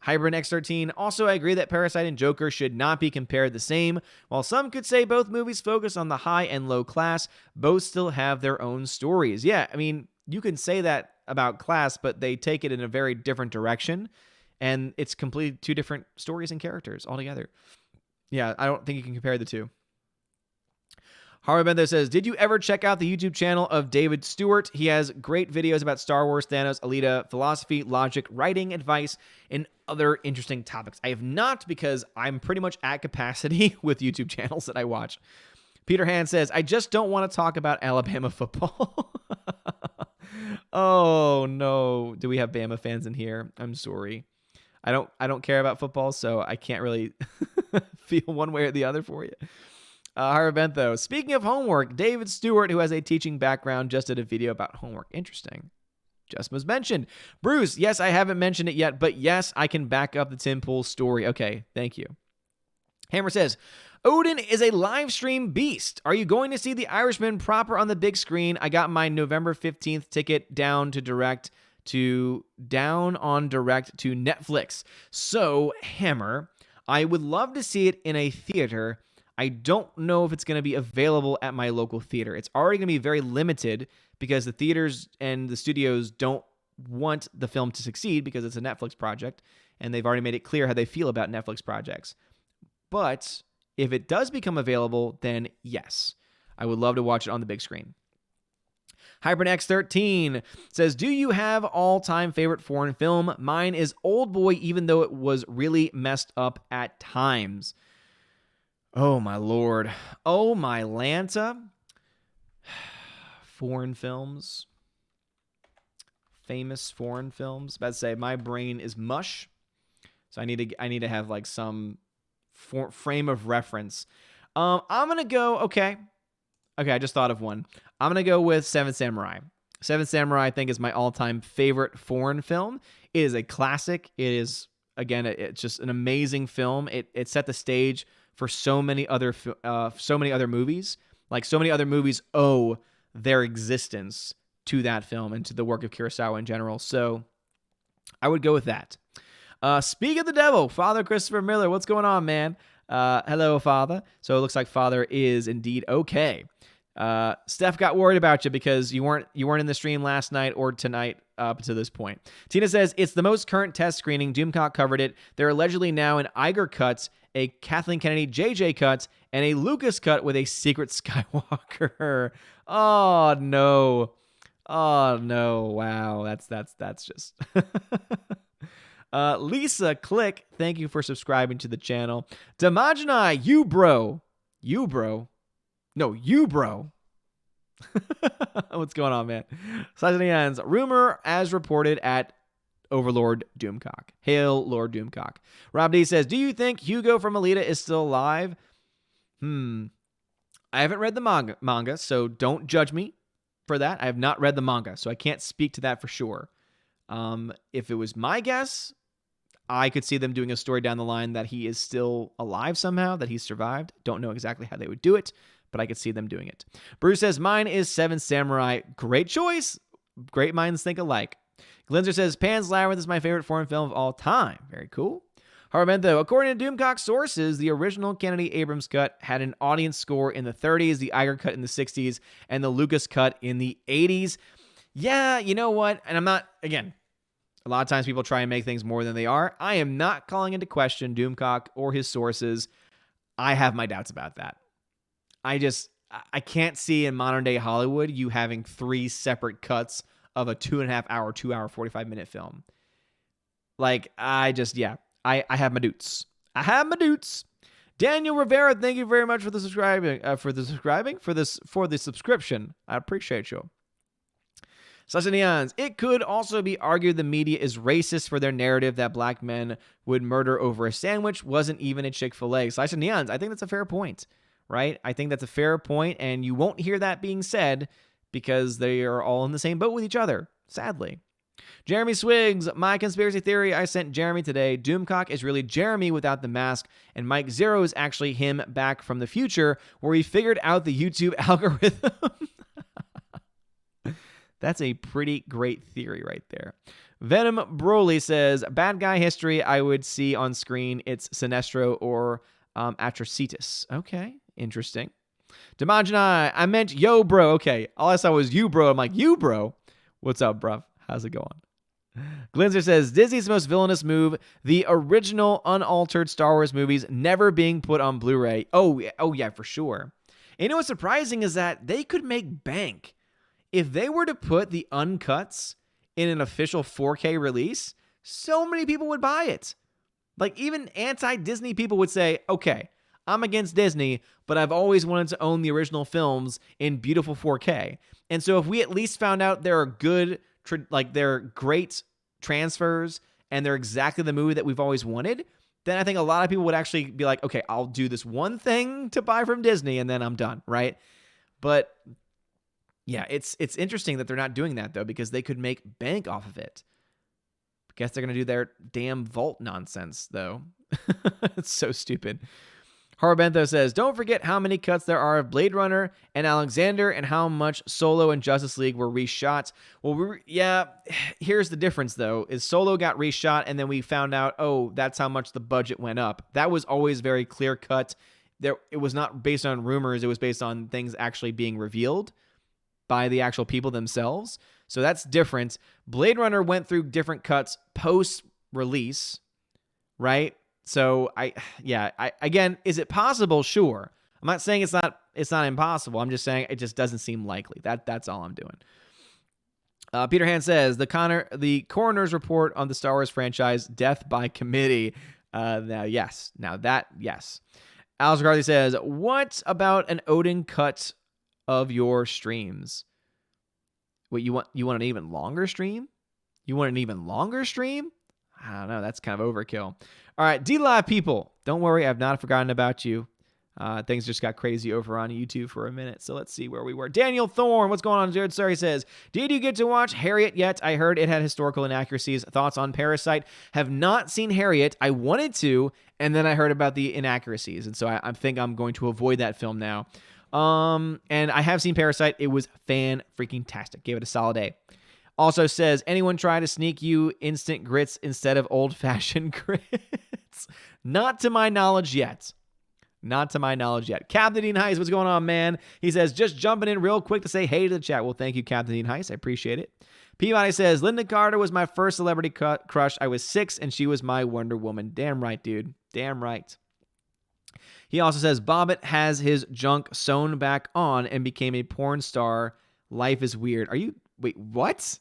Hybrid X13. Also, I agree that Parasite and Joker should not be compared the same. While some could say both movies focus on the high and low class, both still have their own stories. Yeah, I mean, you can say that about class, but they take it in a very different direction, and it's completely two different stories and characters altogether. Yeah, I don't think you can compare the two. Harvey Bentho says, did you ever check out the YouTube channel of David Stewart? He has great videos about Star Wars, Thanos, Alita, philosophy, logic, writing, advice, and other interesting topics. I have not, because I'm pretty much at capacity with YouTube channels that I watch. Peter Hand says, I just don't want to talk about Alabama football. Oh, no. Do we have Bama fans in here? I'm sorry. I don't care about football, so I can't really feel one way or the other for you. Harvey Bentho. Speaking of homework, David Stewart, who has a teaching background, just did a video about homework. Interesting. Just was mentioned. Bruce, yes, I haven't mentioned it yet, but yes, I can back up the Tim Pool story. Okay, thank you. Hammer says, Odin is a live stream beast. Are you going to see The Irishman proper on the big screen? I got my November 15th ticket down on direct to Netflix. So, Hammer, I would love to see it in a theater. I don't know if it's going to be available at my local theater. It's already going to be very limited because the theaters and the studios don't want the film to succeed because it's a Netflix project, and they've already made it clear how they feel about Netflix projects. But if it does become available, then yes, I would love to watch it on the big screen. HybridX13 says, do you have all-time favorite foreign film? Mine is Oldboy, even though it was really messed up at times. Oh, my Lord. Oh, my Lanta. Foreign films. Famous foreign films. About to say, my brain is mush. So I need to have like some frame of reference. I'm going to go, okay, I just thought of one. I'm going to go with Seven Samurai. Seven Samurai, I think, is my all-time favorite foreign film. It is a classic. It is, again, it's just an amazing film. It set the stage for so many other movies. Like, so many other movies owe their existence to that film and to the work of Kurosawa in general. So I would go with that. Speak of the devil, Father Christopher Miller. What's going on, man? Hello, Father. So it looks like Father is indeed okay. Steph got worried about you because you weren't in the stream last night or tonight up to this point. Tina says, it's the most current test screening. Doomcock covered it. They're allegedly now an Iger cut, a Kathleen Kennedy JJ cut, and a Lucas cut with a secret Skywalker. Oh, no. Oh, no. Wow. That's just... Lisa Click, thank you for subscribing to the channel. Damajani, you bro. No, you bro. What's going on, man? Size rumor as reported at Overlord Doomcock. Hail Lord Doomcock. Rob D says, do you think Hugo from Alita is still alive? I haven't read the manga, so don't judge me for that. I have not read the manga, so I can't speak to that for sure. If it was my guess, I could see them doing a story down the line that he is still alive somehow, that he's survived. Don't know exactly how they would do it, but I could see them doing it. Bruce says, mine is Seven Samurai. Great choice. Great minds think alike. Glinzer says, Pan's Labyrinth is my favorite foreign film of all time. Very cool. Harmento, according to Doomcock sources, the original Kennedy Abrams cut had an audience score in the 30s, the Iger cut in the 60s, and the Lucas cut in the 80s. Yeah, you know what? And I'm not, again, a lot of times people try and make things more than they are. I am not calling into question Doomcock or his sources. I have my doubts about that. I can't see in modern day Hollywood you having 3 separate cuts of a 2.5 hour, 2 hour, 45-minute film. Like, I have my doubts. I have my doubts. Daniel Rivera, thank you very much for the subscription. I appreciate you. Sasanians, it could also be argued the media is racist for their narrative that black men would murder over a sandwich wasn't even a Chick-fil-A. Sasanians, I think that's a fair point, right? I think that's a fair point, and you won't hear that being said because they are all in the same boat with each other, sadly. Jeremy Swiggs, my conspiracy theory I sent Jeremy today. Doomcock is really Jeremy without the mask, and Mike Zero is actually him back from the future where he figured out the YouTube algorithm. That's a pretty great theory right there. Venom Broly says, bad guy history I would see on screen. It's Sinestro or Atrocitus. Okay, interesting. Demagini, I meant yo, bro. Okay, all I saw was you, bro. I'm like, you, bro? What's up, bruv? How's it going? Glinzer says, Disney's most villainous move, the original unaltered Star Wars movies never being put on Blu-ray. Oh yeah, for sure. And you know what's surprising is that they could make bank. If they were to put the uncuts in an official 4K release, so many people would buy it. Like, even anti-Disney people would say, okay, I'm against Disney, but I've always wanted to own the original films in beautiful 4K. And so if we at least found out there are good, they're great transfers and they're exactly the movie that we've always wanted, then I think a lot of people would actually be like, okay, I'll do this one thing to buy from Disney and then I'm done, right? But yeah, it's interesting that they're not doing that, though, because they could make bank off of it. I guess they're going to do their damn vault nonsense, though. It's so stupid. Harbentho says, don't forget how many cuts there are of Blade Runner and Alexander and how much Solo and Justice League were reshot. Well, here's the difference, though, is Solo got reshot, and then we found out, oh, that's how much the budget went up. That was always very clear cut. It was not based on rumors. It was based on things actually being revealed by the actual people themselves. So that's different. Blade Runner went through different cuts post-release, right? So again, is it possible? Sure. I'm not saying it's not impossible. I'm just saying it just doesn't seem likely. That's all I'm doing. Peter Hand says, the coroner's report on the Star Wars franchise, death by committee. Yes. Alice McCarthy says, what about an Odin cut of your streams? Wait, you want an even longer stream? I don't know. That's kind of overkill. All right, D-Live people, don't worry. I've not forgotten about you. Things just got crazy over on YouTube for a minute, so let's see where we were. Daniel Thorne, what's going on, Jared? Sorry, says, did you get to watch Harriet yet? I heard it had historical inaccuracies. Thoughts on Parasite? Have not seen Harriet. I wanted to, and then I heard about the inaccuracies, and so I think I'm going to avoid that film now. And I have seen Parasite. It was fan-freaking-tastic. Gave it a solid A. Also says, anyone try to sneak you instant grits instead of old-fashioned grits? Not to my knowledge yet. Captain Dean Heiss, what's going on, man? He says, just jumping in real quick to say hey to the chat. Well, thank you, Captain Dean Heiss. I appreciate it. Peabody says, Linda Carter was my first celebrity crush. I was 6, and she was my Wonder Woman. Damn right, dude. Damn right. He also says, Bobbitt has his junk sewn back on and became a porn star. Life is weird. Wait, what?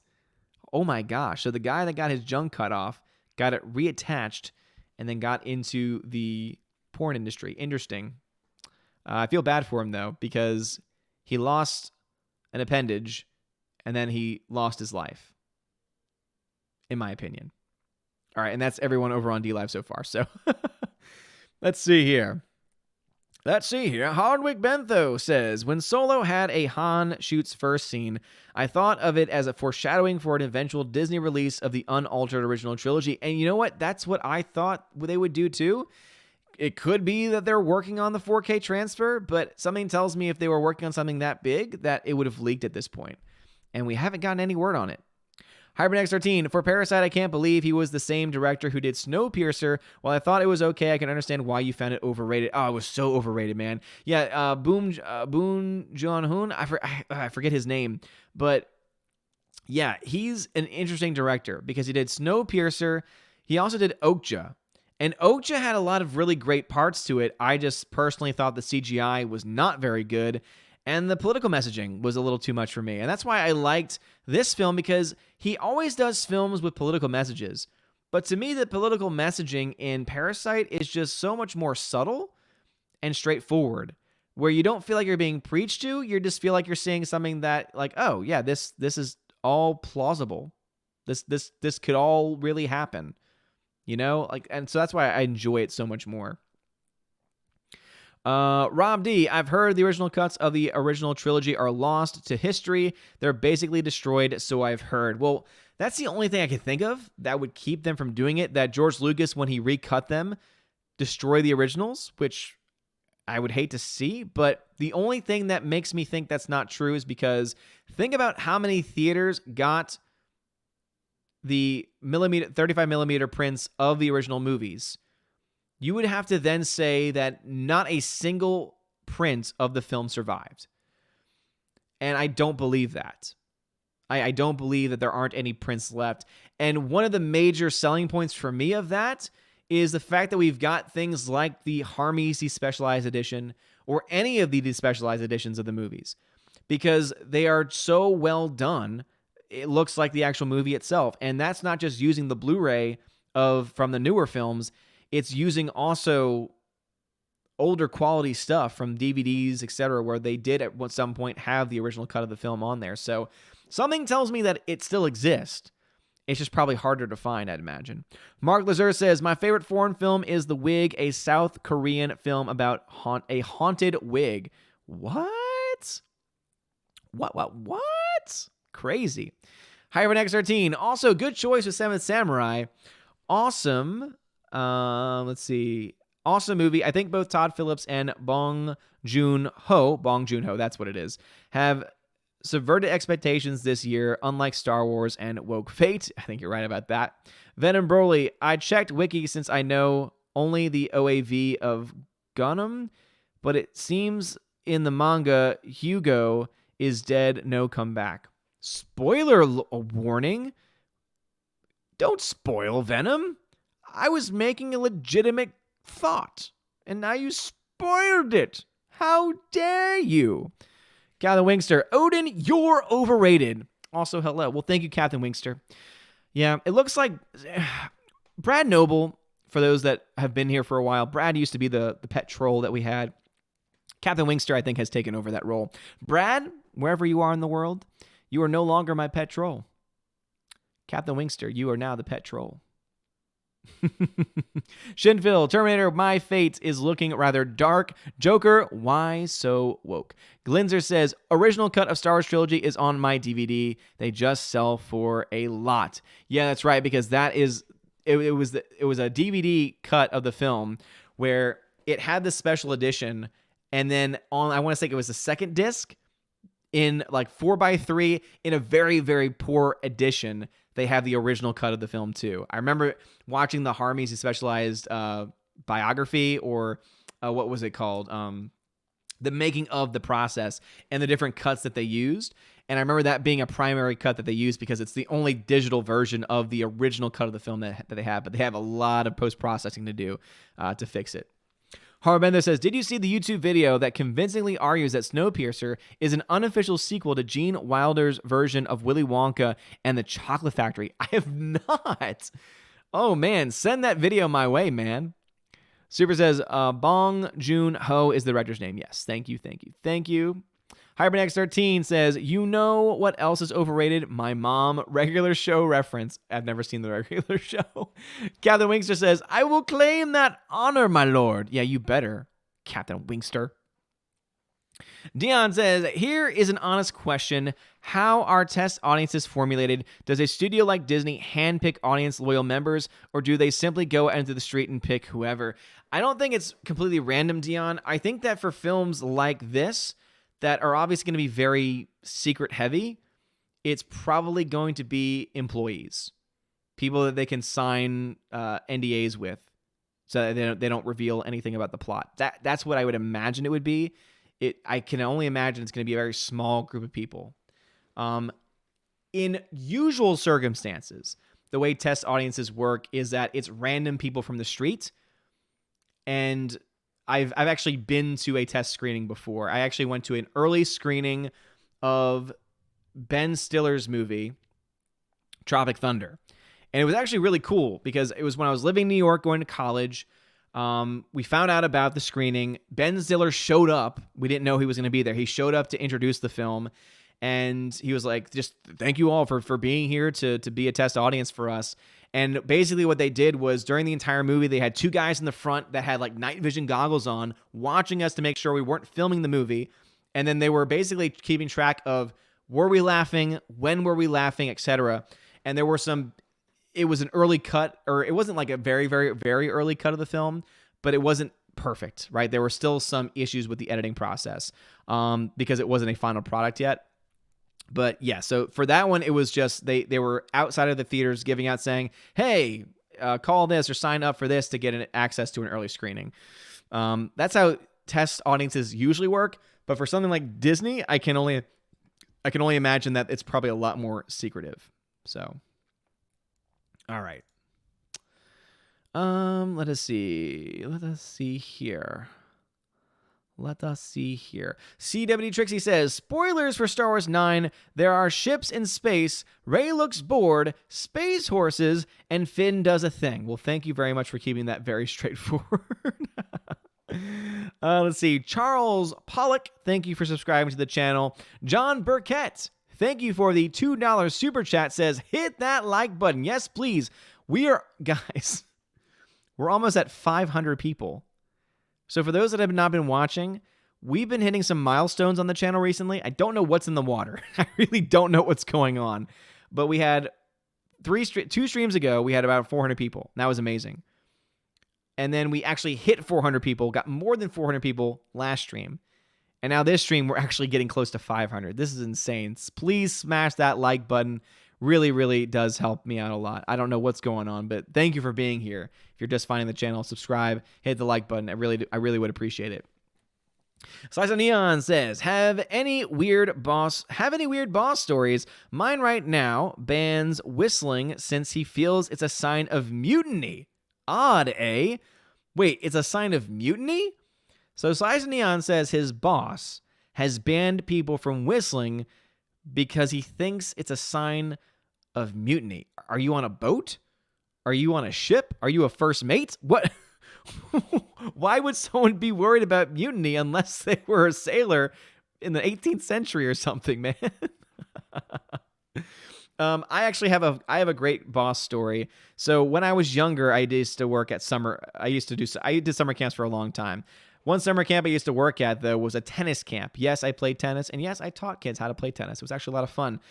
Oh my gosh. So the guy that got his junk cut off, got it reattached, and then got into the porn industry. Interesting. I feel bad for him, though, because he lost an appendage, and then he lost his life, in my opinion. All right, and that's everyone over on D-Live so far. So let's see here. Hardwick Bentho says, when Solo had a Han shoots first scene, I thought of it as a foreshadowing for an eventual Disney release of the unaltered original trilogy. And you know what? That's what I thought they would do too. It could be that they're working on the 4K transfer, but something tells me if they were working on something that big, that it would have leaked at this point. And we haven't gotten any word on it. HyperNex13, for Parasite, I can't believe he was the same director who did Snowpiercer. While I thought it was okay, I can understand why you found it overrated. Oh, it was so overrated, man. Yeah, Boon Joon-hoon, I forget his name, but Yeah, he's an interesting director because he did Snowpiercer. He also did Okja. And Okja had a lot of really great parts to it. I just personally thought the CGI was not very good, and the political messaging was a little too much for me. And that's why I liked this film, because he always does films with political messages. But to me, the political messaging in Parasite is just so much more subtle and straightforward, where you don't feel like you're being preached to. You just feel like you're seeing something that, like, oh yeah, this is all plausible. This could all really happen, like, and so that's why I enjoy it so much more. Rob D, I've heard the original cuts of the original trilogy are lost to history. They're basically destroyed, so I've heard. Well, that's the only thing I can think of that would keep them from doing it, that George Lucas, when he recut them, destroy the originals, which I would hate to see. But the only thing that makes me think that's not true is because think about how many theaters got the 35 millimeter prints of the original movies. You would have to then say that not a single print of the film survived. And I don't believe that. I don't believe that there aren't any prints left. And one of the major selling points for me of that is the fact that we've got things like the Harmy's Despecialized Edition or any of the Despecialized Editions of the movies, because they are so well done. It looks like the actual movie itself. And that's not just using the Blu-ray from the newer films. It's using also older quality stuff from DVDs, etc., where they did at some point have the original cut of the film on there. So something tells me that it still exists. It's just probably harder to find, I'd imagine. Mark Lazur says, my favorite foreign film is The Wig, a South Korean film about a haunted wig. What? What? Crazy. Hyper X13, also good choice with Seventh Samurai. Awesome. Let's see. Awesome movie. I think both Todd Phillips and Bong Joon-ho, that's what it is, have subverted expectations this year, unlike Star Wars and Woke Fate. I think you're right about that. Venom Broly, I checked Wiki since I know only the OAV of Gunham, but it seems in the manga, Hugo is dead, no comeback. Spoiler warning. Don't spoil Venom. I was making a legitimate thought, and now you spoiled it. How dare you? Captain Wingster, Odin, you're overrated. Also, hello. Well, thank you, Captain Wingster. Yeah, it looks like Brad Noble, for those that have been here for a while, Brad used to be the pet troll that we had. Captain Wingster, I think, has taken over that role. Brad, wherever you are in the world, you are no longer my pet troll. Captain Wingster, you are now the pet troll. Shinville, Terminator, my fate is looking rather dark. Joker, why so woke? Glinzer says, original cut of Star Wars Trilogy is on my DVD. They just sell for a lot. Yeah, that's right, because that is it was a DVD cut of the film where it had the special edition, and then on, I want to say it was the second disc in like 4x3 in a very, very poor edition. They have the original cut of the film too. I remember watching the Harmy's Specialized biography, or what was it called? The making of the process and the different cuts that they used. And I remember that being a primary cut that they used because it's the only digital version of the original cut of the film that they have. But they have a lot of post-processing to do to fix it. Harbender says, did you see the YouTube video that convincingly argues that Snowpiercer is an unofficial sequel to Gene Wilder's version of Willy Wonka and the Chocolate Factory? I have not. Oh, man. Send that video my way, man. Super says, Bong Joon-ho is the director's name. Yes. Thank you. HyperNex13 says, you know what else is overrated? My mom, regular show reference. I've never seen the regular show. Captain Wingster says, I will claim that honor, my lord. Yeah, you better, Captain Wingster. Dion says, here is an honest question. How are test audiences formulated? Does a studio like Disney handpick audience loyal members, or do they simply go out into the street and pick whoever? I don't think it's completely random, Dion. I think that for films like this, that are obviously going to be very secret heavy, it's probably going to be employees, people that they can sign NDAs with, so that they don't reveal anything about the plot. That's what I would imagine it would be. I can only imagine it's going to be a very small group of people. In usual circumstances, the way test audiences work is that it's random people from the street. And I've actually been to a test screening before. I actually went to an early screening of Ben Stiller's movie, Tropic Thunder. And it was actually really cool because it was when I was living in New York going to college. We found out about the screening. Ben Stiller showed up. We didn't know he was going to be there. He showed up to introduce the film. And he was like, just thank you all for being here to be a test audience for us. And basically what they did was during the entire movie, they had two guys in the front that had like night vision goggles on, watching us to make sure we weren't filming the movie. And then they were basically keeping track of, were we laughing? When were we laughing? Etc. And there were it was an early cut, or it wasn't like a very, very, very early cut of the film, but it wasn't perfect, right? There were still some issues with the editing process because it wasn't a final product yet. But yeah, so for that one, it was just they were outside of the theaters giving out saying, hey, call this or sign up for this to get access to an early screening. That's how test audiences usually work. But for something like Disney, I can only imagine that it's probably a lot more secretive. So, all right. Let us see here. CW Trixie says, spoilers for Star Wars 9. There are ships in space. Rey looks bored. Space horses. And Finn does a thing. Well, thank you very much for keeping that very straightforward. Let's see. Charles Pollock, thank you for subscribing to the channel. John Burkett, thank you for the $2 super chat, says, hit that like button. Yes, please. Guys, we're almost at 500 people. So for those that have not been watching, we've been hitting some milestones on the channel recently. I don't know what's in the water. I really don't know what's going on. But we had 2 streams ago, we had about 400 people. That was amazing. And then we actually hit 400 people, got more than 400 people last stream. And now this stream, we're actually getting close to 500. This is insane. Please smash that like button. Really, really does help me out a lot. I don't know what's going on, but thank you for being here. If you're just finding the channel, subscribe, hit the like button. I really would appreciate it. Slice of Neon says, have any weird boss stories? Mine right now, Ban's whistling since he feels it's a sign of mutiny. Odd, eh? Wait, it's a sign of mutiny? So Slice of Neon says his boss has banned people from whistling because he thinks it's a sign of mutiny. Are you on a boat? Are you on a ship? Are you a first mate? What? Why would someone be worried about mutiny unless they were a sailor in the 18th century or something, man? I have a great boss story. So when I was younger, I used to work at I did summer camps for a long time. One summer camp I used to work at, though, was a tennis camp. Yes, I played tennis, and yes, I taught kids how to play tennis. It was actually a lot of fun.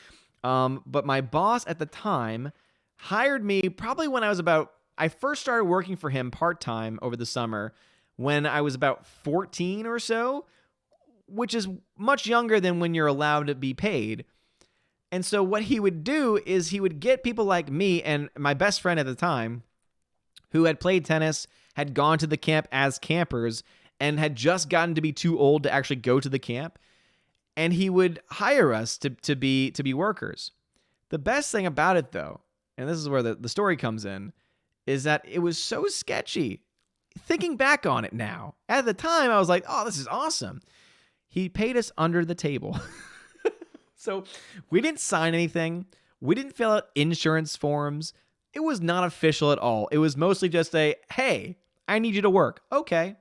But my boss at the time hired me probably when I first started working for him part-time over the summer when I was about 14 or so, which is much younger than when you're allowed to be paid. And so what he would do is he would get people like me and my best friend at the time who had played tennis, had gone to the camp as campers, and had just gotten to be too old to actually go to the camp. And he would hire us to be workers. The best thing about it, though, and this is where the story comes in, is that it was so sketchy. Thinking back on it now, at the time, I was like, oh, this is awesome. He paid us under the table. So we didn't sign anything. We didn't fill out insurance forms. It was not official at all. It was mostly just hey, I need you to work. Okay.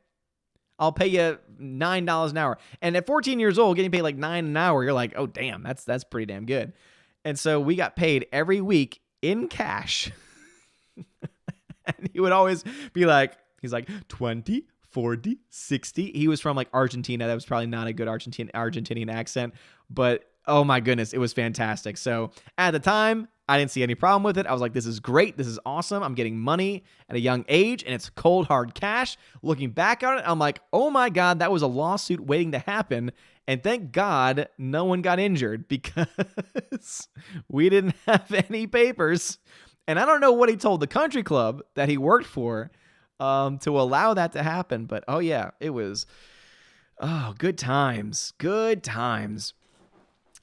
I'll pay you $9 an hour. And at 14 years old, getting paid like $9 an hour, you're like, oh, damn, that's pretty damn good. And so we got paid every week in cash. And he would always be like, he's like 20, 40, 60. He was from like Argentina. That was probably not a good Argentinian accent, but oh my goodness, it was fantastic. So at the time, I didn't see any problem with it. I was like, this is great. This is awesome. I'm getting money at a young age, and it's cold, hard cash. Looking back on it, I'm like, oh my God, that was a lawsuit waiting to happen. And thank God no one got injured because we didn't have any papers. And I don't know what he told the country club that he worked for to allow that to happen. But oh yeah, it was, good times. Good times.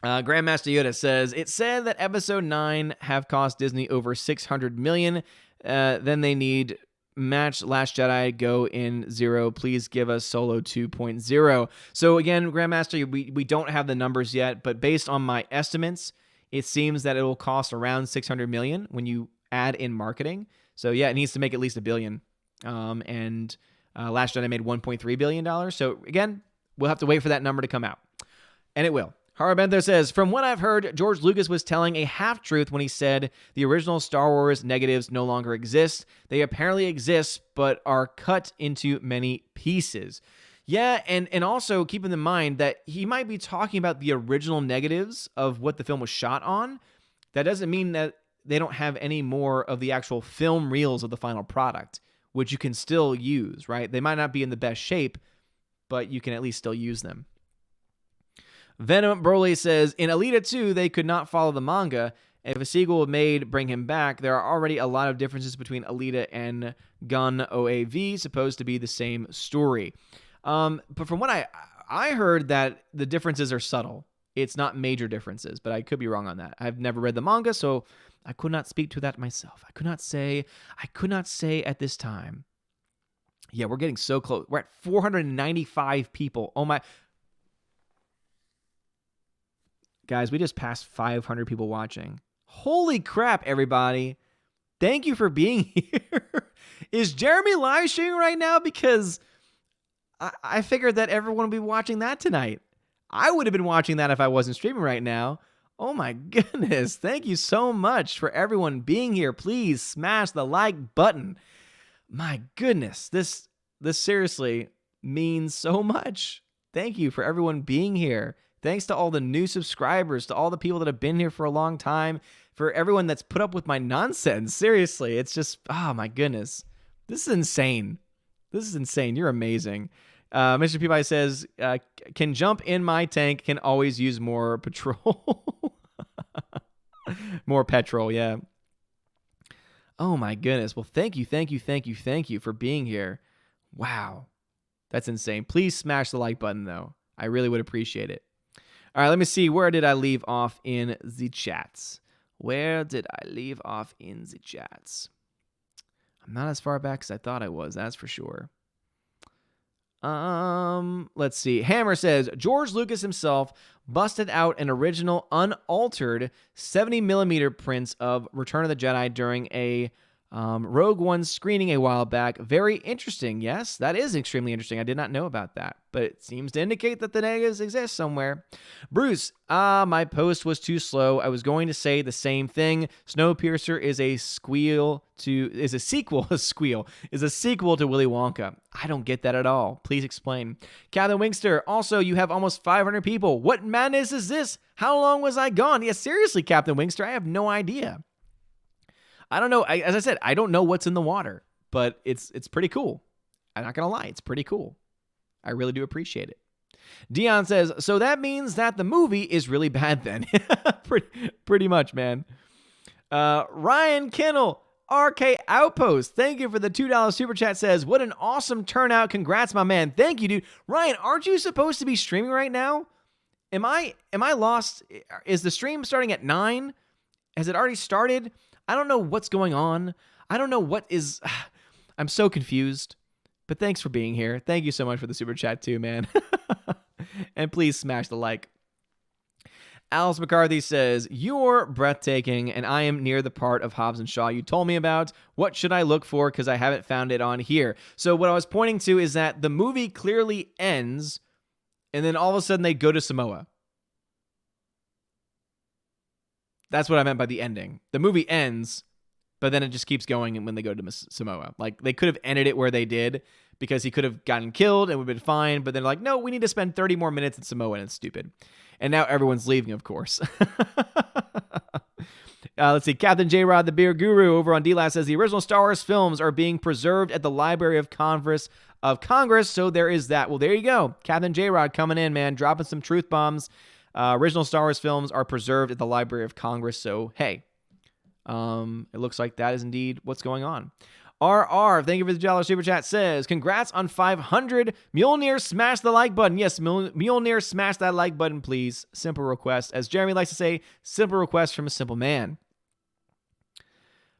Grandmaster Yoda says, it said that episode 9 have cost Disney over $600 million. Then they need match Last Jedi go in 0. Please give us Solo 2.0. So again, Grandmaster, we don't have the numbers yet, but based on my estimates, it seems that it will cost around $600 million when you add in marketing. So yeah, it needs to make at least $1 billion. And Last Jedi made $1.3 billion. So again, we'll have to wait for that number to come out. And it will. Harabenther says, from what I've heard, George Lucas was telling a half-truth when he said the original Star Wars negatives no longer exist. They apparently exist, but are cut into many pieces. Yeah, and also keep in mind that he might be talking about the original negatives of what the film was shot on. That doesn't mean that they don't have any more of the actual film reels of the final product, which you can still use, right? They might not be in the best shape, but you can at least still use them. Venom Broly says, in Alita 2, they could not follow the manga. If a sequel made bring him back, there are already a lot of differences between Alita and Gun OAV, supposed to be the same story. But from what I heard that the differences are subtle. It's not major differences, but I could be wrong on that. I've never read the manga, so I could not speak to that myself. I could not say at this time. Yeah, we're getting so close. We're at 495 people. Oh my. Guys, we just passed 500 people watching. Holy crap, everybody. Thank you for being here. Is Jeremy live streaming right now? Because I figured that everyone would be watching that tonight. I would have been watching that if I wasn't streaming right now. Oh my goodness. Thank you so much for everyone being here. Please smash the like button. My goodness. This seriously means so much. Thank you for everyone being here. Thanks to all the new subscribers, to all the people that have been here for a long time, for everyone that's put up with my nonsense. Seriously, it's just, oh my goodness. This is insane. This is insane. You're amazing. Mr. Peabody says, can jump in my tank, can always use more petrol. More petrol, yeah. Oh my goodness. Well, thank you for being here. Wow. That's insane. Please smash the like button, though. I really would appreciate it. All right, let me see. Where did I leave off in the chats? I'm not as far back as I thought I was, that's for sure. Let's see. Hammer says, George Lucas himself busted out an original unaltered 70mm prints of Return of the Jedi during a Rogue One screening a while back. Very interesting. Yes, that is extremely interesting. I did not know about that, but it seems to indicate that the negatives exist somewhere. Bruce, my post was too slow. I was going to say the same thing. Snowpiercer is a sequel to Willy Wonka. I don't get that at all. Please explain. Captain Winkster, also, you have almost 500 people. What madness is this? How long was I gone? Yeah, seriously, Captain Winkster, I have no idea. I don't know. As I said, I don't know what's in the water, but it's pretty cool. I'm not going to lie. It's pretty cool. I really do appreciate it. Dion says, so that means that the movie is really bad then. pretty much, man. Ryan Kennel, RK Outpost, thank you for the $2 super chat, says, what an awesome turnout. Congrats, my man. Thank you, dude. Ryan, aren't you supposed to be streaming right now? Am I lost? Is the stream starting at 9? Has it already started? I don't know what's going on. I don't know what is... I'm so confused. But thanks for being here. Thank you so much for the super chat too, man. And please smash the like. Alice McCarthy says, you're breathtaking, and I am near the part of Hobbs and Shaw you told me about. What should I look for? Because I haven't found it on here. So what I was pointing to is that the movie clearly ends, and then all of a sudden they go to Samoa. That's what I meant by the ending. The movie ends, but then it just keeps going when they go to Samoa. Like, they could have ended it where they did, because he could have gotten killed and would have been fine, but they're like, no, we need to spend 30 more minutes in Samoa, and it's stupid. And now everyone's leaving, of course. Let's see. Captain J-Rod, the beer guru, over on DLAS says, the original Star Wars films are being preserved at the Library of Congress, so there is that. Well, there you go. Captain J-Rod coming in, man, dropping some truth bombs. Original Star Wars films are preserved at the Library of Congress, so hey, it looks like that is indeed what's going on. RR, thank you for the $1 super chat, says, congrats on 500. Mjolnir, smash the like button. Yes, Mjolnir, smash that like button, please. Simple request. As Jeremy likes to say, simple request from a simple man.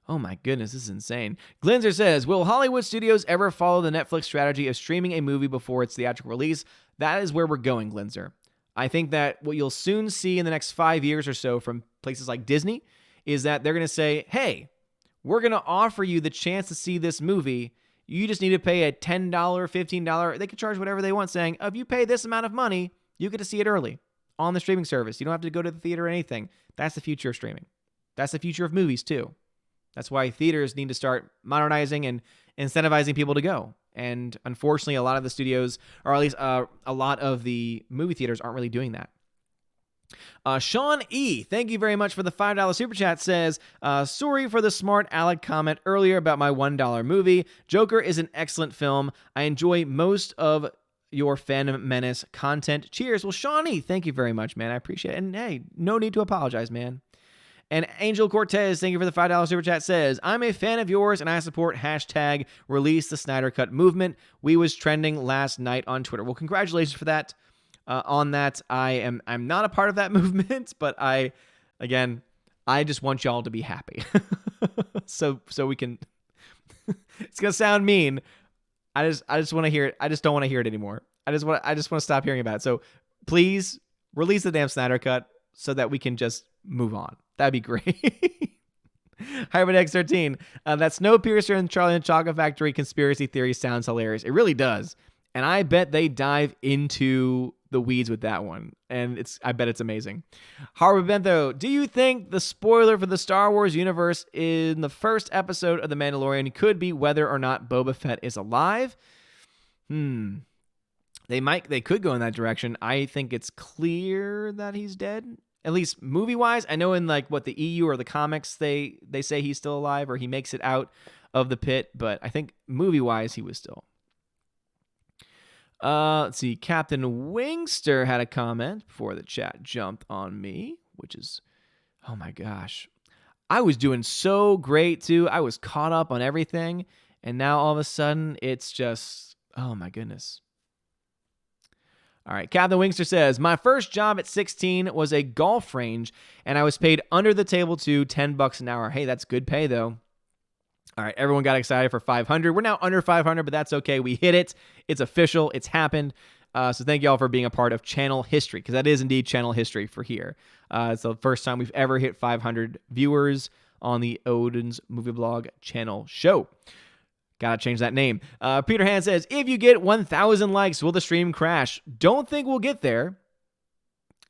Oh my goodness, this is insane. Glinzer says, will Hollywood studios ever follow the Netflix strategy of streaming a movie before its theatrical release? That is where we're going, Glinzer. I think that what you'll soon see in the next 5 years or so from places like Disney is that they're going to say, hey, we're going to offer you the chance to see this movie. You just need to pay a $10, $15. They could charge whatever they want, saying, if you pay this amount of money, you get to see it early on the streaming service. You don't have to go to the theater or anything. That's the future of streaming. That's the future of movies, too. That's why theaters need to start modernizing and incentivizing people to go. And unfortunately, a lot of the studios, or at least a lot of the movie theaters, aren't really doing that. Sean E., thank you very much for the $5 super chat, says, sorry for the smart Alec comment earlier about my $1 movie. Joker is an excellent film. I enjoy most of your Phantom Menace content. Cheers. Well, Sean E., thank you very much, man. I appreciate it. And hey, no need to apologize, man. And Angel Cortez, thank you for the $5 super chat, says, I'm a fan of yours and I support hashtag release the Snyder Cut movement. We was trending last night on Twitter. Well, congratulations for that. On that, I'm not a part of that movement, but I just want y'all to be happy. so we can. It's gonna sound mean. I just want to hear it. I just don't want to hear it anymore. I just want to stop hearing about it. So please release the damn Snyder Cut so that we can just move on. That'd be great. HyperX13. That Snowpiercer and Charlie and the Chocolate Factory conspiracy theory sounds hilarious. It really does. And I bet they dive into the weeds with that one. And I bet it's amazing. Harvard Bentho, do you think the spoiler for the Star Wars universe in the first episode of The Mandalorian could be whether or not Boba Fett is alive? They could go in that direction. I think it's clear that he's dead. At least movie-wise. I know in like what the EU or the comics, they say he's still alive or he makes it out of the pit. But I think movie-wise, he was still. Let's see. Captain Wingster had a comment before the chat jumped on me, which is, oh my gosh. I was doing so great too. I was caught up on everything. And now all of a sudden it's just, oh my goodness. All right. Captain Wingster says, my first job at 16 was a golf range and I was paid under the table to $10 an hour. Hey, that's good pay though. All right, everyone got excited for 500. We're now under 500, but that's okay. We hit it. It's official. It's happened. So thank you all for being a part of channel history, because that is indeed channel history for here. It's the first time we've ever hit 500 viewers on the Odin's Movie Blog channel show. Gotta change that name. Peter Han says, if you get 1,000 likes, will the stream crash? Don't think we'll get there,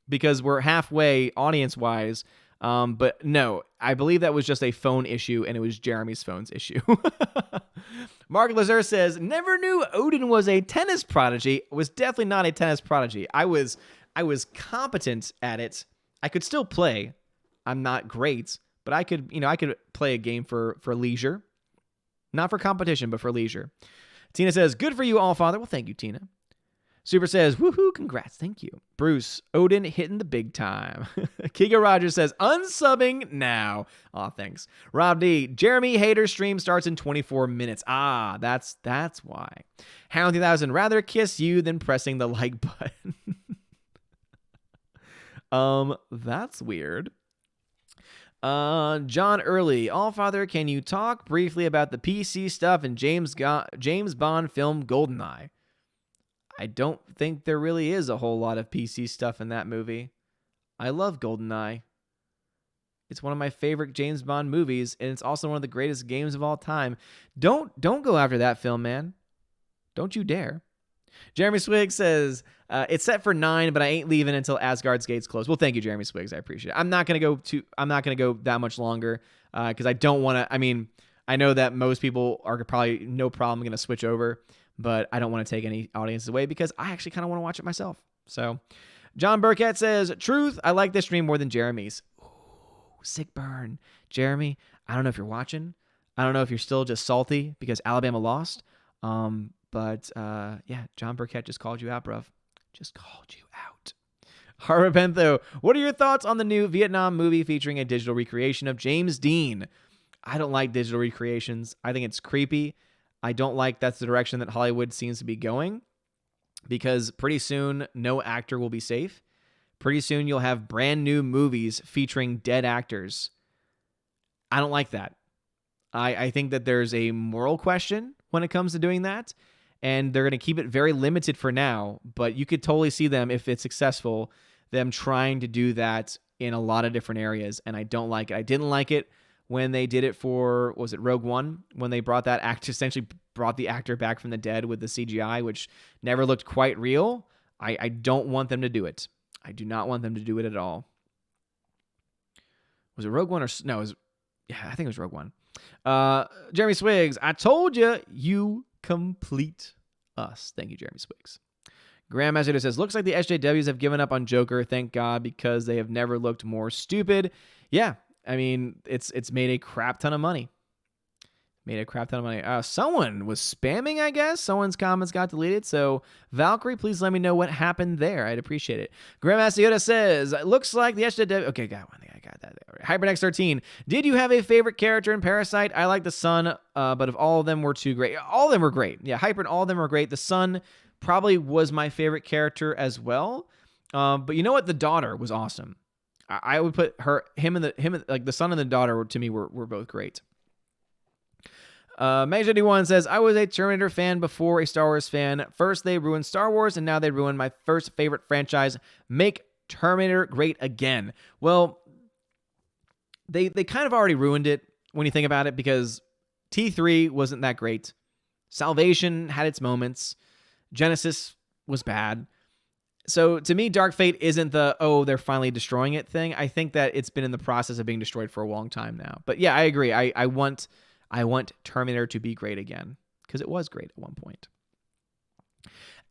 because we're halfway audience-wise. But no, I believe that was just a phone issue, and it was Jeremy's phone's issue. Mark Lazar says, never knew Odin was a tennis prodigy. Was definitely not a tennis prodigy. I was competent at it. I could still play. I'm not great, but I could play a game for leisure. Not for competition, but for leisure. Tina says, good for you, Allfather. Well, thank you, Tina. Super says, woohoo, congrats, thank you. Bruce, Odin hitting the big time. Kiga Rogers says, unsubbing now. Aw, thanks. Rob D, Jeremy Hader stream starts in 24 minutes. Ah, that's why. Hound 3000, rather kiss you than pressing the like button. That's weird. John Early, Allfather, can you talk briefly about the PC stuff in James Bond film GoldenEye? I don't think there really is a whole lot of PC stuff in that movie. I love GoldenEye. It's one of my favorite James Bond movies, and it's also one of the greatest games of all time. Don't go after that film, man. Don't you dare. Jeremy Swiggs says, it's set for 9, but I ain't leaving until Asgard's gates close. Well, thank you, Jeremy Swiggs. I appreciate it. I'm not gonna go that much longer, because I don't want to. I mean, I know that most people are probably no problem gonna switch over, but I don't want to take any audiences away because I actually kind of want to watch it myself. So, John Burkett says, truth, I like this stream more than Jeremy's. Ooh, sick burn. Jeremy, I don't know if you're watching. I don't know if you're still just salty because Alabama lost. But yeah, John Burkett just called you out, bruv. Just called you out. Hara Bentho, what are your thoughts on the new Vietnam movie featuring a digital recreation of James Dean? I don't like digital recreations. I think it's creepy. I don't like that's the direction that Hollywood seems to be going, because pretty soon no actor will be safe. Pretty soon you'll have brand new movies featuring dead actors. I don't like that. I think that there's a moral question when it comes to doing that, and they're going to keep it very limited for now, but you could totally see them, if it's successful, them trying to do that in a lot of different areas, and I don't like it. I didn't like it when they did it for, was it Rogue One? When they brought that actor, essentially brought the actor back from the dead with the CGI, which never looked quite real. I don't want them to do it. I do not want them to do it at all. Was it Rogue One or no? I think it was Rogue One. Jeremy Swiggs, I told you complete us. Thank you, Jeremy Swiggs. Grandmaster says, looks like the SJWs have given up on Joker. Thank God, because they have never looked more stupid. Yeah, I mean, it's made a crap ton of money. Someone was spamming, I guess. Someone's comments got deleted. So, Valkyrie, please let me know what happened there. I'd appreciate it. Grandmaster Yoda says, looks like the SJW... Okay, got one thing. I got that there. HyperX13, did you have a favorite character in Parasite? I like the Sun, but if all of them were too great... All of them were great. Yeah, Hyper and all of them were great. The Sun probably was my favorite character as well. But you know what? The daughter was awesome. I would put him and the son and the daughter, to me, were both great. Mag81 says, I was a Terminator fan before a Star Wars fan. First, they ruined Star Wars, and now they ruined my first favorite franchise. Make Terminator great again. Well, they kind of already ruined it when you think about it, because T3 wasn't that great. Salvation had its moments. Genesis was bad. So to me, Dark Fate isn't they're finally destroying it thing. I think that it's been in the process of being destroyed for a long time now. But yeah, I agree. I want Terminator to be great again, because it was great at one point.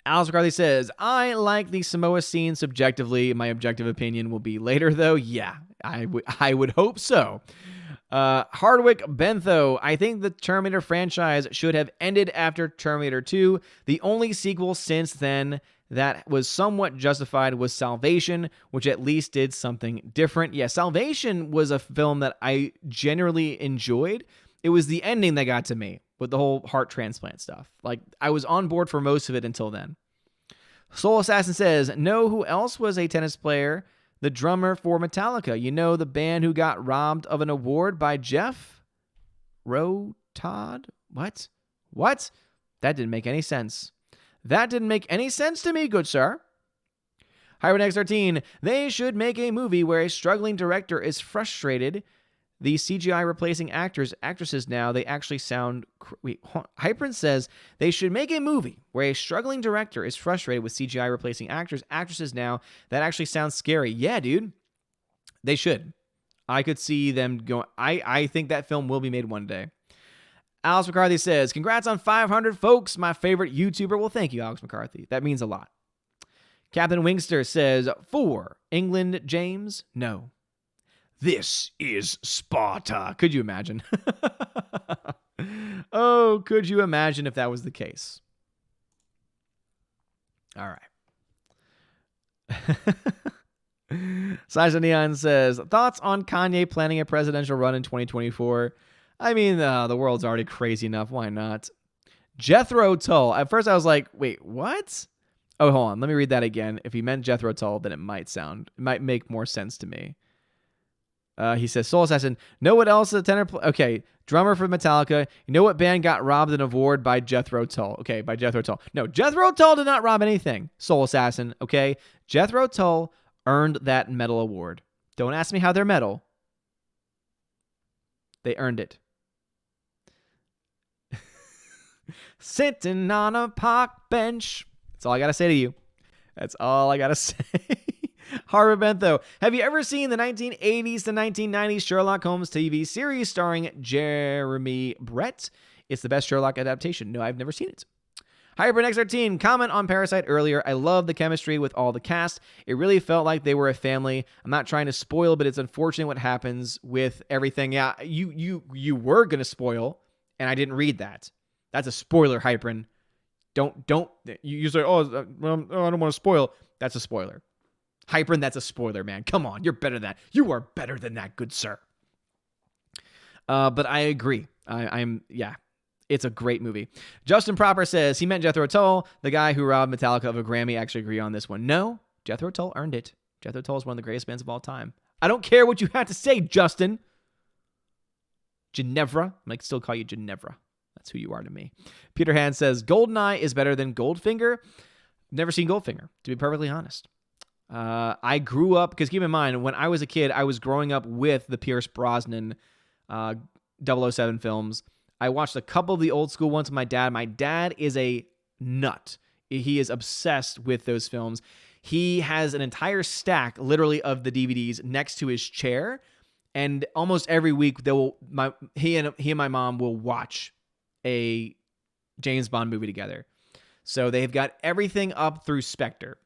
Alice McCarthy says, I like the Samoa scene subjectively. My objective opinion will be later, though. Yeah, I would hope so. Hardwick Bentho, I think the Terminator franchise should have ended after Terminator 2. The only sequel since then that was somewhat justified was Salvation, which at least did something different. Yeah, Salvation was a film that I generally enjoyed. It was the ending that got to me with the whole heart transplant stuff. Like, I was on board for most of it until then. Soul Assassin says, know who else was a tennis player? The drummer for Metallica. You know, the band who got robbed of an award by Jeff Rotod? What? That didn't make any sense. That didn't make any sense to me, good sir. Hypernex 13, they should make a movie where a struggling director is frustrated. The CGI replacing actresses now, they actually sound... Hyperen says they should make a movie where a struggling director is frustrated with CGI replacing actresses now. That actually sounds scary. Yeah, dude. They should. I could see them going... I think that film will be made one day. Alex McCarthy says, congrats on 500, folks. My favorite YouTuber. Well, thank you, Alex McCarthy. That means a lot. Captain Wingster says, for England, James? No. This is Sparta. Could you imagine? Oh, could you imagine if that was the case? All right. Sasha Neon says, thoughts on Kanye planning a presidential run in 2024? I mean, the world's already crazy enough. Why not? Jethro Tull. At first I was like, wait, what? Oh, hold on. Let me read that again. If he meant Jethro Tull, then it might make more sense to me. He says, Soul Assassin, know what else the tenor... Okay, drummer for Metallica. You know what band got robbed an award by Jethro Tull? Okay, by Jethro Tull. No, Jethro Tull did not rob anything, Soul Assassin, okay? Jethro Tull earned that medal award. Don't ask me how they're medal. They earned it. Sitting on a park bench. That's all I got to say to you. That's all I got to say. Harvard Bentho, have you ever seen the 1980s to 1990s Sherlock Holmes TV series starring Jeremy Brett? It's the best Sherlock adaptation. No, I've never seen it. HyperNX13, comment on Parasite earlier. I love the chemistry with all the cast. It really felt like they were a family. I'm not trying to spoil, but it's unfortunate what happens with everything. Yeah, you were going to spoil, and I didn't read that. That's a spoiler, Hyperen. Don't, you say, I don't want to spoil. That's a spoiler. Hyperen, that's a spoiler, man. Come on, you're better than that. You are better than that, good sir. But I agree. Yeah. It's a great movie. Justin Proper says he meant Jethro Tull, the guy who robbed Metallica of a Grammy. I actually agree on this one. No, Jethro Tull earned it. Jethro Tull is one of the greatest bands of all time. I don't care what you have to say, Justin. Ginevra. I might still call you Ginevra. That's who you are to me. Peter Hand says Goldeneye is better than Goldfinger. Never seen Goldfinger, to be perfectly honest. I grew up, because keep in mind, when I was a kid, I was growing up with the Pierce Brosnan 007 films. I watched a couple of the old school ones with my dad. My dad is a nut. He is obsessed with those films. He has an entire stack, literally, of the DVDs next to his chair. And almost every week, he and my mom will watch a James Bond movie together. So they've got everything up through Spectre,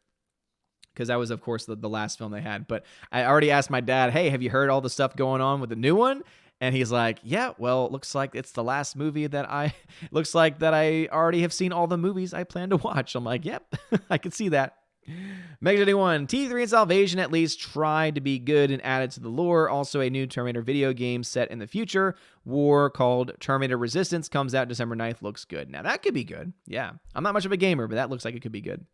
because that was, of course, the last film they had. But I already asked my dad, hey, have you heard all the stuff going on with the new one? And he's like, yeah, well, it looks like it's the last movie looks like that I already have seen all the movies I plan to watch. I'm like, yep, I can see that. Meg81, T3 and Salvation at least tried to be good and added to the lore. Also, a new Terminator video game set in the future war called Terminator Resistance comes out December 9th. Looks good. Now, that could be good. Yeah. I'm not much of a gamer, but that looks like it could be good.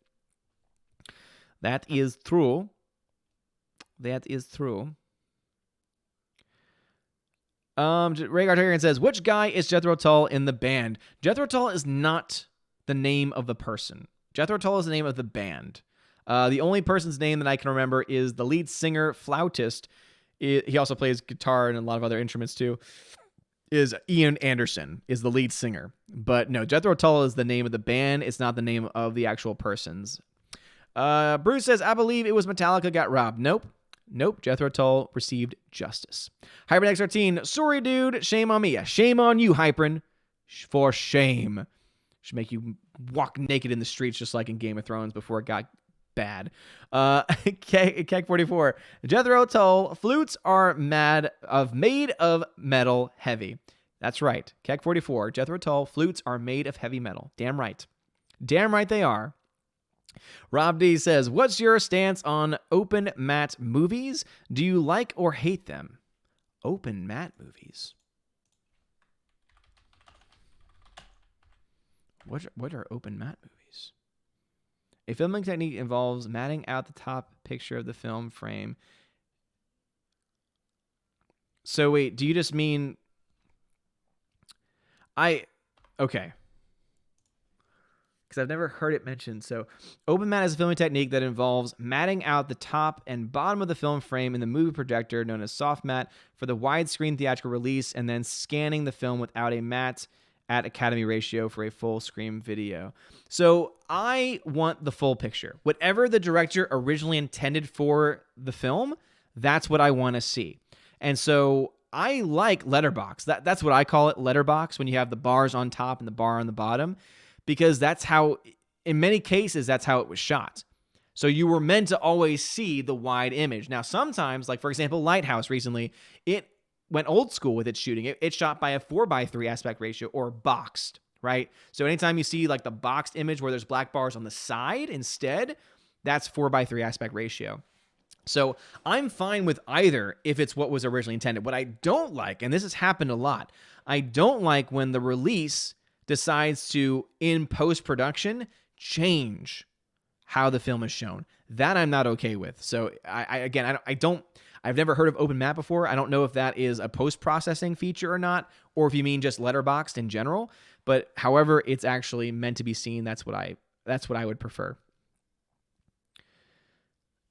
That is true. That is true. Rhaegar Targaryen says, which guy is Jethro Tull in the band? Jethro Tull is not the name of the person. Jethro Tull is the name of the band. The only person's name that I can remember is the lead singer, flautist. He also plays guitar and a lot of other instruments too. Is Ian Anderson, is the lead singer. But no, Jethro Tull is the name of the band. It's not the name of the actual persons. Bruce says, I believe it was Metallica got robbed. Nope. Jethro Tull received justice. Hypern X13, sorry, dude. Shame on me. Yeah, shame on you, Hypern. For shame. Should make you walk naked in the streets just like in Game of Thrones before it got bad. Keg 44. Jethro Tull, flutes are made of metal heavy. That's right. Keg 44. Jethro Tull, flutes are made of heavy metal. Damn right. Damn right they are. Rob D says, what's your stance on open mat movies? Do you like or hate them? Open mat movies. What are open mat movies? A filming technique involves matting out the top picture of the film frame. So wait, do you just mean... Okay. Because I've never heard it mentioned. So open mat is a filming technique that involves matting out the top and bottom of the film frame in the movie projector, known as soft mat, for the widescreen theatrical release, and then scanning the film without a mat at Academy ratio for a full screen video. So I want the full picture. Whatever the director originally intended for the film, that's what I want to see. And so I like letterbox. That's what I call it, letterbox, when you have the bars on top and the bar on the bottom. Because that's how, in many cases, that's how it was shot. So you were meant to always see the wide image. Now, sometimes, like for example, Lighthouse recently, it went old school with its shooting. It's shot by a 4:3 aspect ratio, or boxed, right? So anytime you see like the boxed image where there's black bars on the side instead, that's 4:3 aspect ratio. So I'm fine with either if it's what was originally intended. What I don't like, and this has happened a lot, I don't like when the release decides to, in post-production, change how the film is shown. That I'm not okay with. So I've never heard of open mat before. I don't know if that is a post-processing feature or not, or if you mean just letterboxed in general. But however it's actually meant to be seen, that's what I would prefer.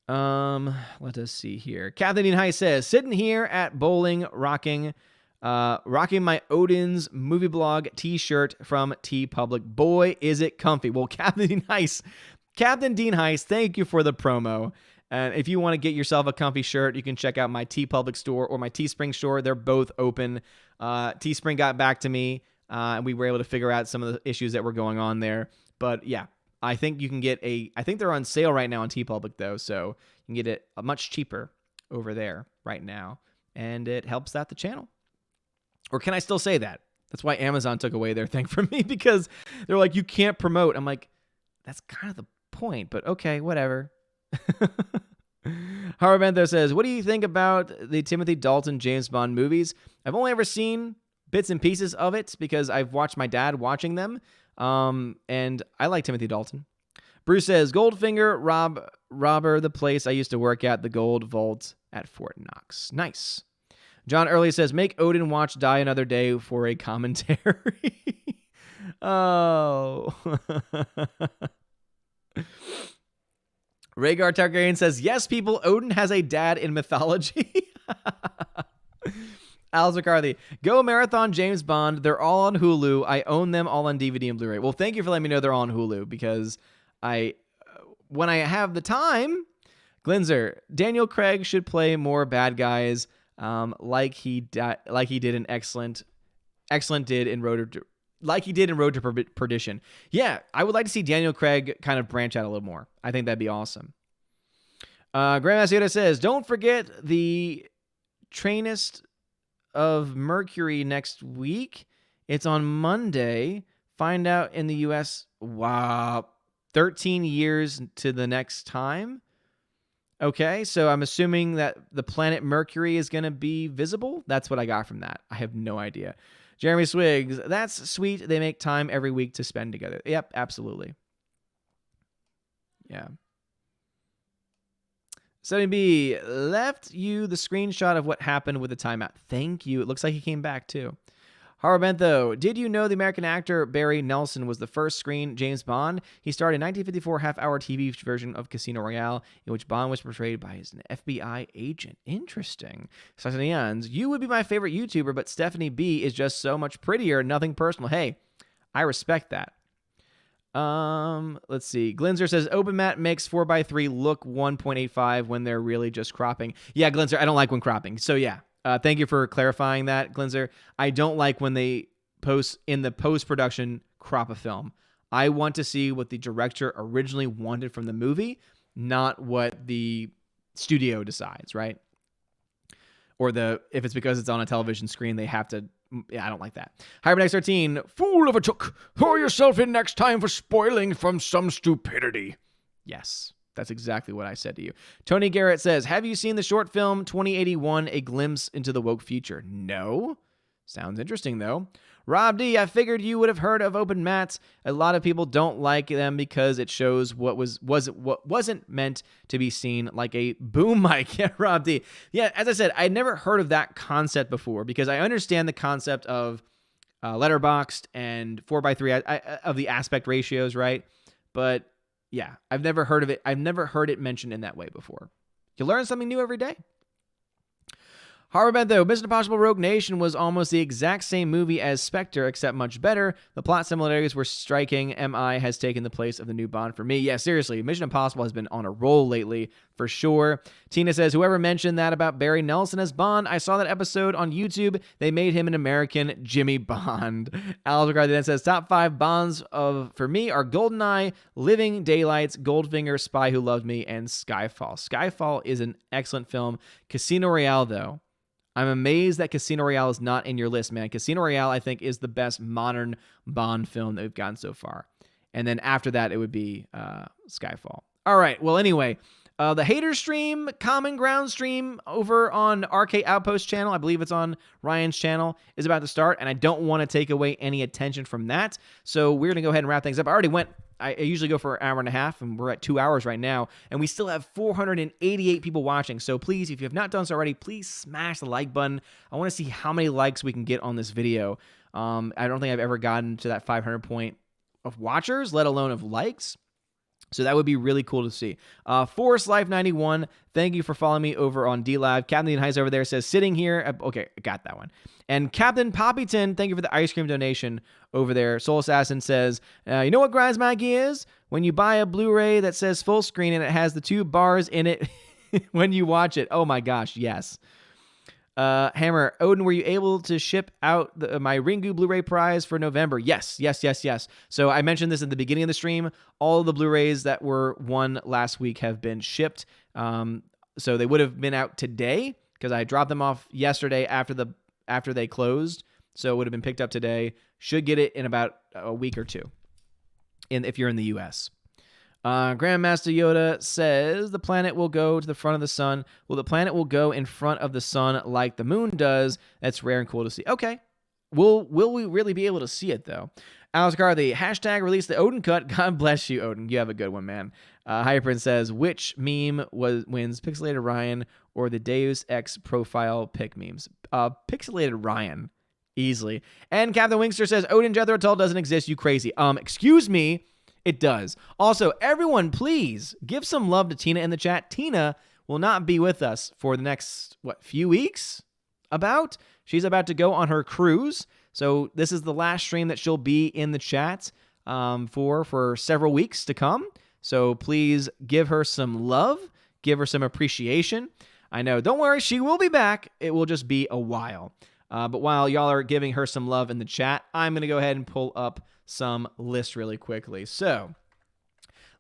Let us see here. Kathleen High says, sitting here at bowling, rocking my Odin's movie blog t-shirt from TeePublic. Boy, is it comfy. Well, Captain Dean Heiss, thank you for the promo. And if you want to get yourself a comfy shirt, you can check out my TeePublic store or my Teespring store. They're both open. Teespring got back to me, and we were able to figure out some of the issues that were going on there. But yeah, I think you can get I think they're on sale right now on TeePublic though, so you can get it much cheaper over there right now, and it helps out the channel. Or can I still say that? That's why Amazon took away their thing from me, because they're like, you can't promote. I'm like, that's kind of the point, but okay, whatever. Howard Bentho says, what do you think about the Timothy Dalton James Bond movies? I've only ever seen bits and pieces of it because I've watched my dad watching them, and I like Timothy Dalton. Bruce says, Goldfinger robber the place I used to work at, the Gold Vault at Fort Knox. Nice. John Early says, make Odin watch Die Another Day for a commentary. Oh. Rhaegar Targaryen says, yes, people, Odin has a dad in mythology. Alice McCarthy, go marathon James Bond. They're all on Hulu. I own them all on DVD and Blu-ray. Well, thank you for letting me know they're all on Hulu because when I have the time, Glinzer, Daniel Craig should play more bad guys like he did in Excellent did in Road to Perdition. Yeah, I would like to see Daniel Craig kind of branch out a little more. I think that'd be awesome. Grandmaster Yoda says, don't forget the Trainist of Mercury next week. It's on Monday. Find out in the U.S. Wow, 13 years to the next time. Okay, so I'm assuming that the planet Mercury is going to be visible. That's what I got from that. I have no idea. Jeremy Swiggs, that's sweet. They make time every week to spend together. Yep, absolutely. Yeah. 70B left you the screenshot of what happened with the timeout. Thank you. It looks like he came back too. Howard Bentho, did you know the American actor Barry Nelson was the first screen James Bond? He starred in 1954 half-hour TV version of Casino Royale, in which Bond was portrayed by an FBI agent. Interesting. Sassanians, you would be my favorite YouTuber, but Stephanie B is just so much prettier. Nothing personal. Hey, I respect that. Let's see. Glinzer says Open Mat makes 4x3 look 1.85 when they're really just cropping. Yeah, Glinzer, I don't like when cropping. So yeah. Thank you for clarifying that, Glinzer. I don't like when they in the post-production crop a film. I want to see what the director originally wanted from the movie, not what the studio decides, right? Or if it's because it's on a television screen, they have to. Yeah, I don't like that. Hybrid X13, fool of a chook. Throw yourself in next time for spoiling from some stupidity. Yes. That's exactly what I said to you. Tony Garrett says, have you seen the short film 2081, A Glimpse into the Woke Future? No. Sounds interesting, though. Rob D, I figured you would have heard of open mats. A lot of people don't like them because it shows what wasn't meant to be seen, like a boom mic. Yeah, Rob D. Yeah, as I said, I'd never heard of that concept before because I understand the concept of letterboxed and 4x3 of the aspect ratios, right? But yeah, I've never heard of it. I've never heard it mentioned in that way before. You learn something new every day. Howard Bentho, Mission Impossible Rogue Nation was almost the exact same movie as Spectre, except much better. The plot similarities were striking. MI has taken the place of the new Bond for me. Yeah, seriously, Mission Impossible has been on a roll lately, for sure. Tina says, whoever mentioned that about Barry Nelson as Bond, I saw that episode on YouTube. They made him an American Jimmy Bond. Alice McCarthy then says, top 5 Bonds for me are GoldenEye, Living Daylights, Goldfinger, Spy Who Loved Me, and Skyfall. Skyfall is an excellent film. Casino Royale, though. I'm amazed that Casino Royale is not in your list, man. Casino Royale, I think, is the best modern Bond film that we've gotten so far. And then after that, it would be Skyfall. All right. Well, anyway, the Hater stream, Common Ground stream over on RK Outpost channel, I believe it's on Ryan's channel, is about to start. And I don't want to take away any attention from that. So we're going to go ahead and wrap things up. I usually go for an hour and a half, and we're at 2 hours right now, and we still have 488 people watching. So please, if you have not done so already, please smash the like button. I want to see how many likes we can get on this video. I don't think I've ever gotten to that 500 point of watchers, let alone of likes. So that would be really cool to see. Forest Life 91, thank you for following me over on DLive. Captain Heise over there says, sitting here. Okay, I got that one. And Captain Poppyton, thank you for the ice cream donation over there. Soul Assassin says, you know what grinds my gears? When you buy a Blu-ray that says full screen and it has the 2 bars in it when you watch it. Oh my gosh, yes. Hammer, Odin, were you able to ship out my Ringu Blu-ray prize for November? Yes. So I mentioned this at the beginning of the stream. All of the Blu-rays that were won last week have been shipped. So they would have been out today because I dropped them off yesterday after they closed. So it would have been picked up today. Should get it in about a week or two if you're in the U.S. Grandmaster Yoda says the planet will go to the front of the sun. Well, the planet will go in front of the sun like the moon does. That's rare and cool to see. Okay. Will we really be able to see it, though? Alex Carthy, hashtag release the Odin cut. God bless you, Odin. You have a good one, man. Hyprin says, which meme wins, Pixelated Ryan or the Deus Ex profile pick memes? Pixelated Ryan, easily. And Captain Wingster says, Odin Jethro Tull doesn't exist, you crazy. Excuse me, it does. Also, everyone, please give some love to Tina in the chat. Tina will not be with us for the next, few weeks? She's about to go on her cruise. So this is the last stream that she'll be in the chat for several weeks to come. So please give her some love. Give her some appreciation. I know. Don't worry. She will be back. It will just be a while. But while y'all are giving her some love in the chat, I'm going to go ahead and pull up some lists really quickly. So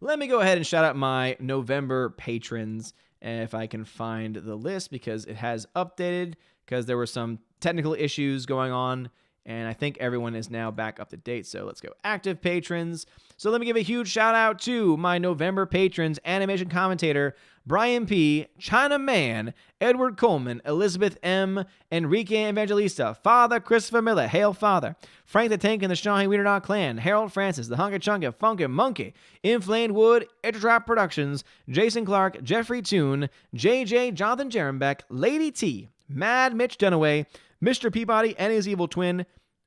let me go ahead and shout out my November patrons if I can find the list, because it has updated because there were some technical issues going on, and I think everyone is now back up to date. So let's go. Active patrons. So let me give a huge shout out to my November patrons: animation commentator Brian P., China Man, Edward Coleman, Elizabeth M., Enrique Evangelista, Father Christopher Miller, Hail Father, Frank the Tank and the Shawnee Wiener Dog Clan, Harold Francis, the Hunka Chunka, Funkin' Monkey, Inflamed Wood, Intertrap Productions, Jason Clark, Jeffrey Toon, JJ, Jonathan Jerembeck, Lady T, Mad Mitch Dunaway, Mr. Peabody and his evil twin,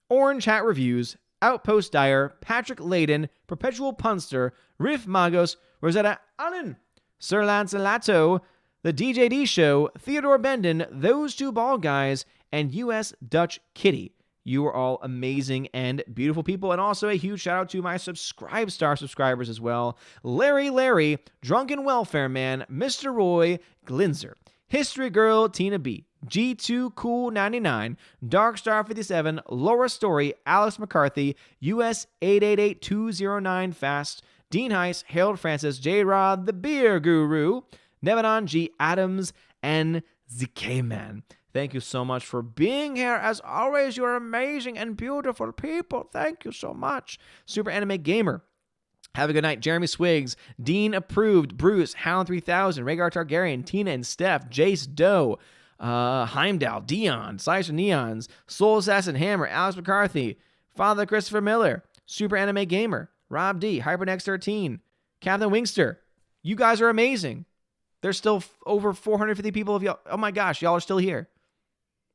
Orange Hat Reviews, Outpost Dyer, Patrick Layden, Perpetual Punster, Riff Magos, Rosetta Allen, Sir Lancelato, The DJD Show, Theodore Bendon, Those Two Bald Guys, and US Dutch Kitty. You are all amazing and beautiful people. And also a huge shout out to my Subscribe Star subscribers as well: Larry, Drunken Welfare Man, Mr. Roy, Glinzer, History Girl, Tina B, G2 Cool 99, Darkstar 57, Laura Story, Alex McCarthy, US 888209 Fast, Dean Heiss, Harold Francis, J Rod, the Beer Guru, Nevanon G Adams, and ZK Man. Thank you so much for being here. As always, you are amazing and beautiful people. Thank you so much. Super Anime Gamer, have a good night. Jeremy Swiggs, Dean Approved, Bruce, Hound 3000, Rhaegar Targaryen, Tina and Steph, Jace Doe, Heimdall, Dion, Slicer Neons, Soul Assassin Hammer, Alex McCarthy, Father Christopher Miller, Super Anime Gamer, Rob D, HyperNex13, Captain Wingster. You guys are amazing. There's still over 450 people of y'all. Oh my gosh, y'all are still here.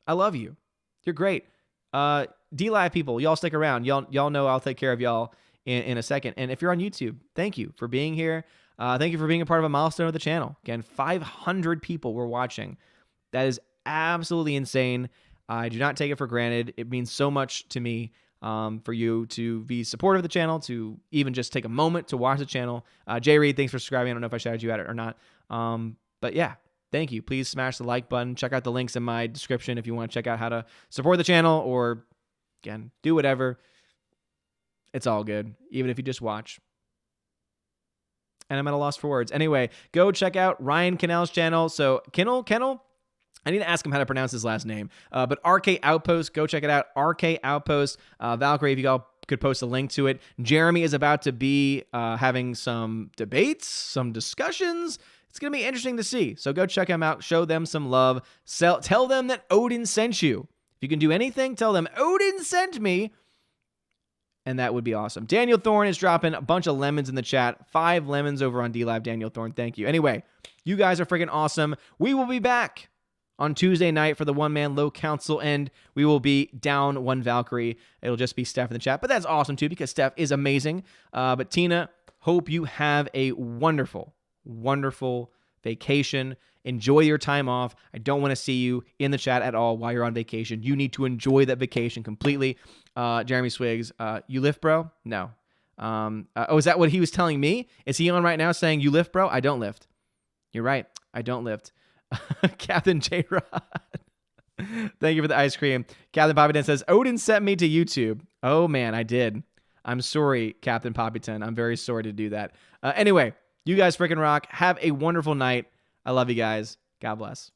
I love you. You're great. D-Live people, y'all stick around. Y'all know I'll take care of y'all in a second. And if you're on YouTube, thank you for being here. Thank you for being a part of a milestone of the channel. Again, 500 people were watching. That is absolutely insane. I do not take it for granted. It means so much to me for you to be supportive of the channel, to even just take a moment to watch the channel. Jay Reed, thanks for subscribing. I don't know if I shouted you out or not. But yeah, thank you. Please smash the like button. Check out the links in my description if you want to check out how to support the channel, or, again, do whatever. It's all good, even if you just watch. And I'm at a loss for words. Anyway, go check out Ryan Kennel's channel. So, Kennel? I need to ask him how to pronounce his last name. But RK Outpost, go check it out. RK Outpost. Valkyrie, if you all could post a link to it. Jeremy is about to be having some debates, some discussions. It's going to be interesting to see. So go check him out. Show them some love. Tell them that Odin sent you. If you can do anything, tell them Odin sent me. And that would be awesome. Daniel Thorne is dropping a bunch of lemons in the chat. 5 lemons over on D-Live. Daniel Thorne, thank you. Anyway, you guys are freaking awesome. We will be back on Tuesday night for the one-man low council, and we will be down 1 Valkyrie. It'll just be Steph in the chat, but that's awesome too, because Steph is amazing. But Tina, hope you have a wonderful, wonderful vacation. Enjoy your time off. I don't want to see you in the chat at all while you're on vacation. You need to enjoy that vacation completely. Jeremy Swiggs, you lift, bro? No. Is that what he was telling me? Is he on right now saying, you lift, bro? I don't lift. You're right. I don't lift. Captain J Rod, thank you for the ice cream. Captain Poppyton says, Odin sent me to YouTube. Oh man, I did. I'm sorry, Captain Poppyton. I'm very sorry to do that. Anyway, you guys freaking rock. Have a wonderful night. I love you guys. God bless.